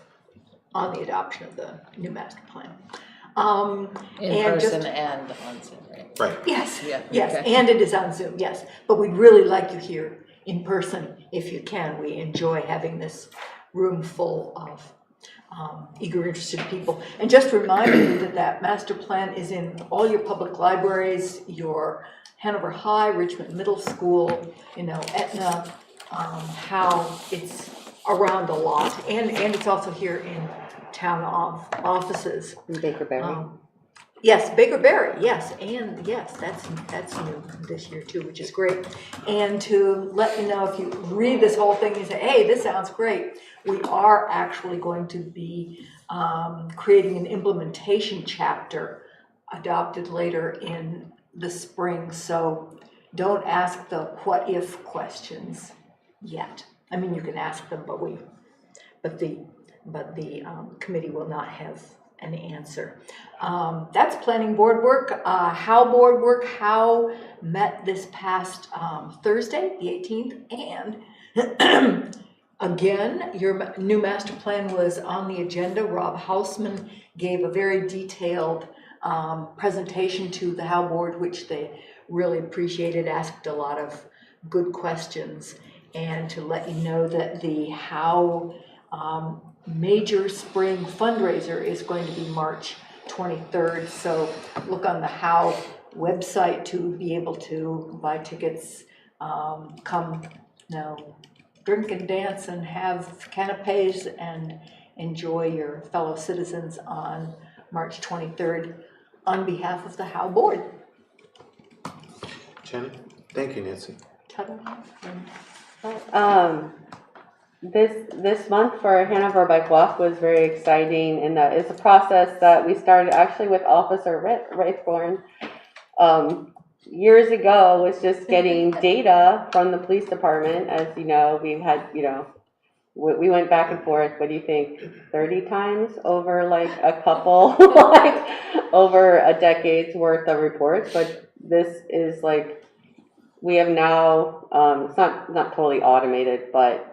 on the adoption of the new master plan. In and person just- and on Zoom, right? Right. Yes, Yeah, yes, okay. and it is on Zoom, yes. But we'd really like you here in person if you can. We enjoy having this room full of eager, interested people. And just remind you that master plan is in all your public libraries, your Hanover High, Richmond Middle School, Etna, how it's around a lot. And it's also here in town offices. In Baker Berry. Yes, Baker Berry, yes, and yes, that's new this year too, which is great. And to let you know, if you read this whole thing, you say, hey, this sounds great. We are actually going to be creating an implementation chapter adopted later in the spring. So don't ask the what if questions yet. I mean, you can ask them, but the committee will not have an answer. That's planning board work. How board work, how met this past Thursday, the 18th, and again, your new master plan was on the agenda. Rob Hausman gave a very detailed presentation to the How board, which they really appreciated, asked a lot of good questions, and to let you know that the How major spring fundraiser is going to be March 23rd. So look on the How website to be able to buy tickets, come drink and dance and have canapes and enjoy your fellow citizens on March 23rd on behalf of the How board. Jenny? Thank you, Nancy. Ta-da. This month for Hanover Bike Walk was very exciting, and that is a process that we started actually with Officer Raithborn years ago. Was just getting data from the police department. As you know, we've had we went back and forth. What do you think? 30 times over like a couple, like over a decade's worth of reports. But this is like we have now. It's not totally automated, but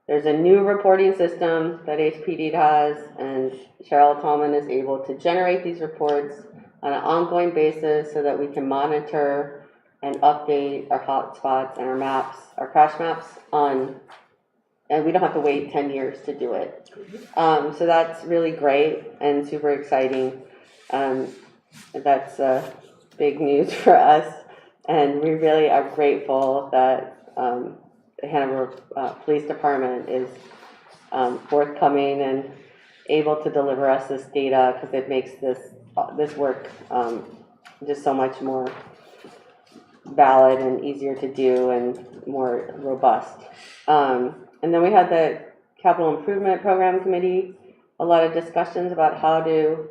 there's a new reporting system that HPD has, and Cheryl Tallman is able to generate these reports on an ongoing basis so that we can monitor and update our hotspots and our maps, our crash maps and we don't have to wait 10 years to do it. So that's really great and super exciting. That's big news for us, and we really are grateful that the Hanover Police Department is forthcoming and able to deliver us this data, because it makes this work just so much more valid and easier to do and more robust. And then we had the Capital Improvement Program Committee, a lot of discussions about how to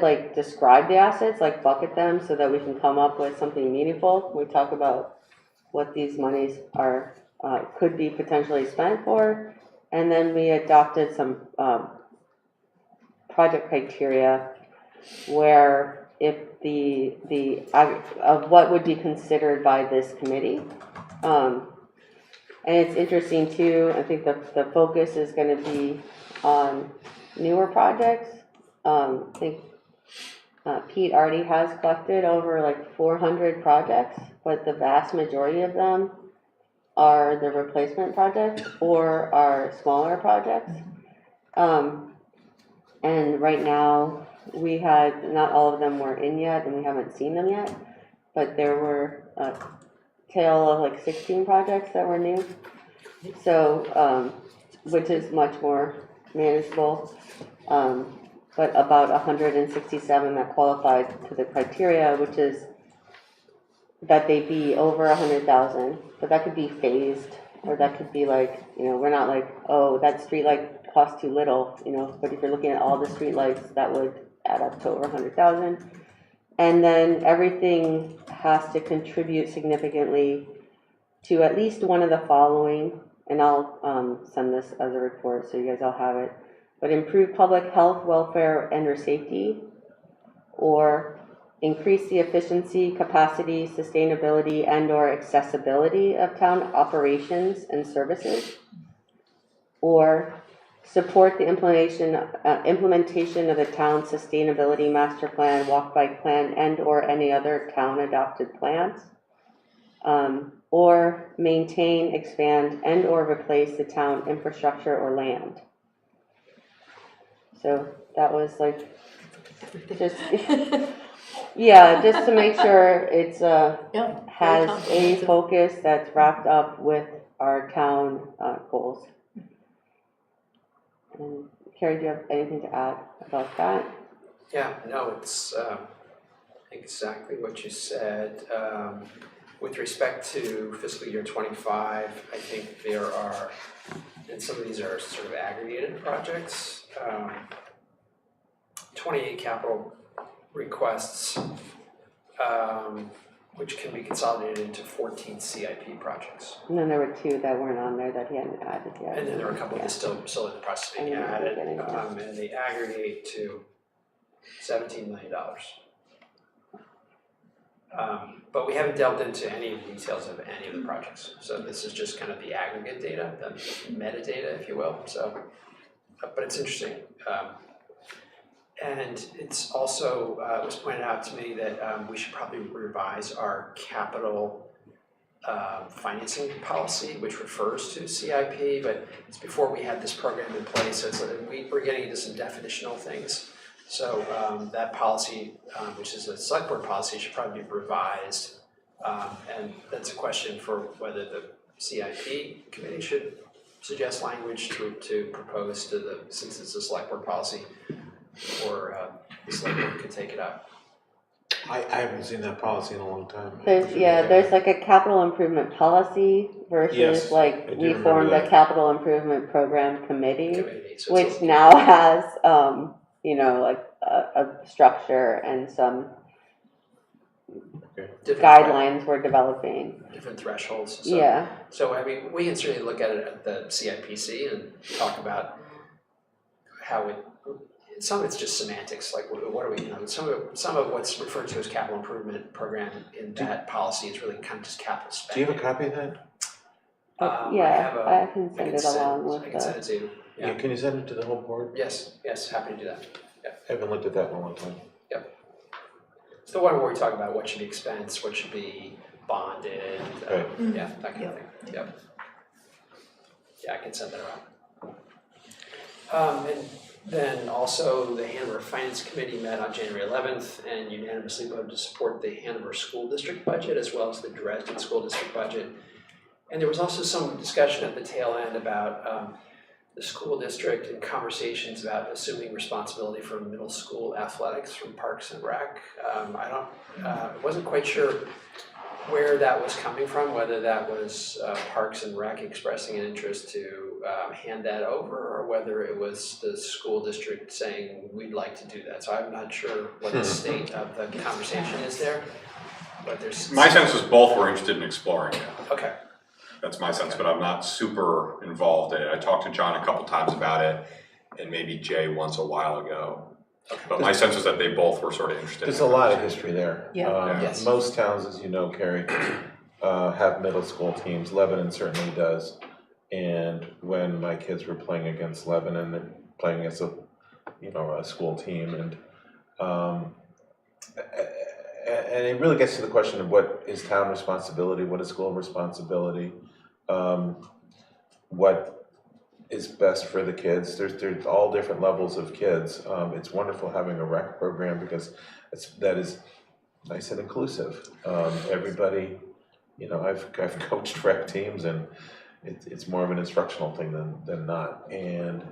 like describe the assets, like bucket them so that we can come up with something meaningful. We talk about what these monies are could be potentially spent for, and then we adopted some project criteria where if the of what would be considered by this committee, and it's interesting too. I think the focus is going to be on newer projects. I think Pete already has collected over like 400 projects, but the vast majority of them are the replacement projects or are smaller projects. And right now we had, not all of them were in yet and we haven't seen them yet, but there were a tail of like 16 projects that were new. So, which is much more manageable. But about 167 that qualified to the criteria, which is that they be over 100,000, but that could be phased, or that could be like, we're not like, oh, that street light costs too little, but if you're looking at all the street lights, that would add up to over 100,000. And then everything has to contribute significantly to at least one of the following and I'll send this as a report so you guys all have it, but improve public health, welfare, and/or safety, or increase the efficiency, capacity, sustainability, and/or accessibility of town operations and services, or support the implementation of the town sustainability master plan, walk-bike plan, and/or any other town adopted plans, or maintain, expand, and/or replace the town infrastructure or land. So that was like, just, yeah, just to make sure it's, Yeah, very has a focus that's wrapped up with our town goals. And Carrie, do you have anything to add about that? Yeah, no, it's exactly what you said. With respect to fiscal year 25, I think there are, and some of these are sort of aggregated projects, 28 capital requests, which can be consolidated into 14 CIP projects. And then there were 2 that weren't on there that he hadn't added yet. And then there are a couple that still in the process of being added, and they aggregate to $17 million. But we haven't delved into any of the details of any of the projects. So this is just kind of the aggregate data, the metadata, if you will. So, but it's interesting. And it's also, it was pointed out to me that we should probably revise our capital financing policy, which refers to CIP, but it's before we had this program in place, so it's, we're getting into some definitional things. So that policy, which is a select board policy, should probably be revised. And that's a question for whether the CIP committee should suggest language to propose to the, since it's a select board policy, or the select board could take it up. I haven't seen that policy in a long time. There's like a capital improvement policy versus Yes, like I do we remember formed that. a capital improvement program committee, So which it's now has, you know, like a structure and some different guidelines we're developing. different thresholds. So, Yeah, So I mean, we can certainly look at it at the CIPC and talk about how it. Some of it's just semantics, like what are we, you know, some of what's referred to as capital improvement program in that policy is really kind of just capital Do spending. you have a copy of that? I can send it along with I can send it to you. Yeah, can you send it to the whole board? Yes, happy to do that. I haven't looked at that in a long time. It's the one where we talk about what should be expensed, what should be bonded, Right. yeah, that kind of thing. Yep. Yeah, I can send that around. And then also the Hanover Finance Committee met on January 11th and unanimously voted to support the Hanover School District budget as well as the Dresden School District budget. And there was also some discussion at the tail end about the school district and conversations about assuming responsibility for middle school athletics from Parks and Rec. I wasn't quite sure where that was coming from, whether that was Parks and Rec expressing an interest to hand that over, or whether it was the school district saying we'd like to do that. So I'm not sure what the state of the conversation is there, but there's. My sense was both were interested in exploring it. Okay. That's my sense, but I'm not super involved in it. I talked to John a couple times about it, and maybe Jay once a while ago. But my sense was that they both were sort of interested. There's a lot of history there. Yeah. Yes. Most towns, as you know, Carrie, have middle school teams. Lebanon certainly does. And when my kids were playing against Lebanon, they're playing against a school team, and it really gets to the question of what is town responsibility, what is school responsibility, what is best for the kids. There's all different levels of kids. It's wonderful having a rec program because that is nice and inclusive. Everybody, I've coached rec teams, and it's more of an instructional thing than not, and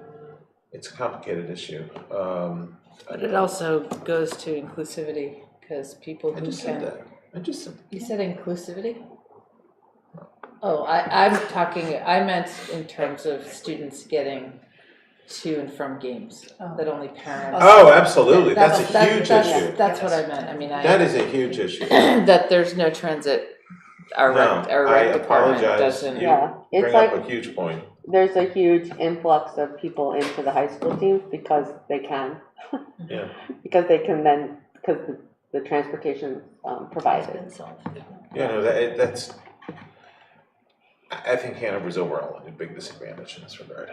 it's a complicated issue. But it also goes to inclusivity, because people who I just said that. You said inclusivity? Oh, I meant in terms of students getting to and from games, that only parents. Oh, absolutely, that's a huge issue. That's what I meant, I mean, That is a huge issue. that there's no transit our No, rec, our I rec department apologize. doesn't. You Yeah, it's bring up like, a huge point. there's a huge influx of people into the high school teams because they can. Yeah. Because they can then, because the transportation provided. Yeah, no, that's, I think Hanover's overall at a big disadvantage in this regard.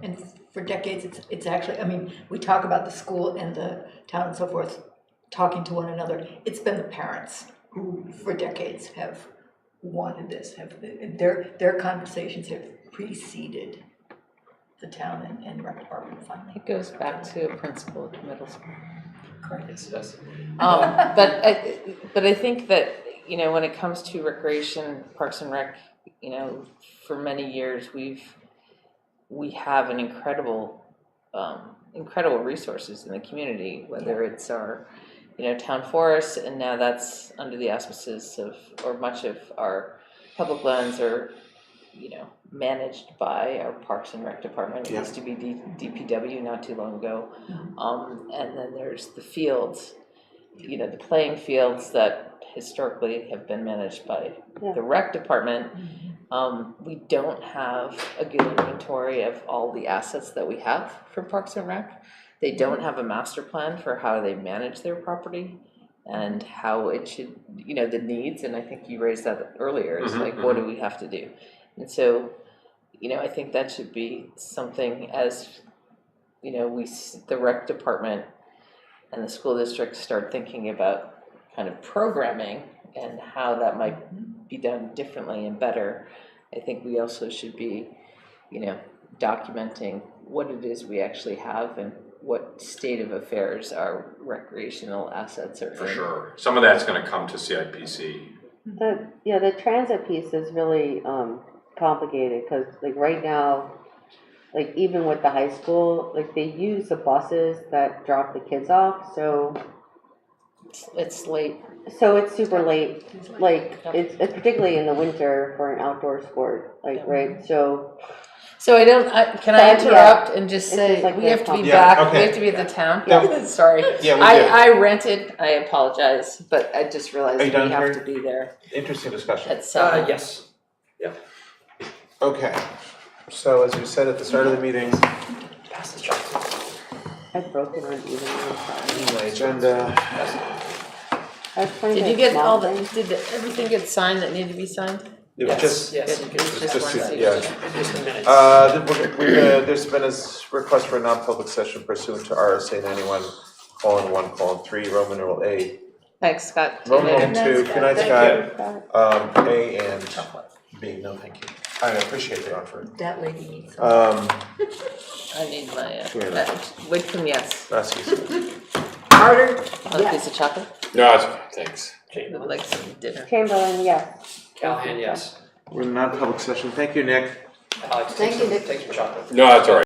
And for decades, it's actually, I mean, we talk about the school and the town and so forth, talking to one another. It's been the parents who, for decades, have wanted this, their conversations have preceded the town and rec department finally. It goes back to a principal at the middle school. Yes, it does. But I think that, you know, when it comes to recreation, Parks and Rec, you know, for many years we have an incredible resources in the community, whether it's our, you know, town forests, and now that's under the auspices of, or much of our public lands are, you know, managed by our Parks and Rec department. It used to be DPW not too long ago. And then there's the fields, you know, the playing fields that historically have been managed by the rec department. We don't have a good inventory of all the assets that we have for Parks and Rec. They don't have a master plan for how they manage their property and how it should, you know, the needs, and I think you raised that earlier, is like, what do we have to do? And so, you know, I think that should be something, as, you know, the rec department and the school district start thinking about kind of programming and how that might be done differently and better. I think we also should be, you know, documenting what it is we actually have and what state of affairs our recreational assets are in. For sure. Some of that's gonna come to CIPC. The transit piece is really complicated, because like right now, like even with the high school, like they use the buses that drop the kids off, so It's late. it's super late. Like it's particularly in the winter for an outdoor sport, like right. So I don't, can I So, interrupt and just It's say, just like we have to be Yeah, back, we okay. have to be at the town? Yeah. Sorry. Yeah, we do. I rented, I apologize, but I just realized Are you we done, have Harry? to be there Interesting discussion. at 7. Yes. Okay, so as we said at the start of the meeting, Pass this chocolate. I've broken on even on my agenda, I was trying Did to you get small all the, things. everything get signed that needed to be signed? it was just, Yes. Good, it's just just one yeah. signature. Just a minute. There's been a request for a non-public session pursuant to RSA 91:1:3, Roman numeral A. Thanks, Scott. Roman numeral 2, good night, Thank Scott. A and B, no, thank you. I appreciate the offer. That lady needs some. I need my, Sure. Whitcomb, yes. Gracias. Carter? Want a piece of chocolate? No, it's fine, thanks. Would like some dinner. Chamberlain, yes. Callahan, yes. We're in non-public session, thank you, Nick. Alex, Thank you, Nick. Take some chocolate. No, that's all right.